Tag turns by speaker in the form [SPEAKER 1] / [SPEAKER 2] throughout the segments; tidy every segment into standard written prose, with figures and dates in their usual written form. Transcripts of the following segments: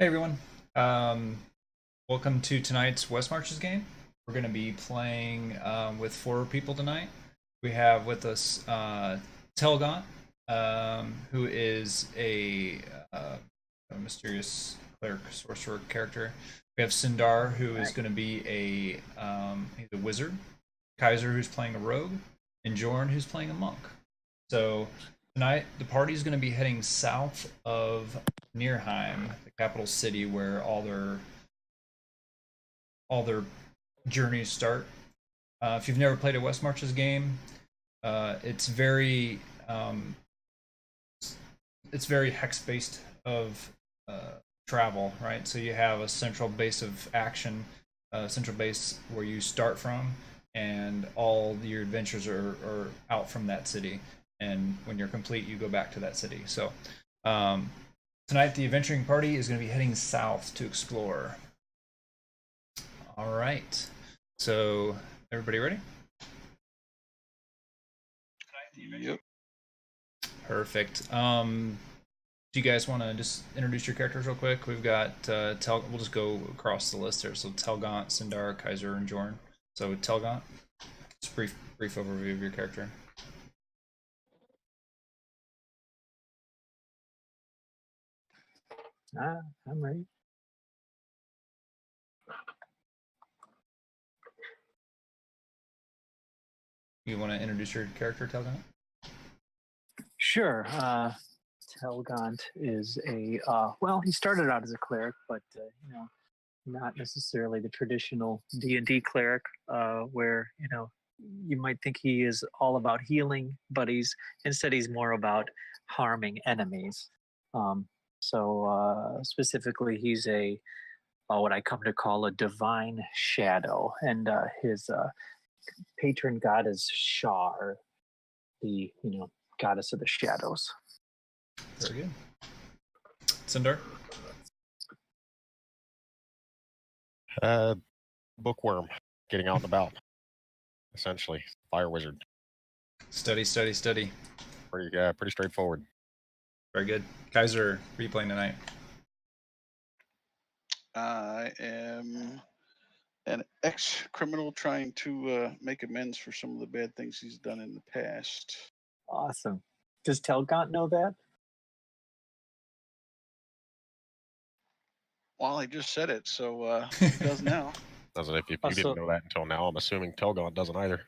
[SPEAKER 1] Hey everyone. Um, Welcome to tonight's West Marches game. We're going to be playing with four people tonight. We have with us Telgaunt, who is a mysterious cleric sorcerer character. We have Sindar, who is
[SPEAKER 2] Right.
[SPEAKER 1] going to be he's a wizard. Kaiser, who's playing a rogue, and Jorn, who's playing a monk. So tonight, the party is going to be heading south of Nierheim, the capital city where all their journeys start. If you've never played a West Marches game, it's um, very hex based of travel, right? So you have a central base of action, a central base where you start from, and all your adventures are out from that city. And when you're complete, you go back to that city. So um, tonight, the adventuring party is going to be heading south to explore. All right. So everybody ready?
[SPEAKER 3] Yep.
[SPEAKER 1] Perfect. Do you guys want to just introduce your characters real quick? We've got We'll just go across the list there. So Telgaunt, Sindar, Kaiser, and Jorn. So Telgaunt, just brief overview of your character.
[SPEAKER 2] I'm ready.
[SPEAKER 1] You want to introduce your character, Telgaunt?
[SPEAKER 2] Sure. Telgaunt is well, he started out as a cleric, but not necessarily the traditional D&D cleric, where you might think he is all about healing, but he's more about harming enemies. Um, specifically, he's a what I come to call a divine shadow, and his patron god is Shar, the goddess of the shadows.
[SPEAKER 1] Very good. Sindar?
[SPEAKER 4] Bookworm, getting out and about. Essentially, fire wizard.
[SPEAKER 1] Study.
[SPEAKER 4] Pretty straightforward.
[SPEAKER 1] Very good. Kaiser, what are you playing tonight?
[SPEAKER 3] I am an ex-criminal trying to make amends for some of the bad things he's done in the past.
[SPEAKER 2] Awesome. Does Telgaunt know that?
[SPEAKER 3] Well, I just said it, so he does now.
[SPEAKER 4] Doesn't if you didn't know that until now, I'm assuming Telgaunt doesn't either.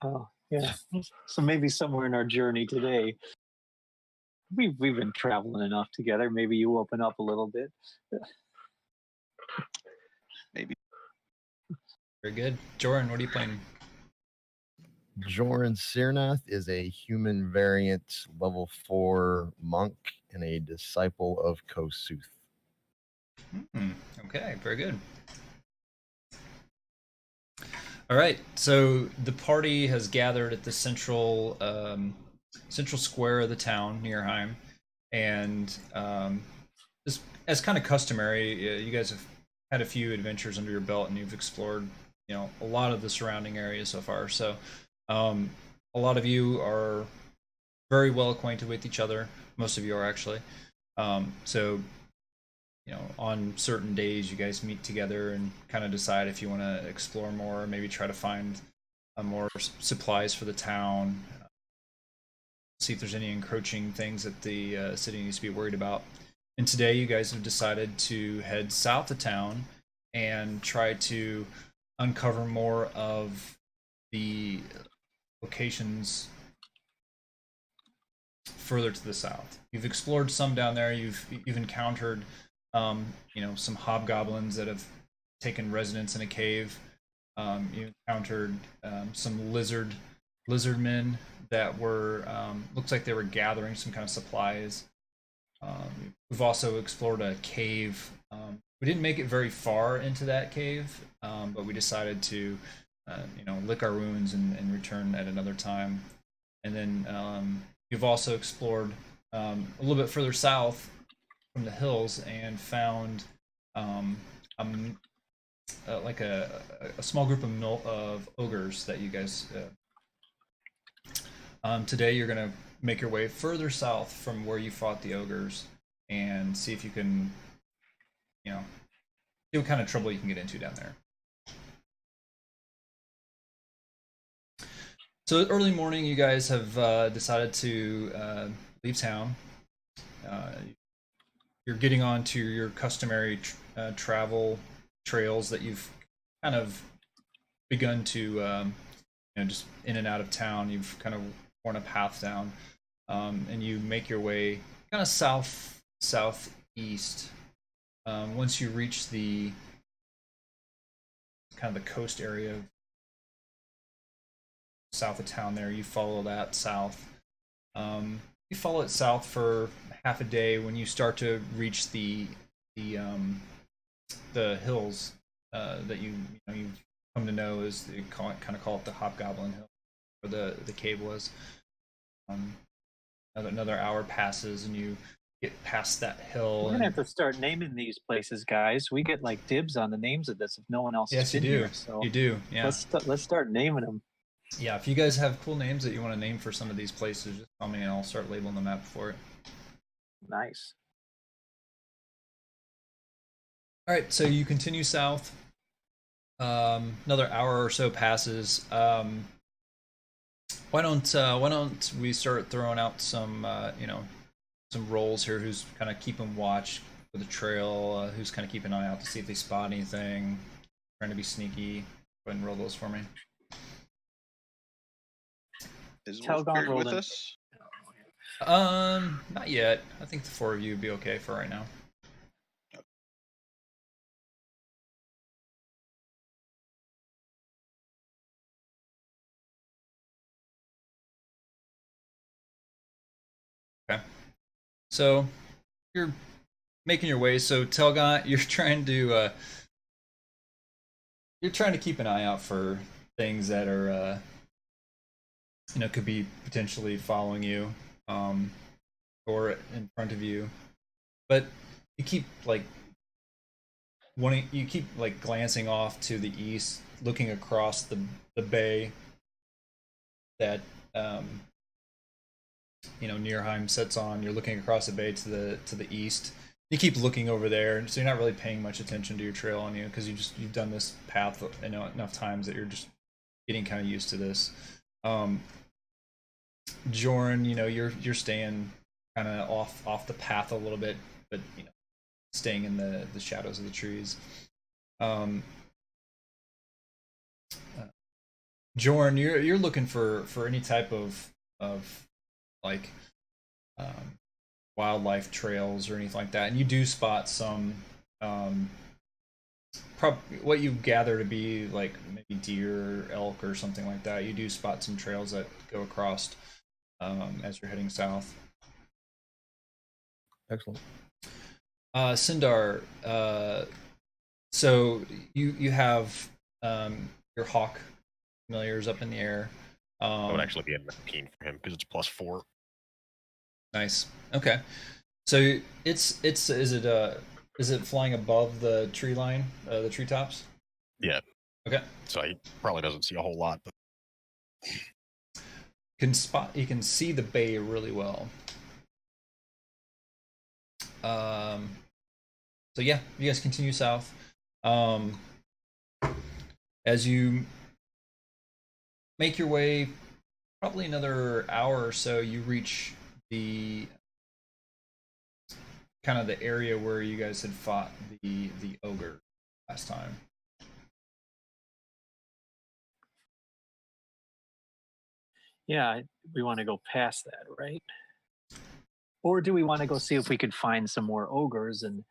[SPEAKER 2] Oh, yeah. So maybe somewhere in our journey today, we've been traveling enough together. Maybe you open up a little bit.
[SPEAKER 3] Maybe.
[SPEAKER 1] Very good. Jorn, what are you playing?
[SPEAKER 5] Joran Sirnath is a human variant level 4 monk and a disciple of Kosuth.
[SPEAKER 1] Okay, very good. All right, so the party has gathered at the central square of the town, Nierheim, and just as kind of customary, you guys have had a few adventures under your belt, and you've explored, a lot of the surrounding area so far. So, a lot of you are very well acquainted with each other. Most of you are actually. So on certain days you guys meet together and kind of decide if you want to explore more, maybe try to find more supplies for the town, see if there's any encroaching things that the city needs to be worried about. And today you guys have decided to head south of town and try to uncover more of the locations further to the south. You've explored some down there. You've encountered some hobgoblins that have taken residence in a cave. You encountered some lizard men that were looks like they were gathering some kind of supplies. We've also explored a cave. We didn't make it very far into that cave, but we decided to lick our wounds and return at another time. And then you've also explored a little bit further south from the hills and found like a small group of ogres that you guys. Today you're gonna make your way further south from where you fought the ogres and see if you can see what kind of trouble you can get into down there. So early morning, you guys have decided to leave town. You're getting on to your customary travel trails that you've kind of begun to, just in and out of town. You've kind of worn a path down, and you make your way kind of southeast. Once you reach the kind of the coast area south of town there, you follow that south. You follow it south for half a day. When you start to reach the hills that you've come to know as they call it the Hobgoblin Hill, where the cave was. Another hour passes and you get past that hill.
[SPEAKER 2] We're gonna have to start naming these places, guys. We get like dibs on the names of this if no one else has been here. So
[SPEAKER 1] you do. Yeah.
[SPEAKER 2] Let's start naming them.
[SPEAKER 1] Yeah. If you guys have cool names that you want to name for some of these places, just tell me and I'll start labeling the map for it.
[SPEAKER 2] Nice.
[SPEAKER 1] All right. So you continue south. Another hour or so passes. Why don't we start throwing out some some rolls here? Who's kind of keeping watch for the trail? Who's kind of keeping an eye out to see if they spot anything? Trying to be sneaky. Go ahead and roll those for me.
[SPEAKER 3] Is
[SPEAKER 2] Telgon
[SPEAKER 3] Wolfbeard
[SPEAKER 2] rolled
[SPEAKER 3] with
[SPEAKER 2] in.
[SPEAKER 3] us?
[SPEAKER 1] Not yet. I think the four of you would be okay for right now. Okay. So you're making your way. So Telgon, you're trying to keep an eye out for things that are could be potentially following you, or in front of you. But you keep glancing off to the east, looking across the bay that Nierheim sits on. You're looking across the bay to the east. You keep looking over there, so you're not really paying much attention to your trail on you because you've done this path enough times that you're just getting kind of used to this. Jorn, you're staying kind of off the path a little bit, but staying in the shadows of the trees. Jorn, you're looking for any type of wildlife trails or anything like that, and you do spot some what you gather to be like maybe deer or elk or something like that. You do spot some trails that go across as you're heading south.
[SPEAKER 5] Excellent.
[SPEAKER 1] Sindar, so you have your hawk familiars up in the air.
[SPEAKER 4] That would actually be a 19 for him because it's +4.
[SPEAKER 1] Nice. Okay. So is it flying above the tree line, the treetops?
[SPEAKER 4] Yeah.
[SPEAKER 1] Okay.
[SPEAKER 4] So he probably doesn't see a whole lot, but
[SPEAKER 1] You can see the bay really well. So yeah, you guys continue south. As you make your way, probably another hour or so, you reach the kind of the area where you guys had fought the ogre last time.
[SPEAKER 2] Yeah, we want to go past that, right? Or do we want to go see if we could find some more ogres? And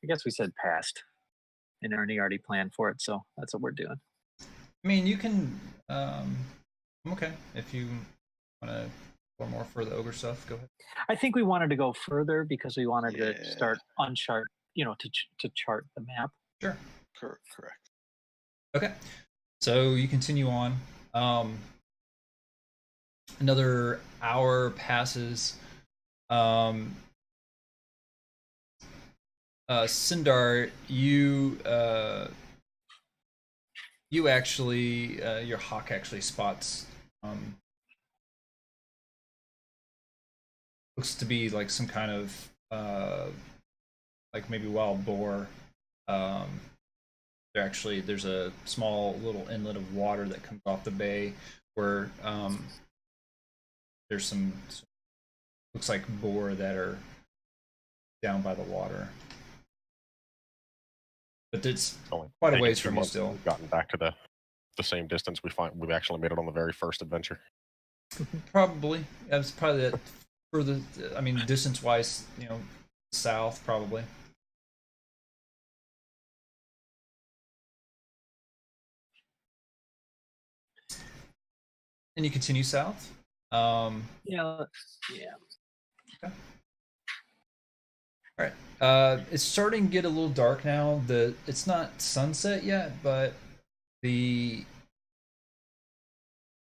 [SPEAKER 2] I guess we said past, and Ernie already planned for it, so that's what we're doing.
[SPEAKER 1] I mean, you can. I'm okay if you want to go more for the ogre stuff. Go ahead.
[SPEAKER 2] I think we wanted to go further because we wanted to
[SPEAKER 3] Yeah.
[SPEAKER 2] start unchart, to chart the map.
[SPEAKER 1] Sure.
[SPEAKER 3] Correct.
[SPEAKER 1] Okay. So you continue on. Another hour passes. Sindar, you actually, your hawk actually spots looks to be like some kind of like maybe wild boar. There's a small little inlet of water that comes off the bay where there's some looks like boar that are down by the water. But it's
[SPEAKER 4] Only
[SPEAKER 1] quite a
[SPEAKER 4] taken
[SPEAKER 1] ways
[SPEAKER 4] 2
[SPEAKER 1] from you
[SPEAKER 4] months
[SPEAKER 1] still.
[SPEAKER 4] and We've gotten back to the same distance we've actually made it on the very first adventure.
[SPEAKER 1] Probably. That's probably that further. I mean, distance-wise, south probably. And you continue south.
[SPEAKER 2] Yeah.
[SPEAKER 1] All right. It's starting to get a little dark now. It's not sunset yet, but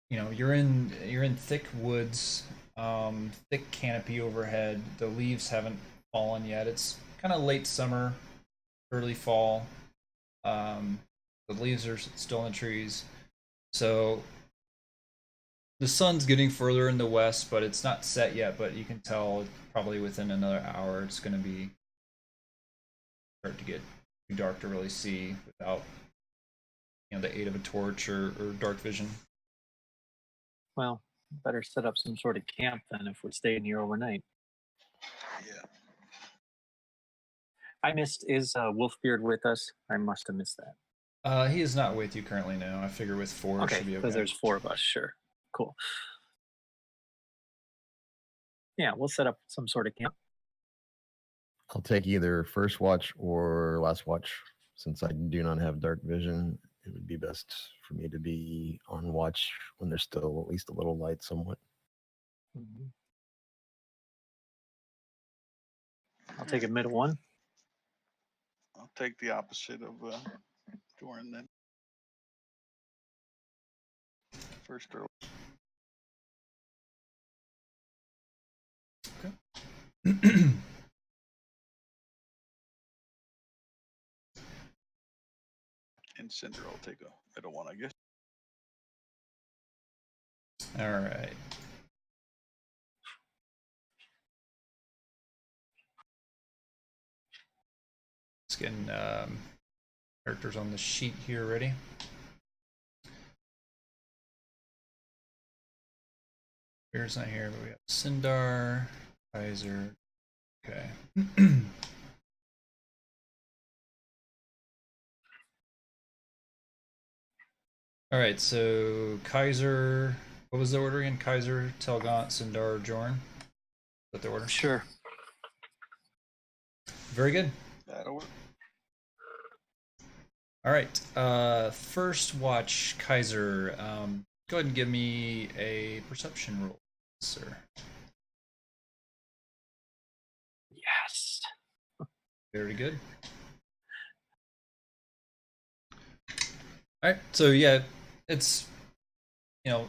[SPEAKER 1] you're in thick woods, thick canopy overhead. The leaves haven't fallen yet. It's kind of late summer, early fall. The leaves are still in the trees, so the sun's getting further in the west, but it's not set yet. But you can tell probably within another hour it's going to start to get too dark to really see without the aid of a torch or dark vision.
[SPEAKER 2] Well, better set up some sort of camp then if we're staying here overnight.
[SPEAKER 3] Yeah.
[SPEAKER 2] I missed. Is Wolfbeard with us? I must have missed that.
[SPEAKER 1] He is not with you currently. No, I figure with four it
[SPEAKER 2] Okay,
[SPEAKER 1] should be okay.
[SPEAKER 2] because there's 4 of us. Sure. Cool. Yeah, we'll set up some sort of camp.
[SPEAKER 5] I'll take either first watch or last watch. Since I do not have dark vision, it would be best for me to be on watch when there's still at least a little light somewhat.
[SPEAKER 2] Mhm. I'll take a middle one.
[SPEAKER 3] I'll take the opposite of Jordan then. First or and Cinder, I'll take a middle one, I guess.
[SPEAKER 1] All right. Let's get characters on the sheet here ready. Bear's not here, but we have Sindar, Kaiser. Okay. All right, so Kaiser, what was the order again? Kaiser, Telgaunt, Sindar, Jorn. Is that the order?
[SPEAKER 2] Sure.
[SPEAKER 1] Very good.
[SPEAKER 3] That'll work.
[SPEAKER 1] All right. First watch, Kaiser. Go ahead and give me a perception roll, sir.
[SPEAKER 2] Yes.
[SPEAKER 1] Very good. All right. So yeah, it's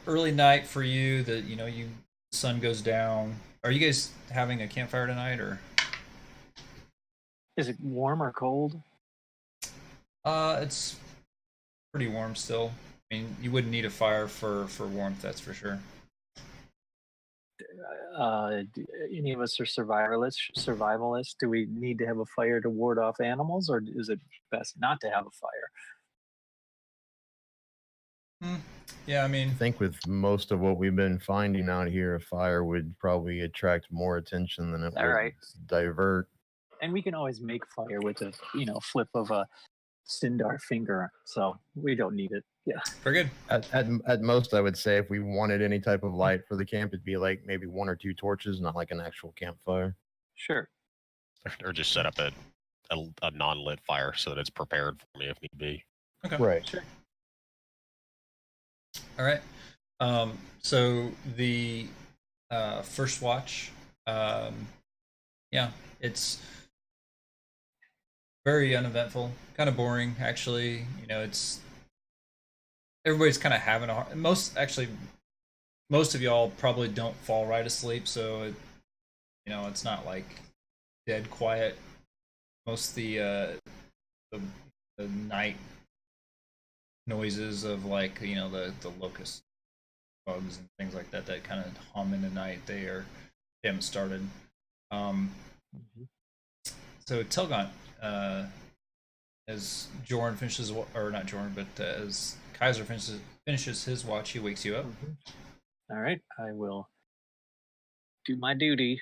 [SPEAKER 1] early night for you. Sun goes down. Are you guys having a campfire tonight, or?
[SPEAKER 2] Is it warm or cold?
[SPEAKER 1] It's pretty warm still. I mean, you wouldn't need a fire for warmth, that's for sure.
[SPEAKER 2] Any of us are survivalists. Do we need to have a fire to ward off animals, or is it best not to have a fire?
[SPEAKER 1] Yeah, I mean,
[SPEAKER 5] I think with most of what we've been finding out here, a fire would probably attract more attention than it would
[SPEAKER 2] Alright.
[SPEAKER 5] divert.
[SPEAKER 2] And we can always make fire with a flip of a Sindar finger, so we don't need it. Yeah.
[SPEAKER 1] very good.
[SPEAKER 5] At most, I would say if we wanted any type of light for the camp, it'd be like maybe 1 or 2 torches, not like an actual campfire.
[SPEAKER 2] Sure.
[SPEAKER 4] Or just set up a non-lit fire so that it's prepared for me if need be.
[SPEAKER 1] Okay.
[SPEAKER 5] Right.
[SPEAKER 2] Sure.
[SPEAKER 1] All right. So the first watch, yeah, it's very uneventful, kind of boring actually. It's everybody's kind of having a hard, most of y'all probably don't fall right asleep, so it's not like dead quiet. Most of the night noises of like the locust bugs and things like that kind of hum in the night, they haven't started. So Telgant, as Jorn finishes, or not Jorn, but as Kaiser finishes his watch, he wakes you up.
[SPEAKER 2] All right, I will do my duty.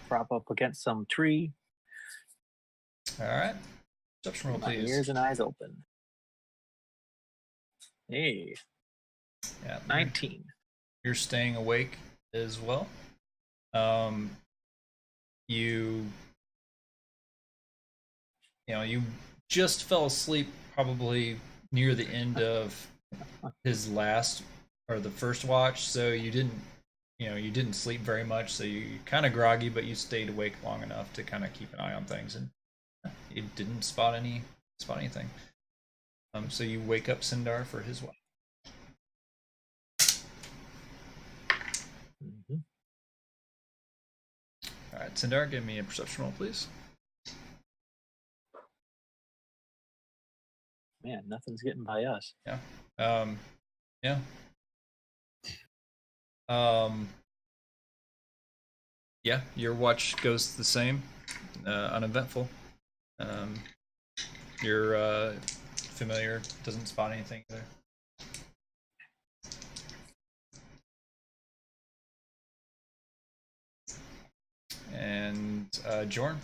[SPEAKER 2] Prop up against some tree.
[SPEAKER 1] All right. Perception roll,
[SPEAKER 2] My
[SPEAKER 1] please.
[SPEAKER 2] ears and eyes open. Hey,
[SPEAKER 1] Yeah.
[SPEAKER 2] 19.
[SPEAKER 1] You're staying awake as well. You just fell asleep probably near the end of his last or the first watch, so you didn't sleep very much, so you're kind of groggy, but you stayed awake long enough to kind of keep an eye on things, and you didn't spot anything. So you wake up Sindar for his watch.
[SPEAKER 2] Mhm.
[SPEAKER 1] All right, Sindar, give me a perception roll, please.
[SPEAKER 2] Man, nothing's getting by us.
[SPEAKER 1] Yeah. Yeah. Yeah, your watch goes the same, uneventful. Your familiar doesn't spot anything either. And Jorn,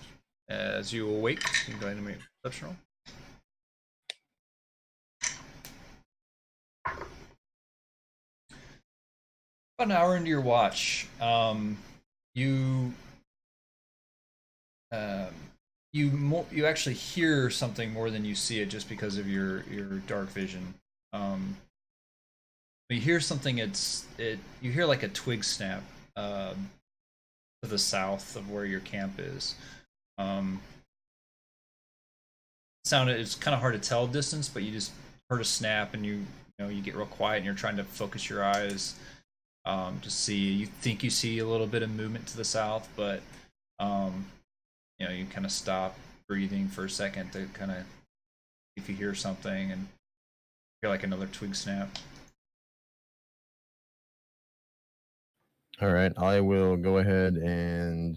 [SPEAKER 1] as you awake, you can go ahead and make a perception roll. About an hour into your watch, you actually hear something more than you see it, just because of your dark vision. You hear something. You hear like a twig snap to the south of where your camp is. It's kind of hard to tell distance, but you just heard a snap, and you get real quiet, and you're trying to focus your eyes to see. You think you see a little bit of movement to the south, but you kind of stop breathing for a second to kind of, if you hear something, and hear like another twig snap.
[SPEAKER 5] All right, I will go ahead and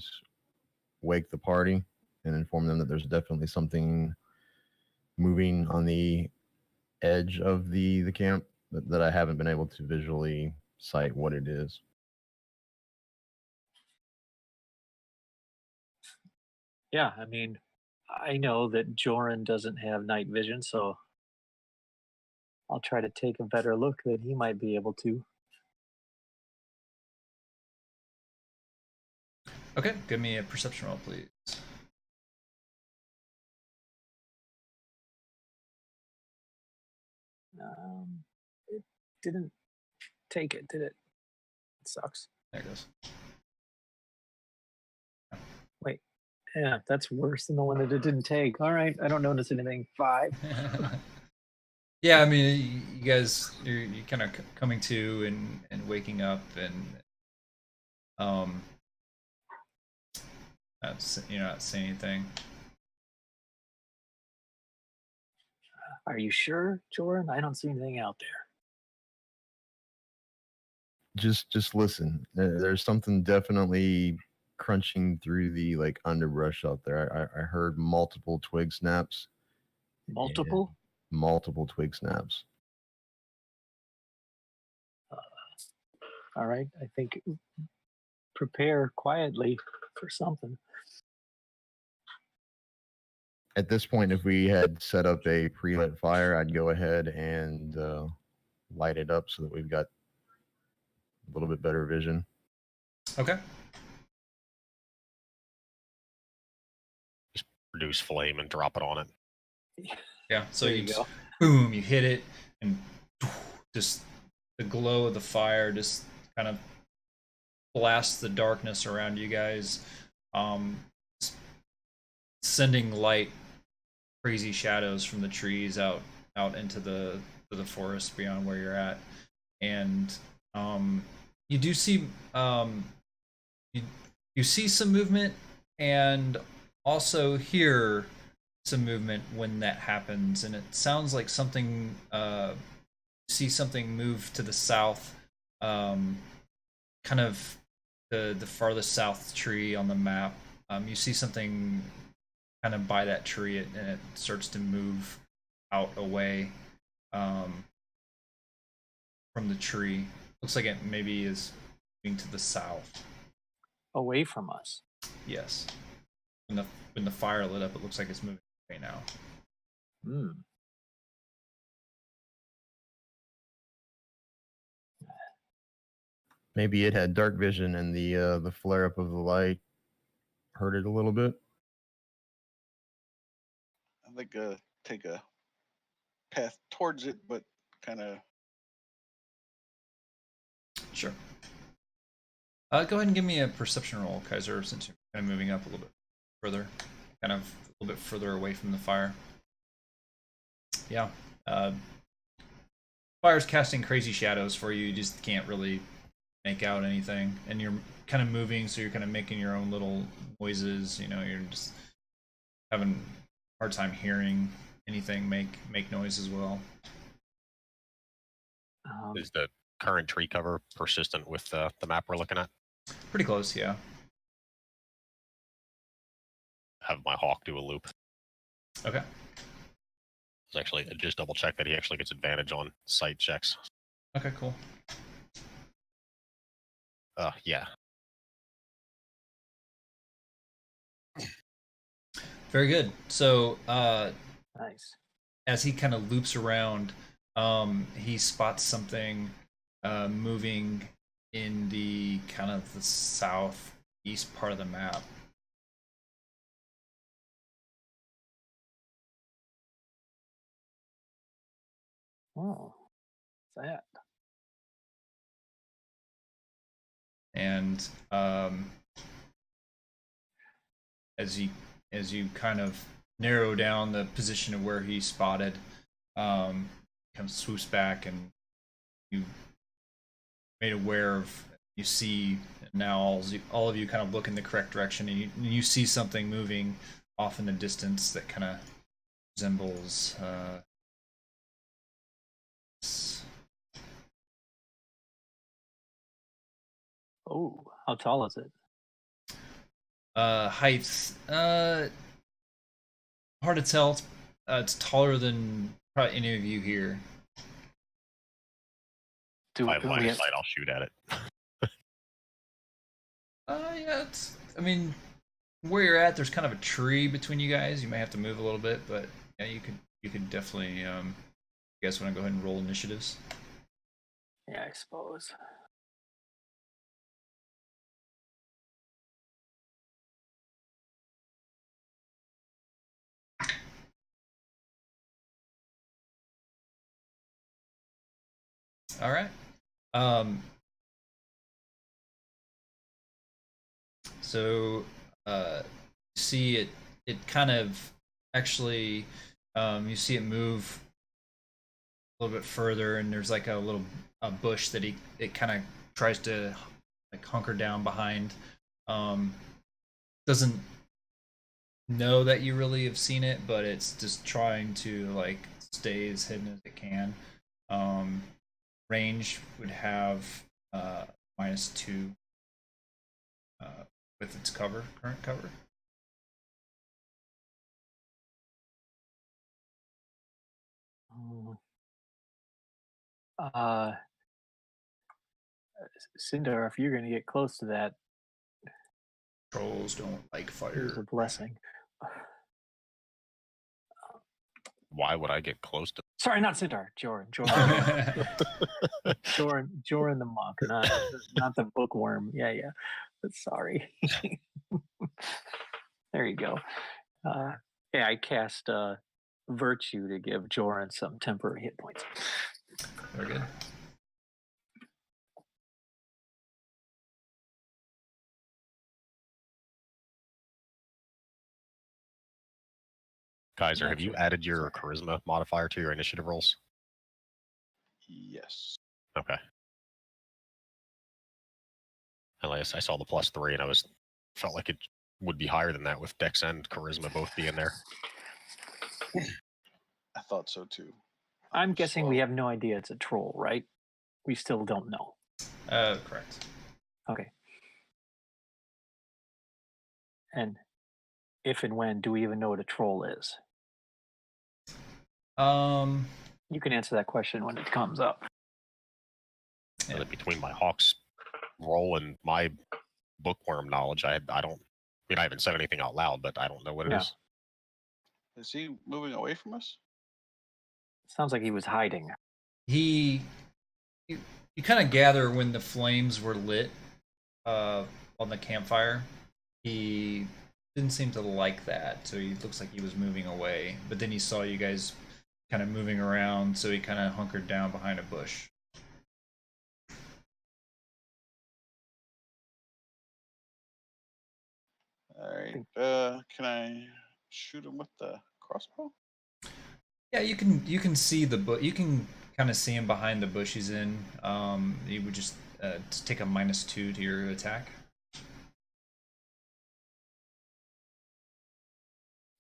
[SPEAKER 5] wake the party and inform them that there's definitely something moving on the edge of the camp that I haven't been able to visually cite what it is.
[SPEAKER 2] Yeah, I mean, I know that Joran doesn't have night vision, so I'll try to take a better look than he might be able to.
[SPEAKER 1] Okay, give me a perception roll, please.
[SPEAKER 2] It didn't take it, did it? It sucks.
[SPEAKER 1] There it goes.
[SPEAKER 2] Wait, yeah, that's worse than the one that it didn't take. All right, I don't notice anything. 5.
[SPEAKER 1] Yeah, I mean, you guys, you're kind of coming to and waking up, and you're not saying anything.
[SPEAKER 2] Are you sure, Joran? I don't see anything out there.
[SPEAKER 5] Just listen. There's something definitely crunching through the underbrush out there. I heard multiple twig snaps.
[SPEAKER 2] Multiple?
[SPEAKER 5] Multiple twig snaps.
[SPEAKER 2] All right, I think prepare quietly for something.
[SPEAKER 5] At this point, if we had set up a pre-lit fire, I'd go ahead and light it up so that we've got a little bit better vision.
[SPEAKER 1] Okay.
[SPEAKER 4] Just produce flame and drop it on it.
[SPEAKER 1] Yeah. So
[SPEAKER 2] There
[SPEAKER 1] you
[SPEAKER 2] you
[SPEAKER 1] just,
[SPEAKER 2] go.
[SPEAKER 1] boom, you hit it, and just the glow of the fire just kind of blasts the darkness around you guys, sending light, crazy shadows from the trees out into the forest beyond where you're at, and you do see you see some movement, and also hear some movement when that happens, and it sounds like something see something move to the south, kind of the farthest south tree on the map. You see something kind of by that tree, and it starts to move out away from the tree. Looks like it maybe is moving to the south.
[SPEAKER 2] Away from us.
[SPEAKER 1] Yes. When the fire lit up, it looks like it's moving away now.
[SPEAKER 2] Hmm.
[SPEAKER 5] Maybe it had dark vision and the flare up of the light hurt it a little bit.
[SPEAKER 3] I think take a path towards it, but kind of.
[SPEAKER 1] Sure. Go ahead and give me a perception roll, Kaiser, since you're kind of moving up a little bit further, kind of a little bit further away from the fire. Yeah. Fire's casting crazy shadows for you. You just can't really make out anything, and you're kind of moving, so you're kind of making your own little noises. You know, you're just having a hard time hearing anything make noise as well.
[SPEAKER 4] Is the current tree cover persistent with the map we're looking at?
[SPEAKER 1] Pretty close, yeah.
[SPEAKER 4] Have my hawk do a loop.
[SPEAKER 1] Okay.
[SPEAKER 4] It's actually just double check that he actually gets advantage on sight checks.
[SPEAKER 1] Okay, cool.
[SPEAKER 4] Yeah.
[SPEAKER 1] Very good. So,
[SPEAKER 2] Nice.
[SPEAKER 1] as he kind of loops around, he spots something moving in the kind of the southeast part of the map.
[SPEAKER 2] Oh, what's that?
[SPEAKER 1] And as you kind of narrow down the position of where he spotted, kind of swoops back, and you made aware of, you see now all of you kind of look in the correct direction, and you see something moving off in the distance that kind of resembles
[SPEAKER 2] Oh, how tall is it?
[SPEAKER 1] height. Hard to tell. It's taller than probably any of you here.
[SPEAKER 2] Do
[SPEAKER 4] If I have
[SPEAKER 2] we
[SPEAKER 4] line of
[SPEAKER 2] have,
[SPEAKER 4] sight, I'll shoot at it.
[SPEAKER 1] Yeah, I mean, where you're at, there's kind of a tree between you guys. You may have to move a little bit, but yeah, you could definitely. You guys want to go ahead and roll initiatives?
[SPEAKER 2] yeah, I suppose.
[SPEAKER 1] All right. So see it kind of actually you see it move a little bit further, and there's like a bush that it kind of tries to like hunker down behind. Doesn't know that you really have seen it, but it's just trying to like stay as hidden as it can. Range would have -2 with its current cover.
[SPEAKER 2] Cinder, if you're going to get close to that,
[SPEAKER 1] Trolls don't like
[SPEAKER 2] here's
[SPEAKER 1] fire.
[SPEAKER 2] a blessing.
[SPEAKER 4] Why would I get close to?
[SPEAKER 2] Sorry, not Cinder. Joran. Joran the monk, not the bookworm. Yeah. But sorry. There you go. Yeah, I cast Virtue to give Joran some temporary hit points.
[SPEAKER 1] Very good.
[SPEAKER 4] Kaiser, have you added your charisma modifier to your initiative rolls?
[SPEAKER 3] Yes.
[SPEAKER 4] Okay. Unless I saw the +3, and I felt like it would be higher than that with Dex and charisma both being there.
[SPEAKER 3] I thought so too.
[SPEAKER 2] I'm guessing we have no idea it's a troll, right? We still don't know.
[SPEAKER 1] Correct.
[SPEAKER 2] Okay. And if and when do we even know what a troll is? You can answer that question when it comes up.
[SPEAKER 1] Yeah.
[SPEAKER 4] Between my Hawks roll and my bookworm knowledge, I don't. I mean, I haven't said anything out loud, but I don't know what it
[SPEAKER 2] Yeah.
[SPEAKER 4] is.
[SPEAKER 3] Is he moving away from us?
[SPEAKER 2] Sounds like he was hiding.
[SPEAKER 1] You kind of gather when the flames were lit on the campfire. He didn't seem to like that, so he looks like he was moving away. But then he saw you guys kind of moving around, so he kind of hunkered down behind a bush.
[SPEAKER 3] All right. Can I shoot him with the crossbow?
[SPEAKER 1] Yeah, you can see you can kind of see him behind the bush he's in. You would just take a -2 to your attack.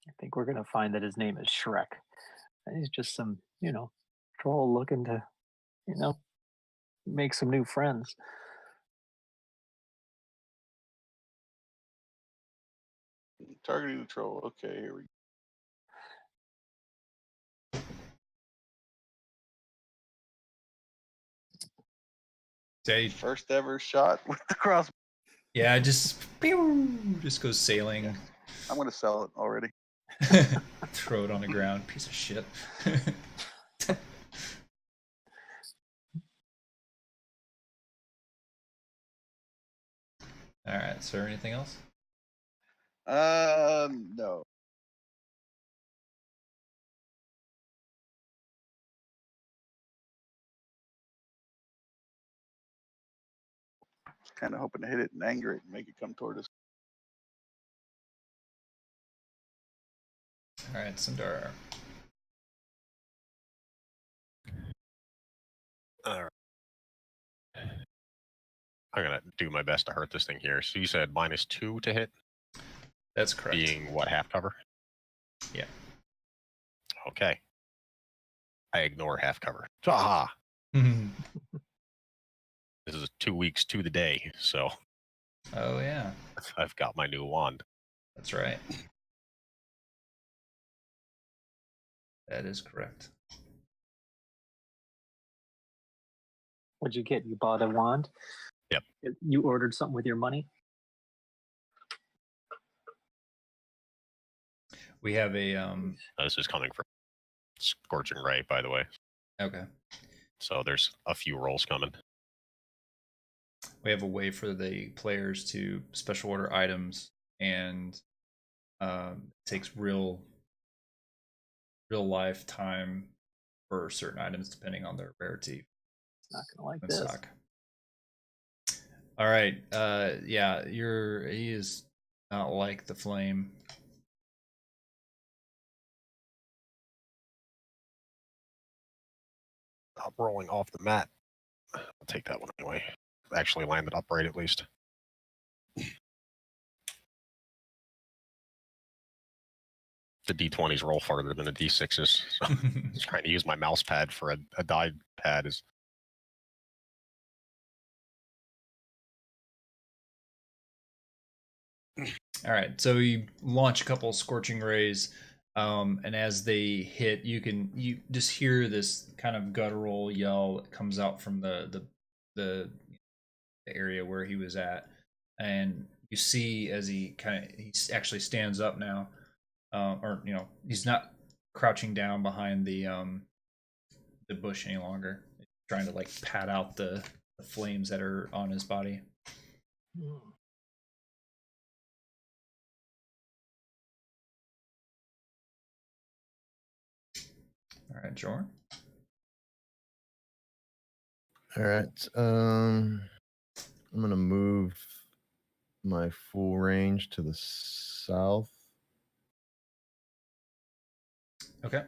[SPEAKER 2] I think we're gonna find that his name is Shrek. And he's just some, troll looking to, make some new friends.
[SPEAKER 3] Targeting the troll. Okay, here we go.
[SPEAKER 1] Yeah,
[SPEAKER 3] First ever shot with the crossbow.
[SPEAKER 1] yeah, just pew, just goes sailing.
[SPEAKER 3] I'm gonna sell it already.
[SPEAKER 1] Throw it on the ground, piece of shit. All right, sir. Anything else?
[SPEAKER 3] No. Kind of hoping to hit it and anger it and make it come toward us.
[SPEAKER 1] All right, Sundar.
[SPEAKER 4] All right. I'm gonna do my best to hurt this thing here. So you said -2 to hit,
[SPEAKER 1] That's correct.
[SPEAKER 4] being what, half cover?
[SPEAKER 1] Yeah.
[SPEAKER 4] Okay. I ignore half cover. Aha!
[SPEAKER 1] Mhm.
[SPEAKER 4] This is 2 weeks to the day, so
[SPEAKER 1] Oh yeah,
[SPEAKER 4] I've got my new wand.
[SPEAKER 1] that's right. That is correct.
[SPEAKER 2] What'd you get? You bought a wand?
[SPEAKER 4] Yep.
[SPEAKER 2] You ordered something with your money?
[SPEAKER 1] We have a
[SPEAKER 4] This is coming from Scorching Ray, by the way.
[SPEAKER 1] okay.
[SPEAKER 4] So there's a few rolls coming.
[SPEAKER 1] We have a way for the players to special order items, and it takes real life time for certain items depending on their rarity
[SPEAKER 2] It's not gonna like
[SPEAKER 1] and
[SPEAKER 2] this.
[SPEAKER 1] stock. All right. Yeah, he is not like the flame.
[SPEAKER 4] Stop rolling off the mat. I'll take that one anyway. Actually landed upright at least. The D20s roll farther than the D6s. So trying to use my mouse pad for a die pad is.
[SPEAKER 1] All right, so you launch a couple of scorching rays, and as they hit, you just hear this kind of guttural yell that comes out from the area where he was at, and you see as he actually stands up now, or he's not crouching down behind the bush any longer, he's trying to like pat out the flames that are on his body.
[SPEAKER 2] Hmm.
[SPEAKER 1] All right, Jorn.
[SPEAKER 5] All right. I'm gonna move my full range to the south.
[SPEAKER 1] Okay.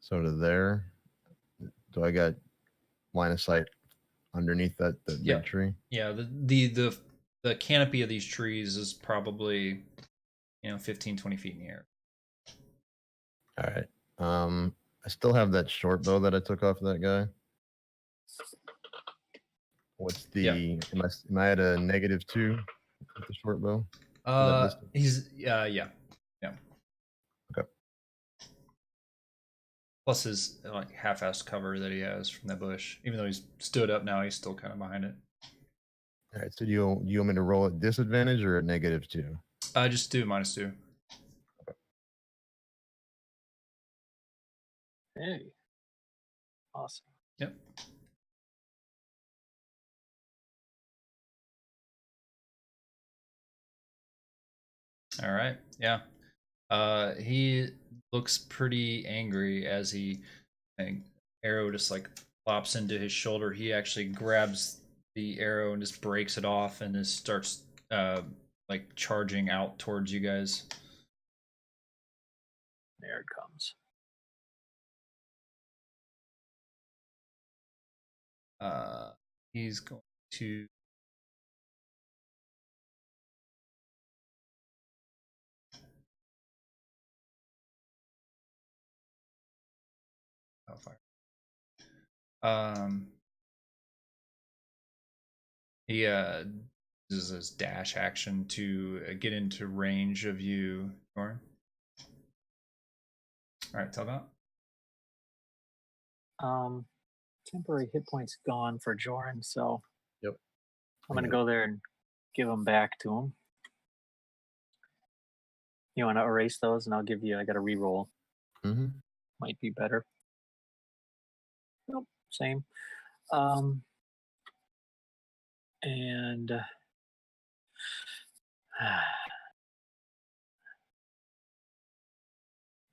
[SPEAKER 5] So to there. Do I got line of sight underneath that
[SPEAKER 1] Yeah.
[SPEAKER 5] big tree?
[SPEAKER 1] Yeah, the canopy of these trees is probably 15, 20 feet in the air.
[SPEAKER 5] All right. I still have that short bow that I took off that guy. What's the?
[SPEAKER 1] Yeah.
[SPEAKER 5] Am I at a -2 with the short bow?
[SPEAKER 1] Uh,
[SPEAKER 5] distance?
[SPEAKER 1] he's yeah.
[SPEAKER 5] Okay.
[SPEAKER 1] Plus his like half-assed cover that he has from the bush. Even though he's stood up now, he's still kind of behind it.
[SPEAKER 5] All right. So do you want me to roll at disadvantage or at -2?
[SPEAKER 1] Just do -2.
[SPEAKER 2] Hey. Awesome.
[SPEAKER 1] Yep. All right. Yeah. He looks pretty angry as arrow just like plops into his shoulder. He actually grabs the arrow and just breaks it off and just starts like charging out towards you guys.
[SPEAKER 2] There it comes.
[SPEAKER 1] He's going to fire. He uses his dash action to get into range of you, Jordan. All right, Telgon.
[SPEAKER 2] Temporary hit points gone for Joran, so
[SPEAKER 5] Yep.
[SPEAKER 2] I'm gonna
[SPEAKER 5] Yeah.
[SPEAKER 2] go there and give them back to him. You want to erase those, and I'll give you. I got a reroll.
[SPEAKER 5] Mm-hmm.
[SPEAKER 2] Might be better. Nope, same. And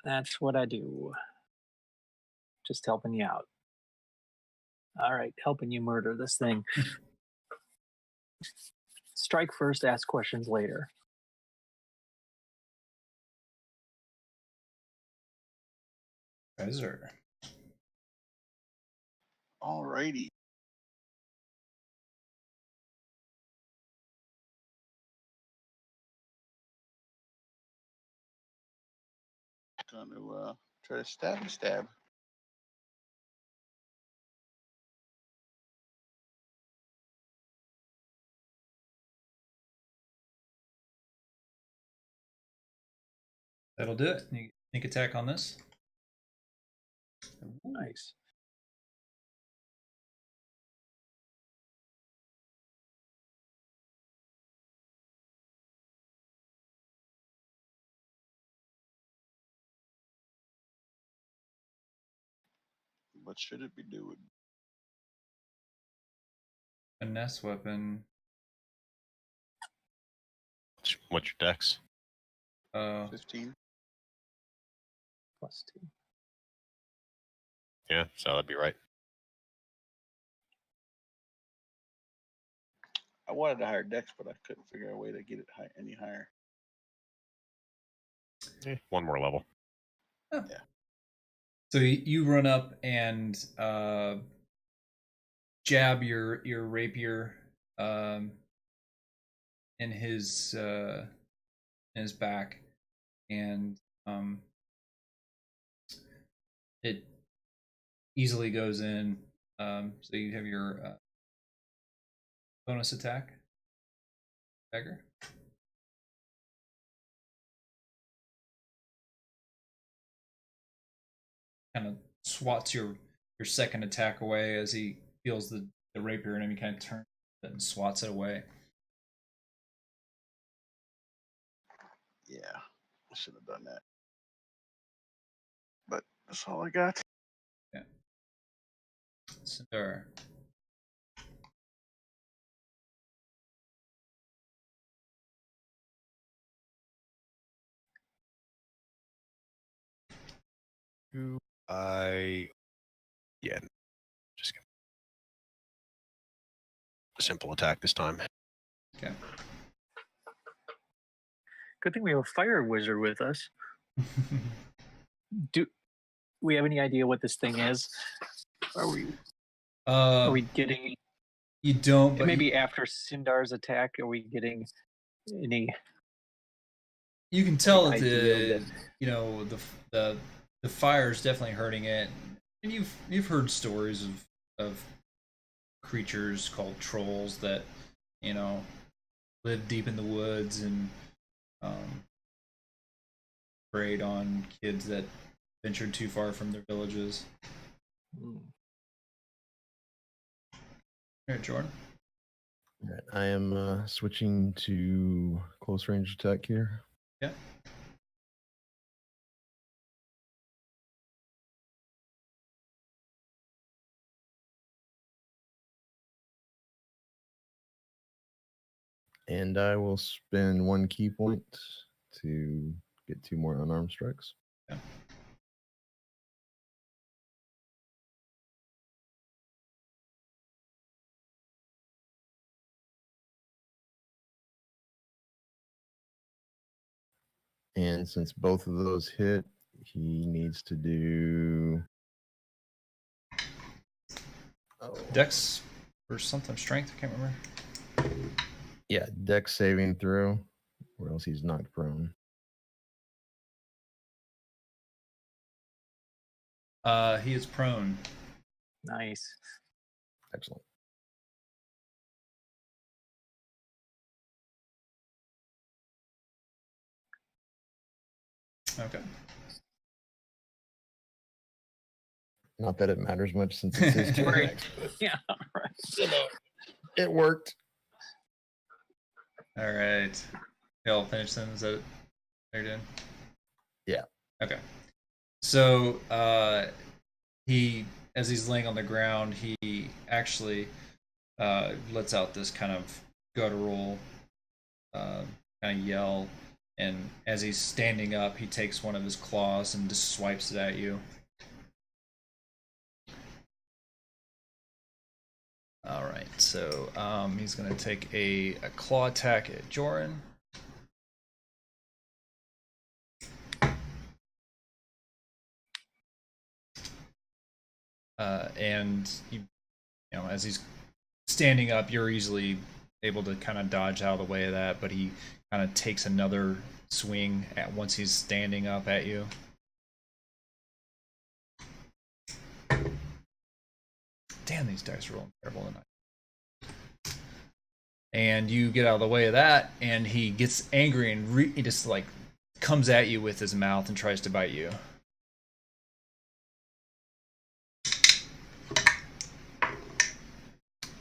[SPEAKER 2] that's what I do. Just helping you out. All right, helping you murder this thing. Strike first, ask questions later.
[SPEAKER 1] Treasure.
[SPEAKER 3] Alrighty. Gonna try to stab.
[SPEAKER 1] That'll do it. Sneak attack on this.
[SPEAKER 2] Nice.
[SPEAKER 3] What should it be doing?
[SPEAKER 1] Finesse weapon.
[SPEAKER 4] What's your dex?
[SPEAKER 3] 15.
[SPEAKER 2] +2.
[SPEAKER 4] Yeah, so that'd be right.
[SPEAKER 3] I wanted a higher dex, but I couldn't figure out a way to get it any higher.
[SPEAKER 4] One more level.
[SPEAKER 1] Oh. Yeah. So you run up and jab your rapier in his back, and it easily goes in. So you have your bonus attack, dagger. Kind of swats your second attack away as he feels the rapier in him. He kind of turns it and swats it away.
[SPEAKER 3] Yeah, I should have done that. But that's all I got.
[SPEAKER 1] Yeah. Sindar.
[SPEAKER 4] Just gonna simple attack this time.
[SPEAKER 1] Okay.
[SPEAKER 2] Good thing we have a fire wizard with us. Do we have any idea what this thing is? Are we getting?
[SPEAKER 1] You don't. But
[SPEAKER 2] Maybe after Sindar's attack, are we getting any?
[SPEAKER 1] You can tell that
[SPEAKER 2] idea
[SPEAKER 1] the fire is definitely hurting it, and you've heard stories of creatures called trolls that live deep in the woods and preyed on kids that ventured too far from their villages.
[SPEAKER 2] Hmm.
[SPEAKER 1] All right, Jordan.
[SPEAKER 5] All right, I am switching to close range attack here.
[SPEAKER 1] Yeah.
[SPEAKER 5] And I will spend 1 key point to get 2 more unarmed strikes.
[SPEAKER 1] Yeah.
[SPEAKER 5] And since both of those hit, he needs to do. Oh,
[SPEAKER 1] Dex or something, strength, I can't remember.
[SPEAKER 5] yeah, dex saving throw, or else he's knocked prone.
[SPEAKER 1] He is prone.
[SPEAKER 2] Nice.
[SPEAKER 5] Excellent.
[SPEAKER 1] Okay.
[SPEAKER 5] Not that it matters much since it's his turn
[SPEAKER 2] Right.
[SPEAKER 5] next, but
[SPEAKER 2] Yeah. Right.
[SPEAKER 5] you know, it worked.
[SPEAKER 1] All right. Y'all finish them? Is that what you're doing?
[SPEAKER 5] Yeah.
[SPEAKER 1] Okay. So he, as he's laying on the ground, he actually lets out this kind of guttural kind of yell, and as he's standing up, he takes one of his claws and just swipes it at you. All right, so he's going to take a claw attack at Joran. And you know, as he's standing up, you're easily able to kind of dodge out of the way of that, but he kind of takes another swing at once he's standing up at you. Damn, these dice are rolling terrible tonight. And you get out of the way of that, and he gets angry and he just like comes at you with his mouth and tries to bite you.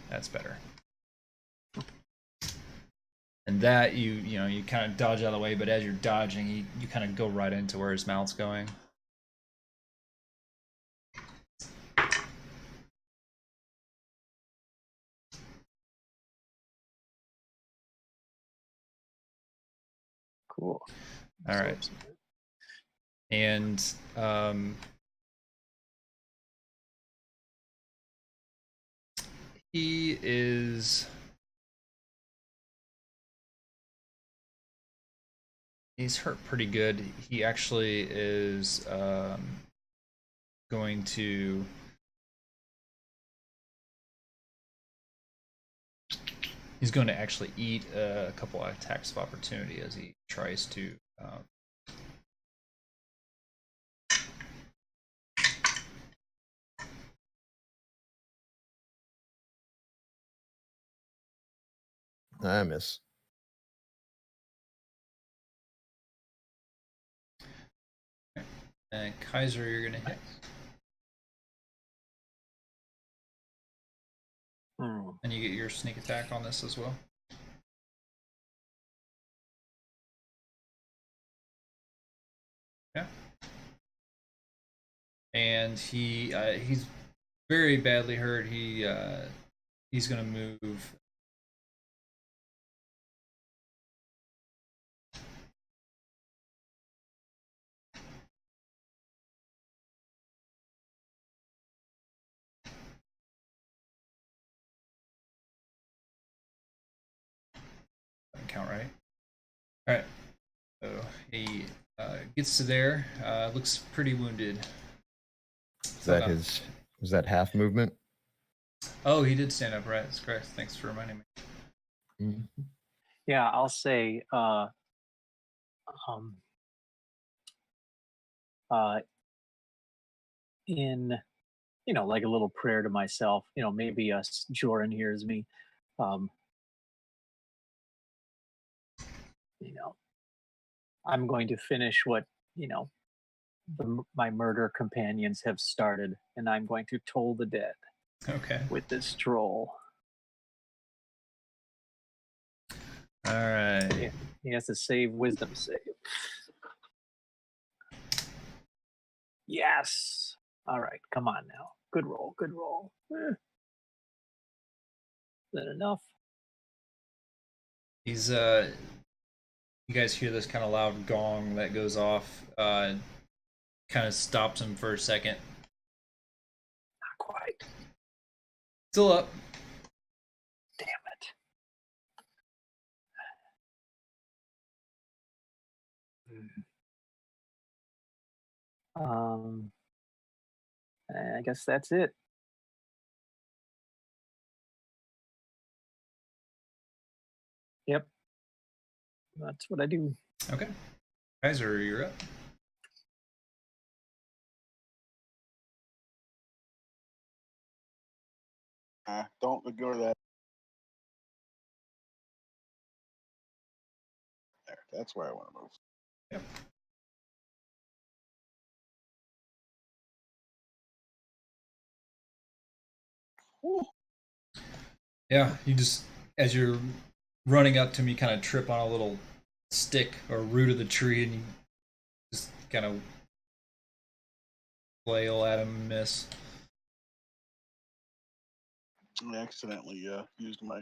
[SPEAKER 1] That's better. And that you know you kind of dodge out of the way, but as you're dodging, you kind of go right into where his mouth's going.
[SPEAKER 2] Cool.
[SPEAKER 1] All right. And he is he's hurt pretty good. He actually is going to actually eat a couple of attacks of opportunity as he tries to
[SPEAKER 5] I miss.
[SPEAKER 1] and Kaiser, you're gonna hit.
[SPEAKER 2] Hmm.
[SPEAKER 1] And you get your sneak attack on this as well. Yeah. And he's very badly hurt. He's gonna move. Doesn't count right. All right. So he gets to there. Looks pretty wounded.
[SPEAKER 5] Is that his? Was that half movement?
[SPEAKER 1] Oh, he did stand up, right? That's correct. Thanks for reminding me.
[SPEAKER 5] Mhm.
[SPEAKER 2] Yeah, I'll say in like a little prayer to myself, maybe Joran hears me. you know, I'm going to finish what, you know, my murder companions have started, and I'm going to toll the dead
[SPEAKER 1] Okay.
[SPEAKER 2] with this troll.
[SPEAKER 1] All right.
[SPEAKER 2] Yeah, he has to save wisdom save. Yes. All right, come on now. Good roll. Good roll. Is that enough?
[SPEAKER 1] He's you guys hear this kind of loud gong that goes off, kind of stops him for a second.
[SPEAKER 2] Not quite.
[SPEAKER 1] Still up.
[SPEAKER 2] Damn it. I guess that's it. Yep. That's what I do.
[SPEAKER 1] Okay. Kaiser, you're up.
[SPEAKER 3] Don't ignore that. There, that's where I want to move.
[SPEAKER 1] Yep.
[SPEAKER 3] Whew.
[SPEAKER 1] Yeah, you just, as you're running up to me, kind of trip on a little stick or root of the tree, and you just kind of flail at him and miss.
[SPEAKER 3] I accidentally used my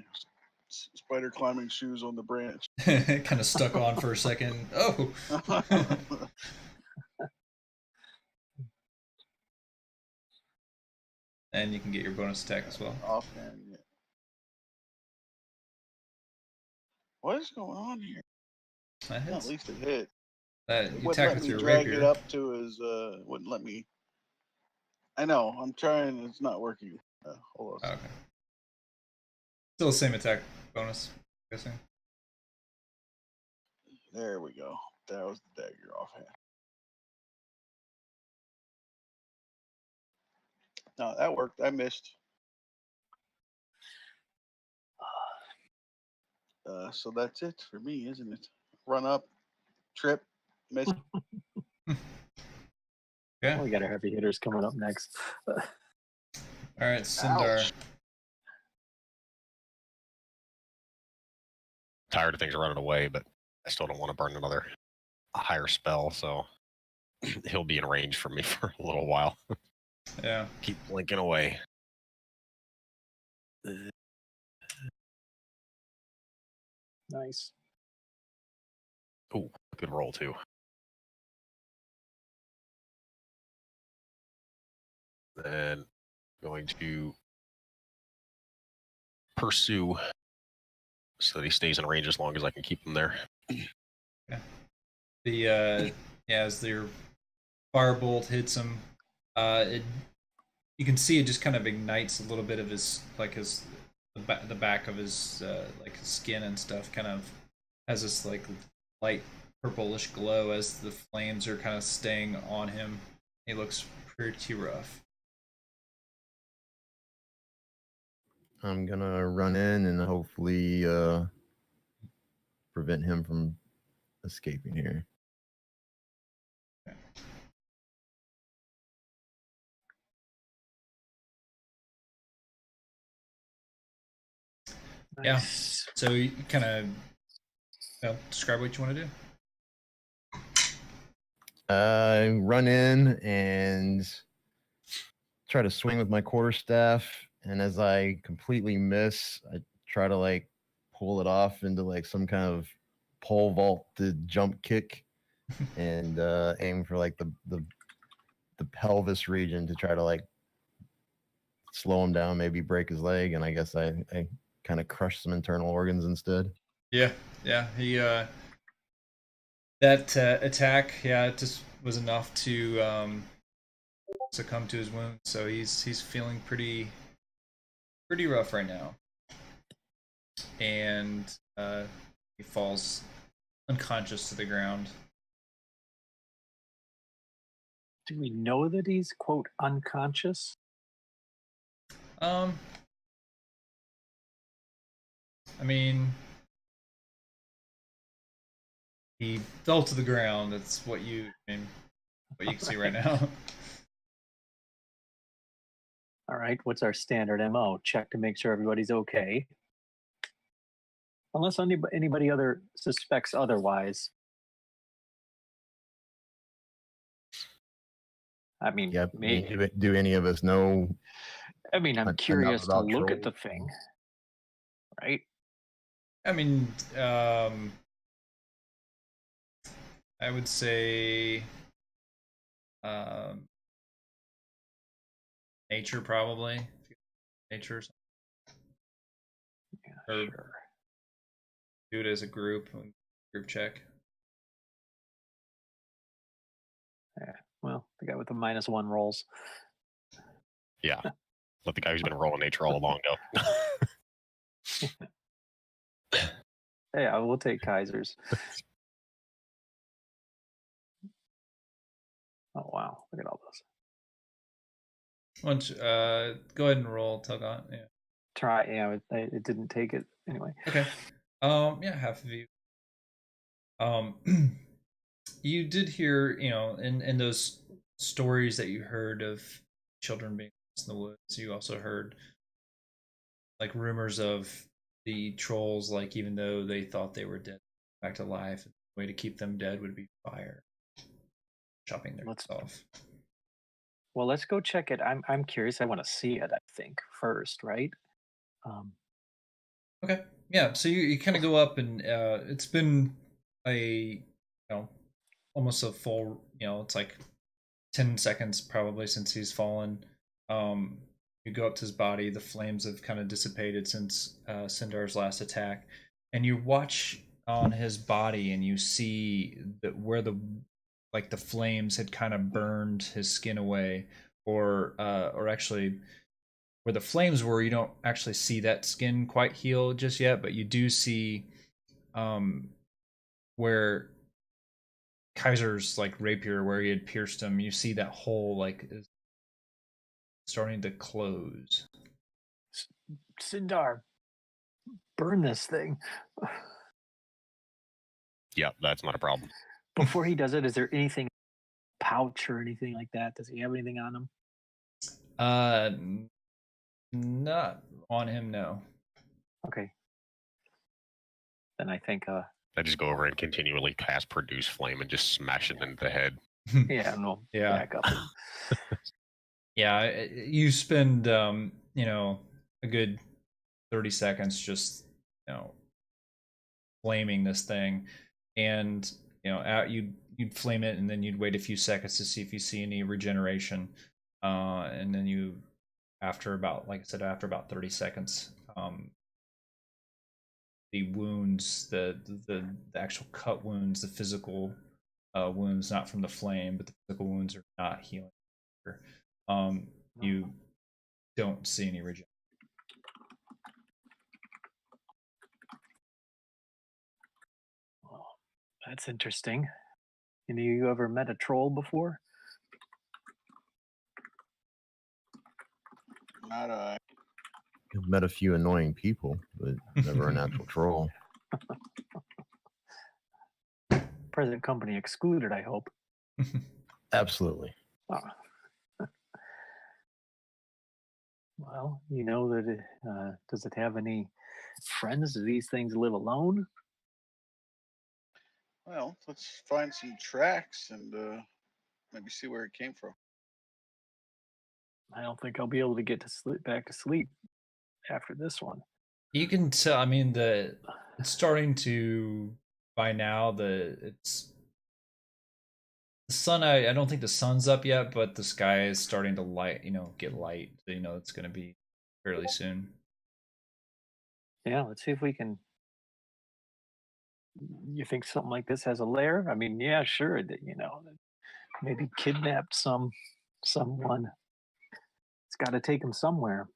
[SPEAKER 3] spider climbing shoes on the branch.
[SPEAKER 1] Kind of stuck on for a second. Oh! And you can get your bonus attack as well.
[SPEAKER 3] Offhand, yeah. What is going on here?
[SPEAKER 1] That
[SPEAKER 3] Well,
[SPEAKER 1] hits.
[SPEAKER 3] at least it hit.
[SPEAKER 1] That,
[SPEAKER 3] It
[SPEAKER 1] you
[SPEAKER 3] wouldn't
[SPEAKER 1] attack
[SPEAKER 3] let
[SPEAKER 1] with
[SPEAKER 3] me
[SPEAKER 1] your
[SPEAKER 3] drag
[SPEAKER 1] rapier.
[SPEAKER 3] it up to his. Wouldn't let me. I know. I'm trying. It's not working. Hold on.
[SPEAKER 1] Oh, okay. Still the same attack bonus, I'm guessing.
[SPEAKER 3] There we go. That was the dagger offhand. No, that worked. I missed. So that's it for me, isn't it? Run up, trip, miss.
[SPEAKER 1] Yeah.
[SPEAKER 2] We got our heavy hitters coming up next.
[SPEAKER 1] All right, Sindar.
[SPEAKER 3] Ouch.
[SPEAKER 4] Tired of things running away, but I still don't want to burn another higher spell, so he'll be in range for me for a little while.
[SPEAKER 1] Yeah.
[SPEAKER 4] Keep blinking away.
[SPEAKER 2] Nice.
[SPEAKER 4] Ooh, good roll too. Then going to pursue so that he stays in range as long as I can keep him there.
[SPEAKER 1] The yeah, as their firebolt hits him, you can see it just kind of ignites a little bit of his the back of his like his skin and stuff. Kind of has this like light purplish glow as the flames are kind of staying on him. He looks pretty rough.
[SPEAKER 5] I'm gonna run in and hopefully prevent him from escaping here.
[SPEAKER 1] Yeah.
[SPEAKER 2] Nice.
[SPEAKER 1] So you kind of describe what you want to do.
[SPEAKER 5] Run in and try to swing with my quarterstaff, and as I completely miss, I try to like pull it off into like some kind of pole vaulted jump kick, and aim for like the pelvis region to try to like slow him down, maybe break his leg, and I guess I kind of crush some internal organs instead.
[SPEAKER 1] Yeah, he that attack, it just was enough to succumb to his wounds. So he's feeling pretty rough right now, and he falls unconscious to the ground.
[SPEAKER 2] Do we know that he's, quote, unconscious?
[SPEAKER 1] I mean, He fell to the ground. That's what you can see right now.
[SPEAKER 2] All right, what's our standard MO? Check to make sure everybody's okay. Unless anybody other suspects otherwise. I mean,
[SPEAKER 5] Yeah.
[SPEAKER 2] maybe,
[SPEAKER 5] Do any of us know?
[SPEAKER 2] I'm
[SPEAKER 5] enough
[SPEAKER 2] curious to
[SPEAKER 5] about
[SPEAKER 2] look at
[SPEAKER 5] trolls?
[SPEAKER 2] the thing, right?
[SPEAKER 1] I mean, I would say nature probably. Nature.
[SPEAKER 2] Yeah,
[SPEAKER 1] Or
[SPEAKER 2] sure.
[SPEAKER 1] do it as a group check.
[SPEAKER 2] Yeah. Well, the guy with the -1 rolls.
[SPEAKER 4] Yeah. Let the guy who's been rolling nature all along go.
[SPEAKER 2] Hey, I will take Kaisers. Oh wow, look at all those.
[SPEAKER 1] Once, go ahead and roll, Telgon. Yeah.
[SPEAKER 2] Try, yeah, it didn't take it anyway.
[SPEAKER 1] Okay. Yeah, half of you. You did hear, in those stories that you heard of children being lost in the woods, you also heard like rumors of the trolls, like even though they thought they were dead, back to life. The way to keep them dead would be fire, chopping their heads off.
[SPEAKER 2] Well, let's go check it. I'm curious. I want to see it. I think first, right?
[SPEAKER 1] Okay. Yeah. So you kind of go up, and it's been almost a full. It's like 10 seconds probably since he's fallen. You go up to his body. The flames have kind of dissipated since Sindar's last attack, and you watch on his body, and you see that where the flames had kind of burned his skin away, or actually where the flames were, you don't actually see that skin quite heal just yet, but you do see where Kaiser's rapier, where he had pierced him, you see that hole is starting to close.
[SPEAKER 2] Sindar, burn this thing.
[SPEAKER 4] Yeah, that's not a problem.
[SPEAKER 2] Before he does it, is there anything, pouch or anything like that? Does he have anything on him?
[SPEAKER 1] Not on him, no.
[SPEAKER 2] Okay. Then I think
[SPEAKER 4] I just go over and continually cast produce flame and just smash it into the head.
[SPEAKER 2] yeah, no,
[SPEAKER 1] Yeah.
[SPEAKER 2] back up.
[SPEAKER 1] Yeah, you spend a good 30 seconds just flaming this thing, and you'd flame it, and then you'd wait a few seconds to see if you see any regeneration, and then you, after about 30 seconds, the wounds, the actual cut wounds, the physical wounds, not from the flame, but the physical wounds are not healing. You don't see any regeneration.
[SPEAKER 2] Well, that's interesting. Any of you ever met a troll before?
[SPEAKER 3] Not I.
[SPEAKER 5] I've met a few annoying people, but never an actual troll.
[SPEAKER 2] Present company excluded, I hope.
[SPEAKER 5] Absolutely.
[SPEAKER 2] Oh. Well, you know that does it have any friends? Do these things live alone?
[SPEAKER 3] Well, let's find some tracks and maybe see where it came from.
[SPEAKER 2] I don't think I'll be able to get to sleep back to sleep after this one.
[SPEAKER 1] You can tell. I mean, it's starting to, by now, it's the sun. I don't think the sun's up yet, but the sky is starting to get light. So it's going to be fairly soon.
[SPEAKER 2] Yeah, let's see if we can. You think something like this has a lair? I mean, yeah, sure. Maybe kidnapped someone. It's got to take him somewhere.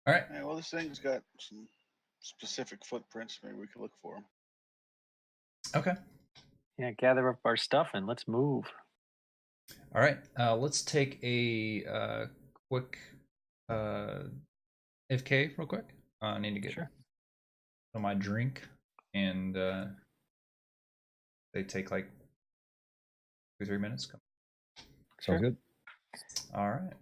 [SPEAKER 1] All right.
[SPEAKER 3] Yeah, well, this thing's got some specific footprints. Maybe we could look for them.
[SPEAKER 1] Okay.
[SPEAKER 2] Yeah, gather up our stuff and let's move.
[SPEAKER 1] All right. Let's take a quick AFK real quick. I need to get
[SPEAKER 2] Sure.
[SPEAKER 1] on my drink, and they take like 2-3 minutes.
[SPEAKER 5] Sounds good.
[SPEAKER 1] All right.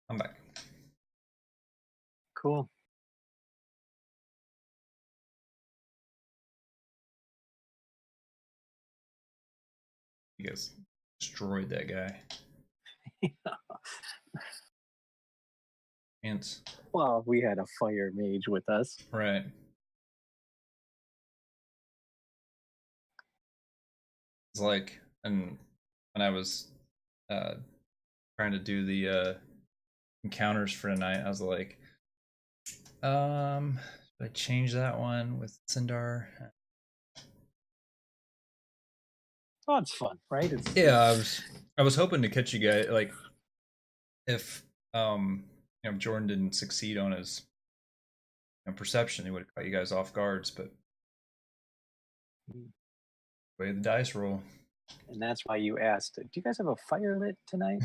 [SPEAKER 1] I'm back.
[SPEAKER 2] Cool.
[SPEAKER 1] You guys destroyed that guy. Ants.
[SPEAKER 2] Well, we had a fire mage with us.
[SPEAKER 1] Right. It's like, and when I was trying to do the encounters for tonight, I was like, should I change that one with Sindar?
[SPEAKER 2] Oh, it's fun, right? It's,
[SPEAKER 1] Yeah, I was hoping to catch you guys, like, if Jordan didn't succeed on his perception, he would have caught you guys off guards, but way the dice roll.
[SPEAKER 2] And that's why you asked, do you guys have a fire lit tonight?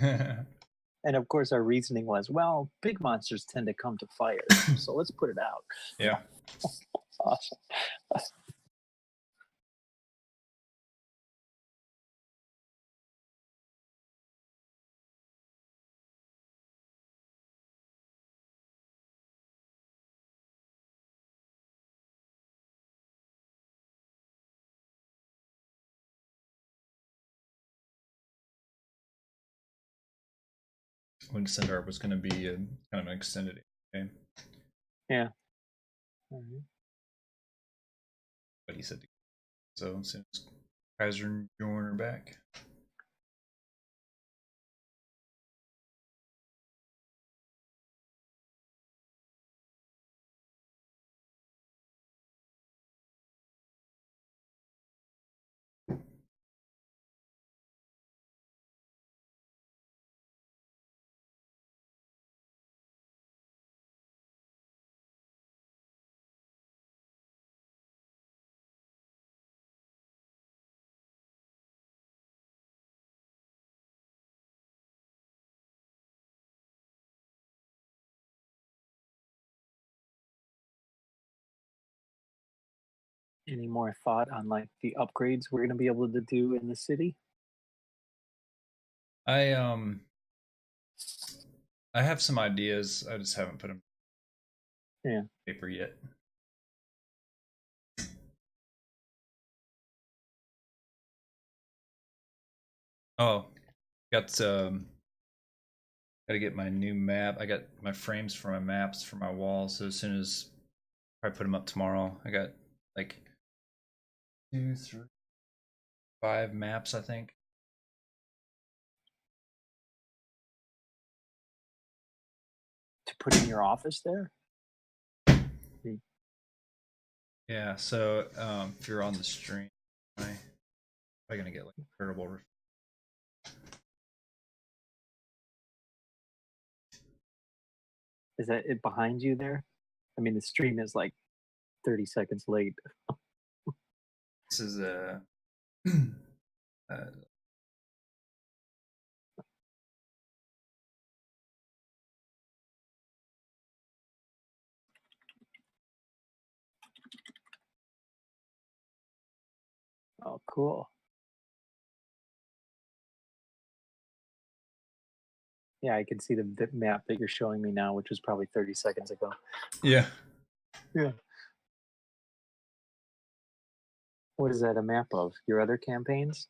[SPEAKER 2] And of course, our reasoning was, well, big monsters tend to come to fire, so let's put it out.
[SPEAKER 1] Yeah.
[SPEAKER 2] Awesome.
[SPEAKER 1] When Sindar was going to be kind of an extended game.
[SPEAKER 2] Yeah. Mm-hmm.
[SPEAKER 1] But he said so as soon as Kaiser and Jordan are back.
[SPEAKER 2] Any more thought on like the upgrades we're going to be able to do in the city?
[SPEAKER 1] I have some ideas. I just haven't put them
[SPEAKER 2] Yeah.
[SPEAKER 1] paper yet. Oh, got to get my new map. I got my frames for my maps for my wall. So as soon as I put them up tomorrow, I got like 2, 3, 5 maps, I think.
[SPEAKER 2] put in your office there?
[SPEAKER 1] Yeah, so if you're on the stream, I'm gonna get like terrible.
[SPEAKER 2] Is that it behind you there? I mean, the stream is like 30 seconds late.
[SPEAKER 1] This is
[SPEAKER 2] Oh, cool. Yeah, I can see the map that you're showing me now, which was probably 30 seconds ago.
[SPEAKER 1] yeah.
[SPEAKER 2] Yeah. What is that a map of? Your other campaigns?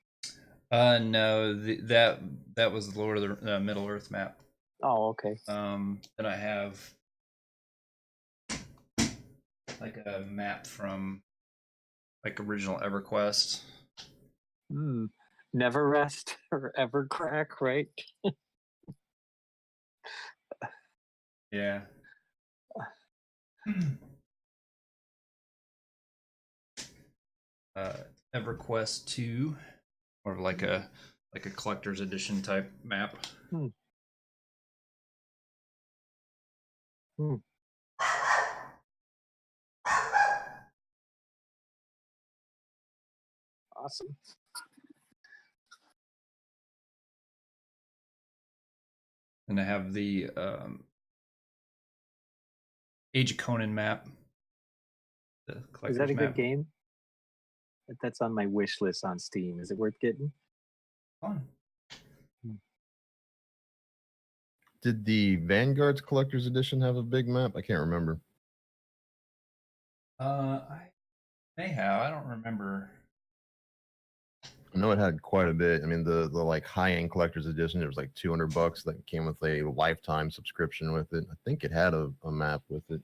[SPEAKER 1] No, that was the Lord of the Middle Earth map.
[SPEAKER 2] Oh, okay.
[SPEAKER 1] Then I have like a map from like original EverQuest.
[SPEAKER 2] Never rest or ever crack, right?
[SPEAKER 1] Yeah. EverQuest 2, or like a collector's edition type map.
[SPEAKER 2] Awesome.
[SPEAKER 1] And I have the Age of Conan map. The
[SPEAKER 2] Is
[SPEAKER 1] collector's
[SPEAKER 2] that a
[SPEAKER 1] map.
[SPEAKER 2] good game? That's on my wish list on Steam. Is it worth getting?
[SPEAKER 1] Fun.
[SPEAKER 5] Did the Vanguard's Collector's Edition have a big map? I can't remember.
[SPEAKER 1] I may have. I don't remember.
[SPEAKER 5] I know it had quite a bit. I mean, the like high-end Collector's Edition, it was like $200 that came with a lifetime subscription with it. I think it had a map with it.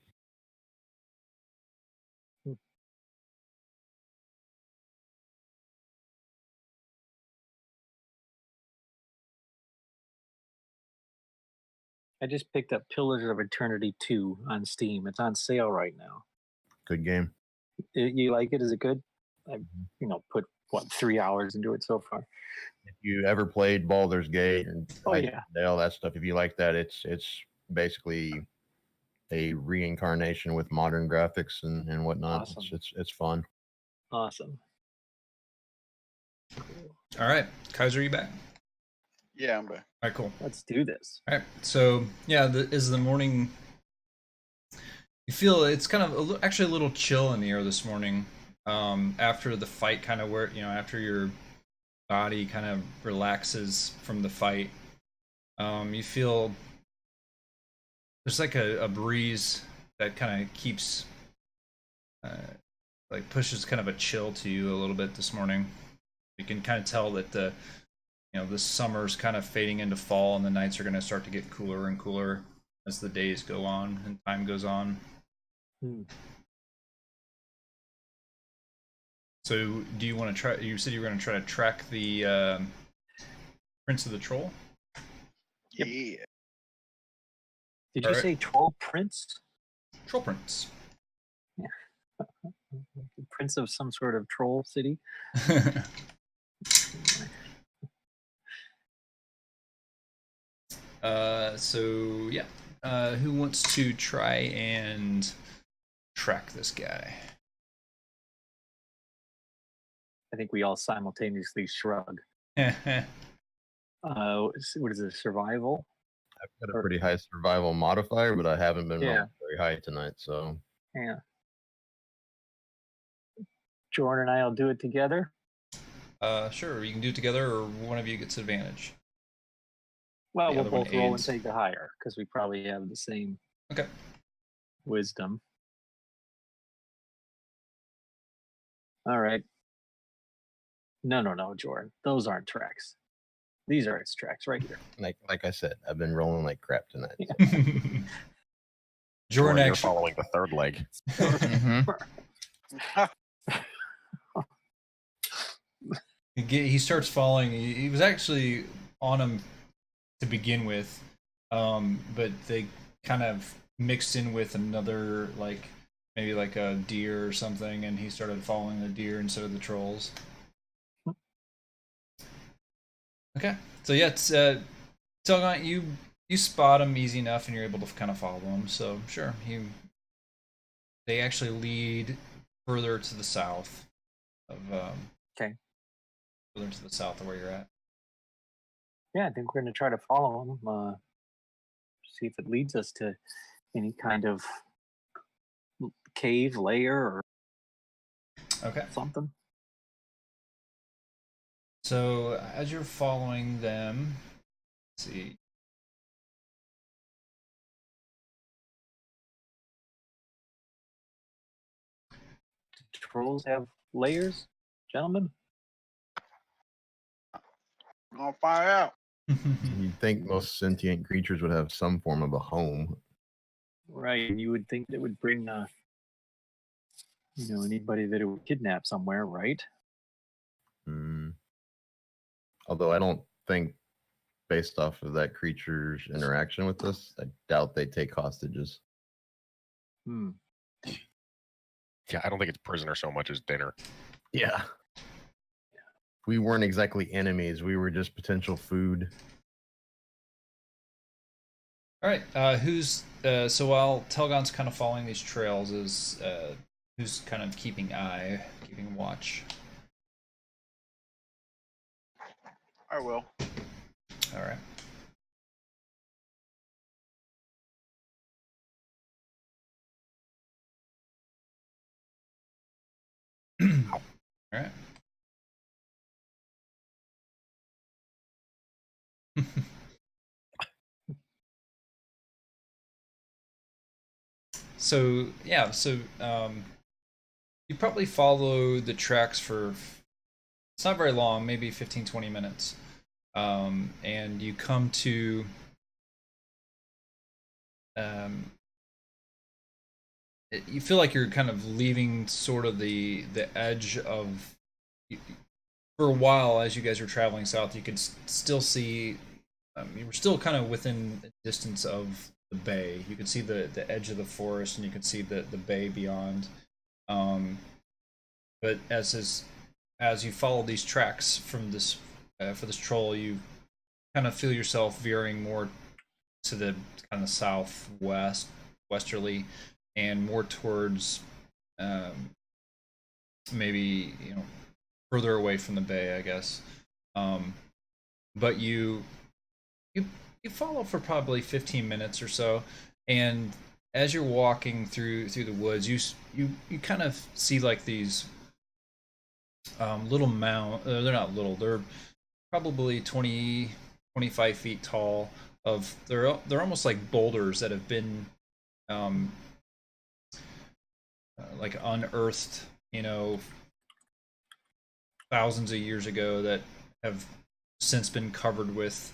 [SPEAKER 2] I just picked up Pillars of Eternity 2 on Steam. It's on sale right now.
[SPEAKER 5] Good game.
[SPEAKER 2] You like it? Is it good? I've put 3 hours into it so far.
[SPEAKER 5] If you ever played Baldur's Gate and all that stuff, if you like that, it's basically a reincarnation with modern graphics and whatnot.
[SPEAKER 2] Awesome.
[SPEAKER 5] It's fun.
[SPEAKER 2] Awesome.
[SPEAKER 1] All right, Kaiser, you back?
[SPEAKER 3] Yeah, I'm back.
[SPEAKER 1] All right, cool.
[SPEAKER 2] Let's do this.
[SPEAKER 1] All right, so yeah, is the morning. You feel it's kind of actually a little chill in the air this morning. After the fight, kind of after your body kind of relaxes from the fight, you feel there's like a breeze that kind of keeps, like pushes kind of a chill to you a little bit this morning. You can kind of tell that the summer's kind of fading into fall, and the nights are going to start to get cooler and cooler as the days go on and time goes on. So do you want to try, you said you were going to try to track the Prince of the Troll?
[SPEAKER 2] Yep.
[SPEAKER 3] Yeah.
[SPEAKER 2] Did you say Troll Prince?
[SPEAKER 1] Troll Prince.
[SPEAKER 2] Prince of some sort of troll city?
[SPEAKER 1] So yeah, who wants to try and track this guy?
[SPEAKER 2] I think we all simultaneously shrug. What is it, survival?
[SPEAKER 5] I've got a pretty high survival modifier, but I haven't been rolling very high tonight, so.
[SPEAKER 2] Yeah. Jordan and I will do it together.
[SPEAKER 1] Sure, you can do it together, or one of you gets advantage.
[SPEAKER 2] Well,
[SPEAKER 1] The
[SPEAKER 2] we'll
[SPEAKER 1] other one
[SPEAKER 2] both roll and
[SPEAKER 1] aids.
[SPEAKER 2] take the higher because we probably have the same
[SPEAKER 1] Okay.
[SPEAKER 2] wisdom. All right. No, Jordan. Those aren't tracks. These are its tracks right here.
[SPEAKER 5] Like I said, I've been rolling like crap tonight.
[SPEAKER 2] Yeah.
[SPEAKER 1] Jordan
[SPEAKER 4] You're
[SPEAKER 1] actually,
[SPEAKER 4] following the third leg.
[SPEAKER 1] he starts falling. He was actually on him to begin with, but they kind of mixed in with another, like maybe like a deer or something, and he started following the deer instead of the trolls. Okay, so yeah, it's Telgon, you spot him easy enough, and you're able to kind of follow him. So sure, they actually lead further to the south of
[SPEAKER 2] Okay.
[SPEAKER 1] further to the south of where you're at.
[SPEAKER 2] Yeah, I think we're going to try to follow him. See if it leads us to any kind of cave, lair, or
[SPEAKER 1] Okay.
[SPEAKER 2] something.
[SPEAKER 1] So as you're following them, let's see.
[SPEAKER 2] Do trolls have layers, gentlemen?
[SPEAKER 3] Gonna find out.
[SPEAKER 5] You'd think most sentient creatures would have some form of a home.
[SPEAKER 2] Right. And you would think it would bring, anybody that it would kidnap somewhere, right?
[SPEAKER 5] Hmm. Although I don't think, based off of that creature's interaction with us, I doubt they take hostages.
[SPEAKER 2] Hmm.
[SPEAKER 4] Yeah, I don't think it's prisoner so much as dinner.
[SPEAKER 5] Yeah. We weren't exactly enemies. We were just potential food.
[SPEAKER 1] All right. Who's so while Telgon's kind of following these trails, is who's kind of keeping watch?
[SPEAKER 3] I will.
[SPEAKER 1] All right. All right. So yeah, you probably follow the tracks for, it's not very long, maybe 15-20 minutes, and you come to you feel like you're kind of leaving sort of the edge of, for a while as you guys are traveling south, you could still see, you were still kind of within distance of the bay. You could see the edge of the forest, and you could see the bay beyond. But as you follow these tracks from this for this troll, you kind of feel yourself veering more to the kind of westerly, and more towards maybe further away from the bay, I guess. But you follow for probably 15 minutes or so, and as you're walking through the woods, you kind of see like these little mound. They're not little. They're probably 25 feet tall. They're almost like boulders that have been like unearthed, thousands of years ago, that have since been covered with,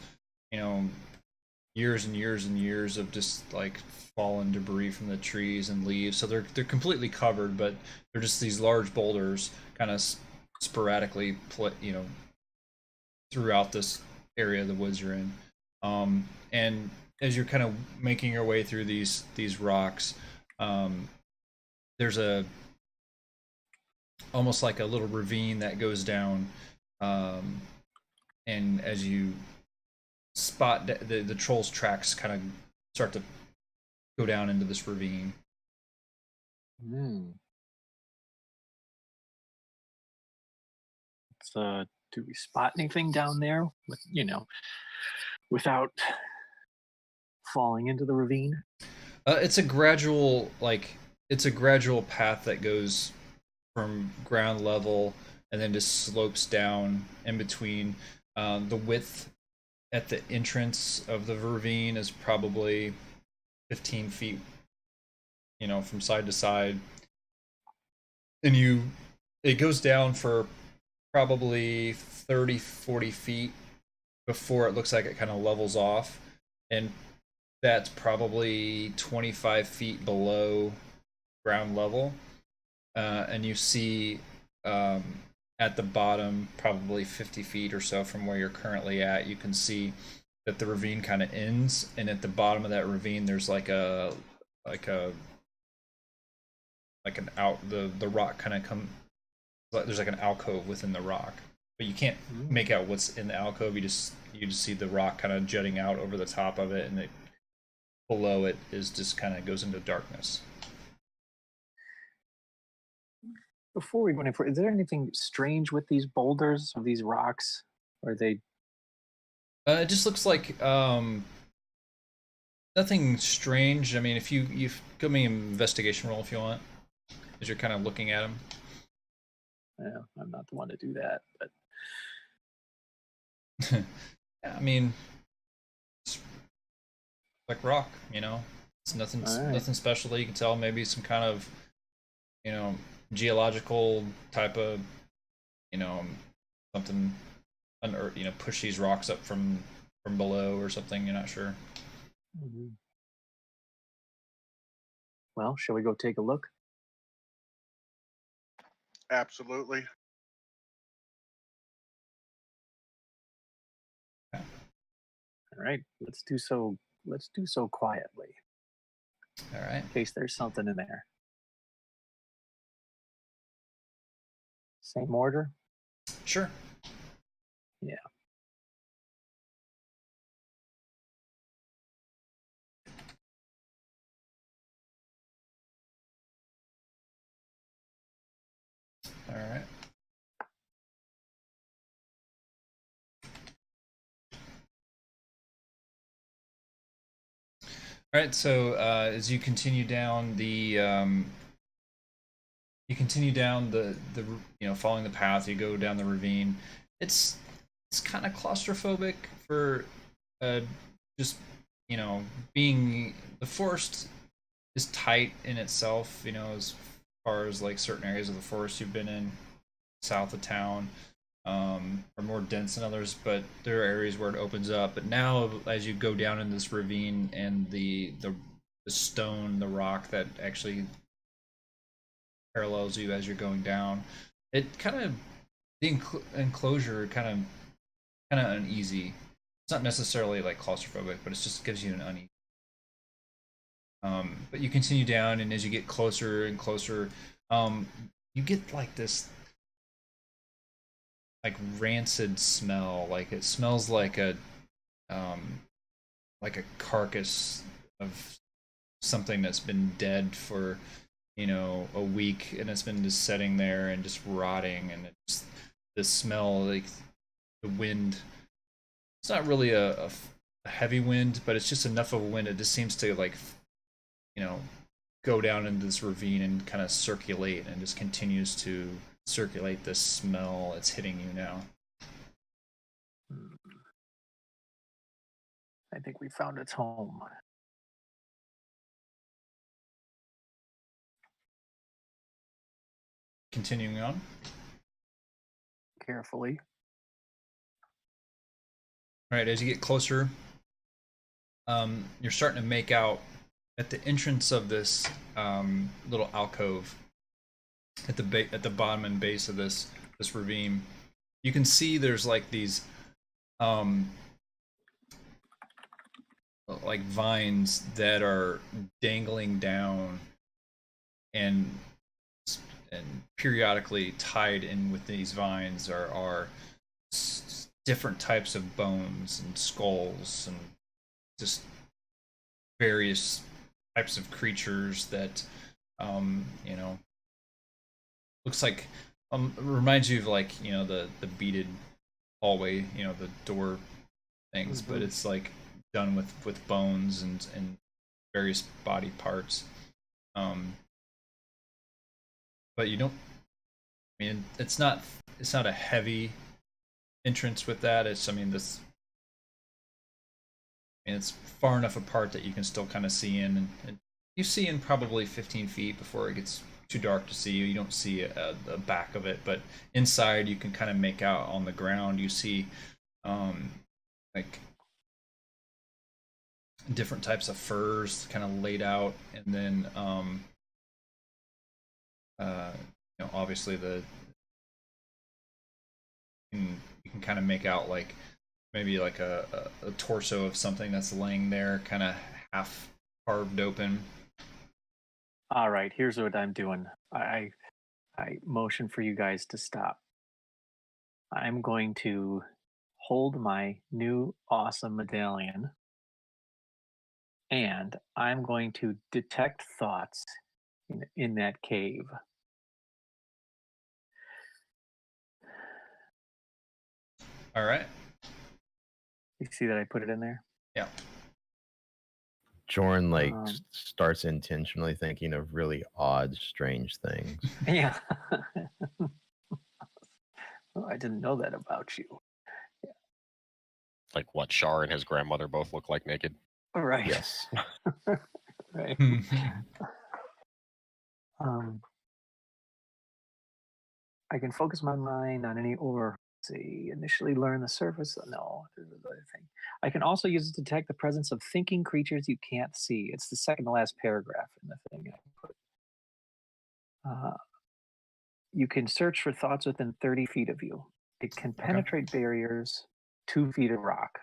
[SPEAKER 1] years and years and years of just like fallen debris from the trees and leaves. So they're completely covered, but they're just these large boulders, kind of sporadically, throughout this area of the woods you're in. And as you're kind of making your way through these rocks, there's almost like a little ravine that goes down, and as you spot the troll's tracks kind of start to go down into this ravine.
[SPEAKER 2] So, do we spot anything down there? Without falling into the ravine?
[SPEAKER 1] It's a gradual path that goes from ground level and then just slopes down in between. The width at the entrance of the ravine is probably 15 feet, from side to side. And it goes down for probably 30-40 feet before it looks like it kind of levels off. And that's probably 25 feet below ground level. And you see at the bottom, probably 50 feet or so from where you're currently at, you can see that the ravine kind of ends, and at the bottom of that ravine there's like an out the rock kind of come, there's like an alcove within the rock, but you can't make out what's in the alcove. You just see the rock kind of jutting out over the top of it, and it below it is just kind of goes into darkness.
[SPEAKER 2] Before we go any further, is there anything strange with these boulders or these rocks? Or are they?
[SPEAKER 1] It just looks like nothing strange. I mean, if you give me an investigation roll if you want, as you're kind of looking at them.
[SPEAKER 2] Yeah, I'm not the one to do that, but
[SPEAKER 1] Yeah, I mean, it's like rock, It's nothing
[SPEAKER 2] All right.
[SPEAKER 1] nothing special that you can tell. Maybe some kind of geological type of something push these rocks up from below or something. You're not sure.
[SPEAKER 2] Well, shall we go take a look?
[SPEAKER 3] Absolutely.
[SPEAKER 2] All right, let's do so. Let's do so quietly,
[SPEAKER 1] All right.
[SPEAKER 2] in case there's something in there. Same order.
[SPEAKER 1] Sure.
[SPEAKER 2] Yeah.
[SPEAKER 1] All right. All right. So as you continue down the following the path, you go down the ravine. It's kind of claustrophobic for just being, the forest is tight in itself, as far as like certain areas of the forest you've been in south of town are more dense than others, but there are areas where it opens up. But now as you go down in this ravine, and the stone, the rock that actually parallels you as you're going down, it kind of, the enclosure kind of uneasy. It's not necessarily like claustrophobic, but it just gives you an uneasy. But you continue down, and as you get closer and closer, you get like this like rancid smell. Like it smells like a carcass of something that's been dead for a week, and it's been just sitting there and just rotting, and it's the smell, like the wind. It's not really a heavy wind, but it's just enough of a wind. It just seems to like go down into this ravine and kind of circulate, and just continues to circulate this smell. It's hitting you now.
[SPEAKER 2] I think we found its home.
[SPEAKER 1] Continuing on.
[SPEAKER 2] Carefully.
[SPEAKER 1] All right, as you get closer, you're starting to make out at the entrance of this little alcove at the bottom and base of this ravine. You can see there's like these like vines that are dangling down, and periodically tied in with these vines are different types of bones and skulls, and just various types of creatures that looks like reminds you of like the beaded hallway, the door things, but it's like done with bones and various body parts. But you don't, I mean, it's not a heavy entrance with that. It's it's far enough apart that you can still kind of see in, and you see in probably 15 feet before it gets too dark to see you. You don't see the back of it, but inside you can kind of make out on the ground. You see like different types of furs kind of laid out, and then obviously you can kind of make out like maybe like a torso of something that's laying there, kind of half carved open.
[SPEAKER 2] All right, here's what I'm doing. I motion for you guys to stop. I'm going to hold my new awesome medallion, and I'm going to detect thoughts in that cave.
[SPEAKER 1] All right.
[SPEAKER 2] You see that I put it in there?
[SPEAKER 1] Yeah.
[SPEAKER 5] Jorn
[SPEAKER 2] Um,
[SPEAKER 5] starts intentionally thinking of really odd, strange things.
[SPEAKER 2] Yeah. Oh, I didn't know that about you.
[SPEAKER 4] Like what Shar and his grandmother both look like naked.
[SPEAKER 2] All right.
[SPEAKER 5] Yes.
[SPEAKER 2] Right. I can focus my mind on any or see initially learn the surface. No, there's another thing. I can also use it to detect the presence of thinking creatures you can't see. It's the second to last paragraph in the thing I put. You can search for thoughts within 30 feet of you. It can penetrate barriers 2 feet of rock.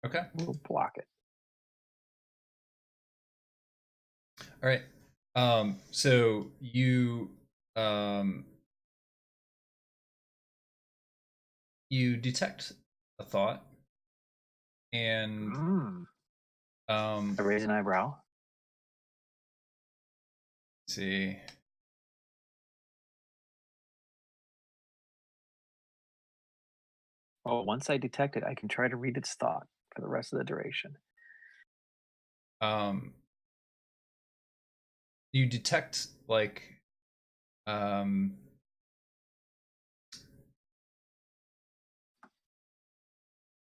[SPEAKER 1] Okay.
[SPEAKER 2] We'll block it.
[SPEAKER 1] All right. So you detect a thought, and
[SPEAKER 2] I raise an eyebrow.
[SPEAKER 1] let's see.
[SPEAKER 2] Oh, once I detect it, I can try to read its thought for the rest of the duration.
[SPEAKER 1] You detect like let's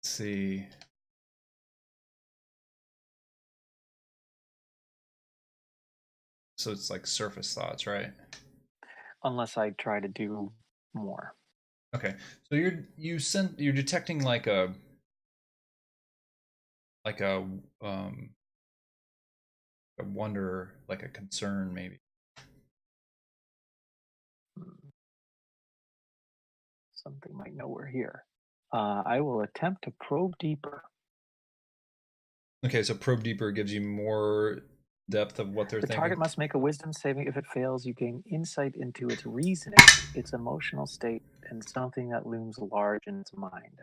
[SPEAKER 1] see. So it's like surface thoughts, right?
[SPEAKER 2] Unless I try to do more.
[SPEAKER 1] Okay. So you're detecting like a wonder, like a concern, maybe.
[SPEAKER 2] Something might know we're here. I will attempt to probe deeper.
[SPEAKER 1] Okay, so probe deeper gives you more depth of what they're
[SPEAKER 2] The
[SPEAKER 1] thinking.
[SPEAKER 2] target must make a wisdom saving. If it fails, you gain insight into its reasoning, its emotional state, and something that looms large in its mind.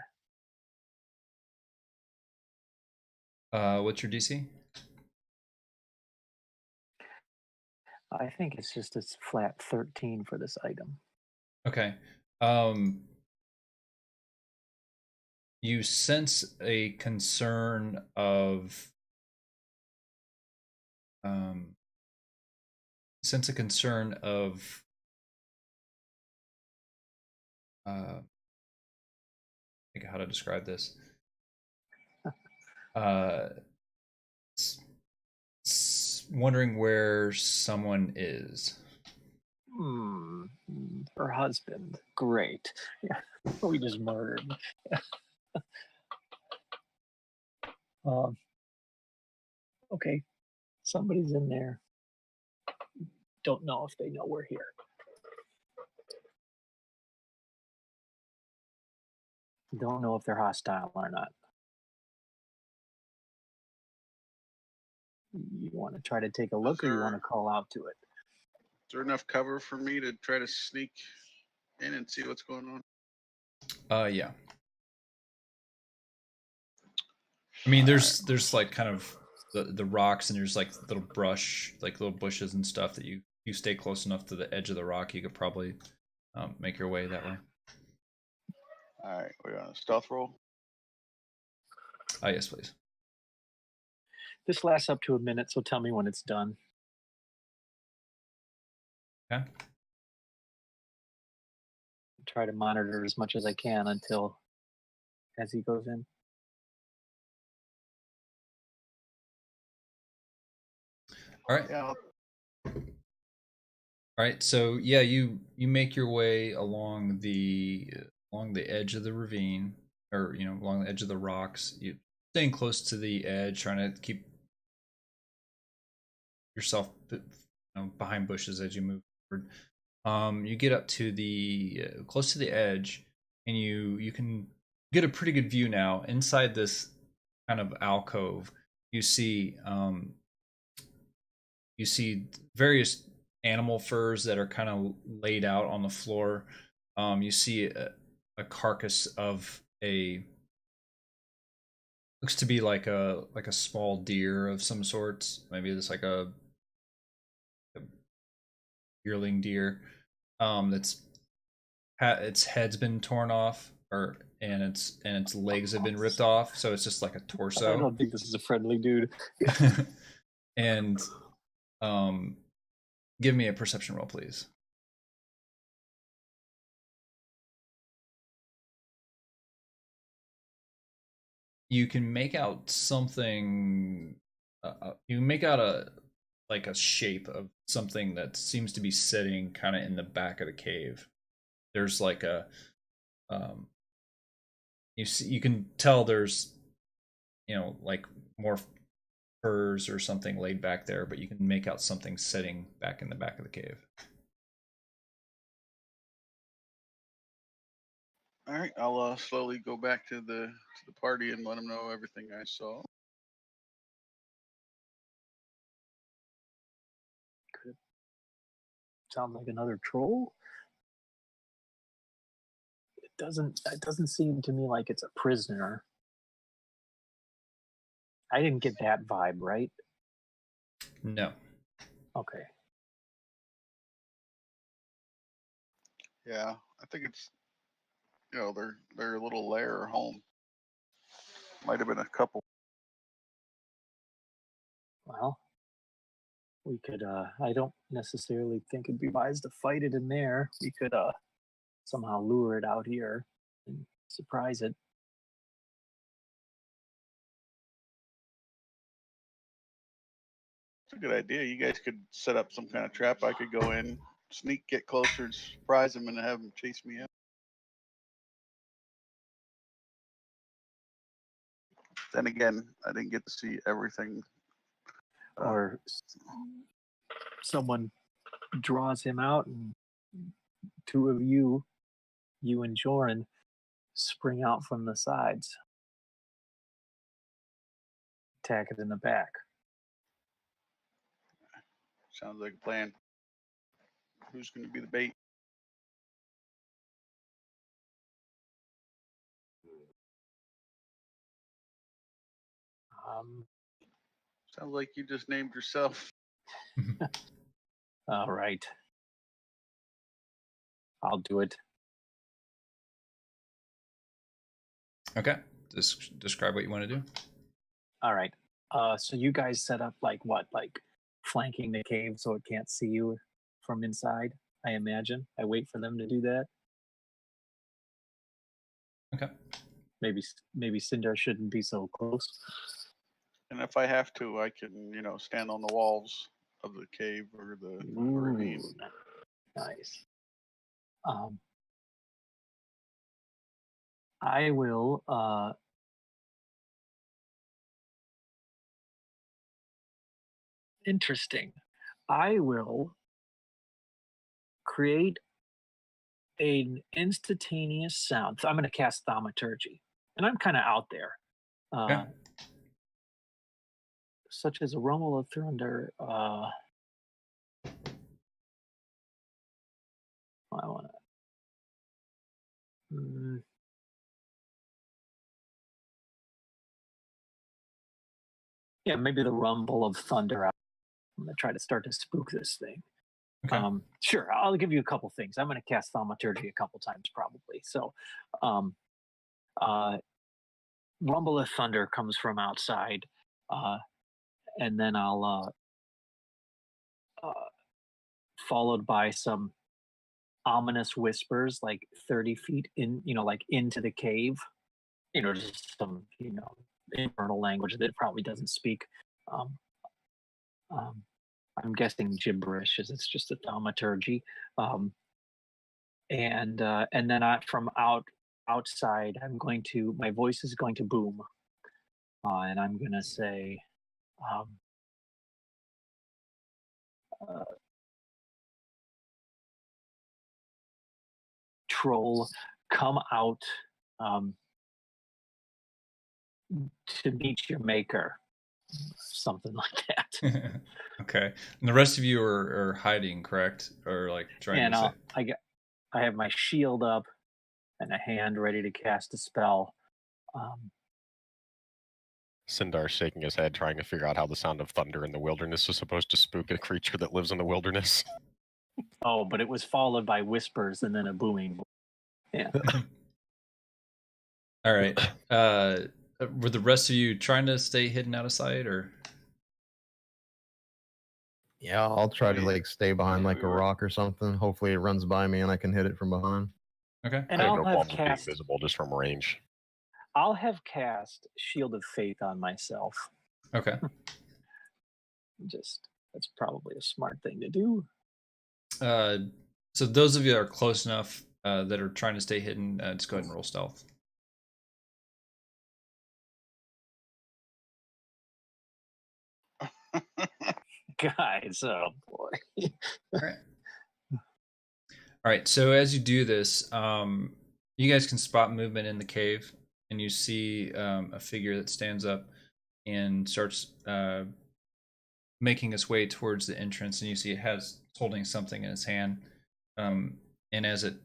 [SPEAKER 1] What's your DC?
[SPEAKER 2] I think it's just a flat 13 for this item.
[SPEAKER 1] Okay. You sense a concern of think how to describe this. Wondering where someone is.
[SPEAKER 2] Her husband. Great. Yeah. We just murdered. Okay. Somebody's in there. Don't know if they know we're here. Don't know if they're hostile or not. You want to try to take a look, or you want to call out to it?
[SPEAKER 3] Is there enough cover for me to try to sneak in and see what's going on?
[SPEAKER 1] Yeah. I mean, there's like kind of the rocks, and there's like little brush, like little bushes and stuff that you stay close enough to the edge of the rock, you could probably make your way that way.
[SPEAKER 3] All right, we're on a stealth roll.
[SPEAKER 1] Yes, please.
[SPEAKER 2] This lasts up to a minute, so tell me when it's done.
[SPEAKER 1] Okay.
[SPEAKER 2] Try to monitor as much as I can until as he goes in.
[SPEAKER 1] All right.
[SPEAKER 3] Yeah.
[SPEAKER 1] All right. So yeah, you make your way along the edge of the ravine, or along the edge of the rocks. You staying close to the edge, trying to keep yourself behind bushes as you move forward. You get up to the close to the edge, and you can get a pretty good view now. Inside this kind of alcove, you see various animal furs that are kind of laid out on the floor. You see a carcass of a looks to be like a small deer of some sorts. Maybe it's like a yearling deer. That's its head's been torn off, or and its legs have been ripped off, so it's just like a
[SPEAKER 2] I
[SPEAKER 1] torso.
[SPEAKER 2] don't think this is a friendly dude.
[SPEAKER 1] And give me a perception roll, please. You can make out something. You make out a like a shape of something that seems to be sitting kind of in the back of the cave. There's like a you can tell there's like more furs or something laid back there, but you can make out something sitting back in the back of the cave.
[SPEAKER 3] All right, I'll slowly go back to the party and let them know everything I saw.
[SPEAKER 2] Sounds like another troll. It doesn't seem to me like it's a prisoner. I didn't get that vibe, right?
[SPEAKER 1] No.
[SPEAKER 2] Okay.
[SPEAKER 3] Yeah, I think it's their little lair or home. Might have been a couple.
[SPEAKER 2] Well, we could I don't necessarily think it'd be wise to fight it in there. We could somehow lure it out here and surprise it.
[SPEAKER 3] It's a good idea. You guys could set up some kind of trap. I could go in, sneak, get closer, and surprise them, and have them chase me out. Then again, I didn't get to see everything.
[SPEAKER 2] Or someone draws him out and two of you and Joran, spring out from the sides. Attack it in the back.
[SPEAKER 3] Sounds like a plan. Who's going to be the bait? Sounds like you just named yourself.
[SPEAKER 2] All right. I'll do it.
[SPEAKER 1] Okay. Describe what you want to do.
[SPEAKER 2] All right. So you guys set up like flanking the cave so it can't see you from inside, I imagine. I wait for them to do that.
[SPEAKER 1] Okay.
[SPEAKER 2] Maybe Sindar shouldn't be so close.
[SPEAKER 3] And if I have to, I can, stand on the walls of the cave or the ravine.
[SPEAKER 2] Nice. I will interesting. I will create an instantaneous sound. So I'm going to cast thaumaturgy, and I'm kind of out there.
[SPEAKER 1] Yeah.
[SPEAKER 2] Such as a rumble of thunder. I want to. Yeah, maybe the rumble of thunder. I'm going to try to start to spook this thing.
[SPEAKER 1] Okay.
[SPEAKER 2] Sure, I'll give you a couple things. I'm going to cast thaumaturgy a couple times probably. So, rumble of thunder comes from outside, and then I'll followed by some ominous whispers, like 30 feet in, like into the cave. Just some, infernal language that it probably doesn't speak. I'm guessing gibberish, as it's just a thaumaturgy. And then from outside, my voice is going to boom, and I'm going to say, troll, come out. to meet your maker, something like that.
[SPEAKER 1] Okay. And the rest of you are hiding, correct? Or like trying
[SPEAKER 2] And
[SPEAKER 1] to say.
[SPEAKER 2] I have my shield up and a hand ready to cast a spell.
[SPEAKER 4] Sindar's shaking his head, trying to figure out how the sound of thunder in the wilderness is supposed to spook a creature that lives in the wilderness.
[SPEAKER 2] Oh, but it was followed by whispers and then a booming. Yeah.
[SPEAKER 1] All right. Were the rest of you trying to stay hidden out of sight, or?
[SPEAKER 5] Yeah, I'll try to
[SPEAKER 3] Yeah.
[SPEAKER 5] like stay behind
[SPEAKER 3] Yeah,
[SPEAKER 5] like
[SPEAKER 3] we
[SPEAKER 5] a
[SPEAKER 3] were-
[SPEAKER 5] rock or something. Hopefully it runs by me and I can hit it from behind.
[SPEAKER 1] Okay.
[SPEAKER 2] And
[SPEAKER 4] I have
[SPEAKER 2] I'll
[SPEAKER 4] no
[SPEAKER 2] have
[SPEAKER 4] problem being
[SPEAKER 2] cast.
[SPEAKER 4] visible just from range.
[SPEAKER 2] I'll have cast Shield of Faith on myself.
[SPEAKER 1] Okay.
[SPEAKER 2] Just that's probably a smart thing to do.
[SPEAKER 1] So those of you that are close enough that are trying to stay hidden, just go ahead and roll stealth.
[SPEAKER 2] Guys, oh boy.
[SPEAKER 1] All right. All right. So as you do this, you guys can spot movement in the cave, and you see a figure that stands up and starts making its way towards the entrance. And you see it's holding something in its hand. And as it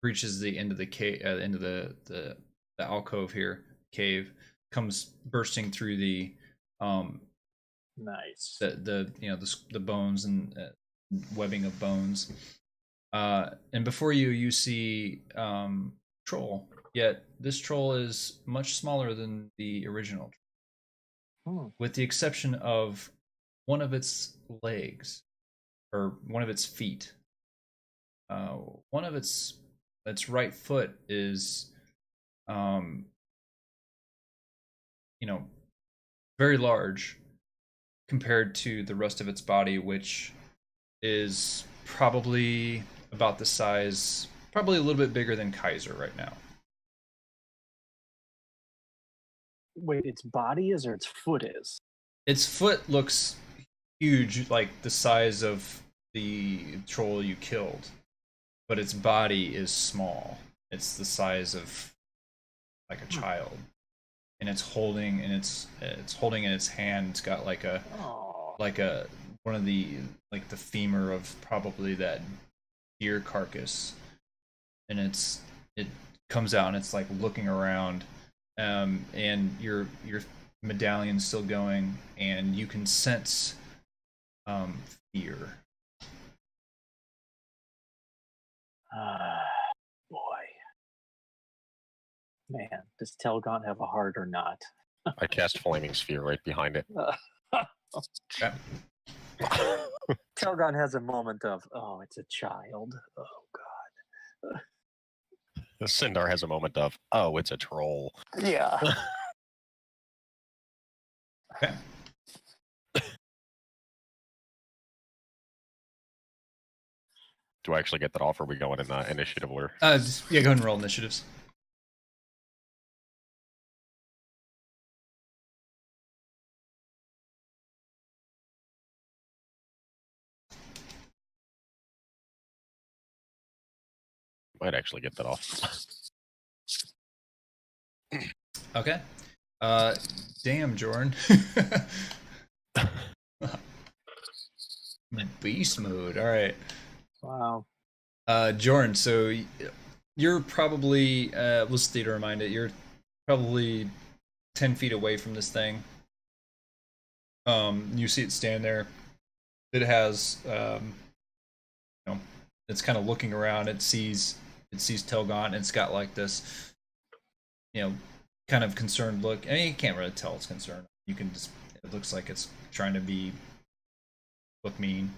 [SPEAKER 1] reaches the end of the cave, end of the alcove here, cave comes bursting through the
[SPEAKER 2] Nice.
[SPEAKER 1] the bones and webbing of bones, and before you see troll. Yet this troll is much smaller than the original, with the exception of one of its legs or one of its feet. One of its right foot is very large compared to the rest of its body, which is probably about the size, probably a little bit bigger than Kaiser right now.
[SPEAKER 2] Wait, its body is or its foot is?
[SPEAKER 1] Its foot looks huge, like the size of the troll you killed, but its body is small. It's the size of like a child, and it's holding in its hand. It's got like a one of the like the femur of probably that deer carcass, and it comes out and it's like looking around, and your medallion's still going, and you can sense fear.
[SPEAKER 2] Boy. Man, does Telgon have a heart or not?
[SPEAKER 4] I cast Flaming Sphere right behind it.
[SPEAKER 1] Okay.
[SPEAKER 2] Telgon has a moment of, oh, it's a child. Oh, God.
[SPEAKER 4] Sindar has a moment of, oh, it's a troll.
[SPEAKER 2] Yeah.
[SPEAKER 1] Okay.
[SPEAKER 4] Do I actually get that off, or are we going in initiative order?
[SPEAKER 1] Go ahead and roll initiatives.
[SPEAKER 4] Might actually get that off.
[SPEAKER 1] Okay. Damn, Jordan. Beast mode. All right.
[SPEAKER 2] Wow.
[SPEAKER 1] Jordan, so you're probably, let's stay to remind it, you're probably 10 feet away from this thing. You see it stand there. It has, it's kind of looking around. It sees Telgon, and it's got like this, kind of concerned look. I mean, you can't really tell it's concerned. You can just, it looks like it's trying to look mean.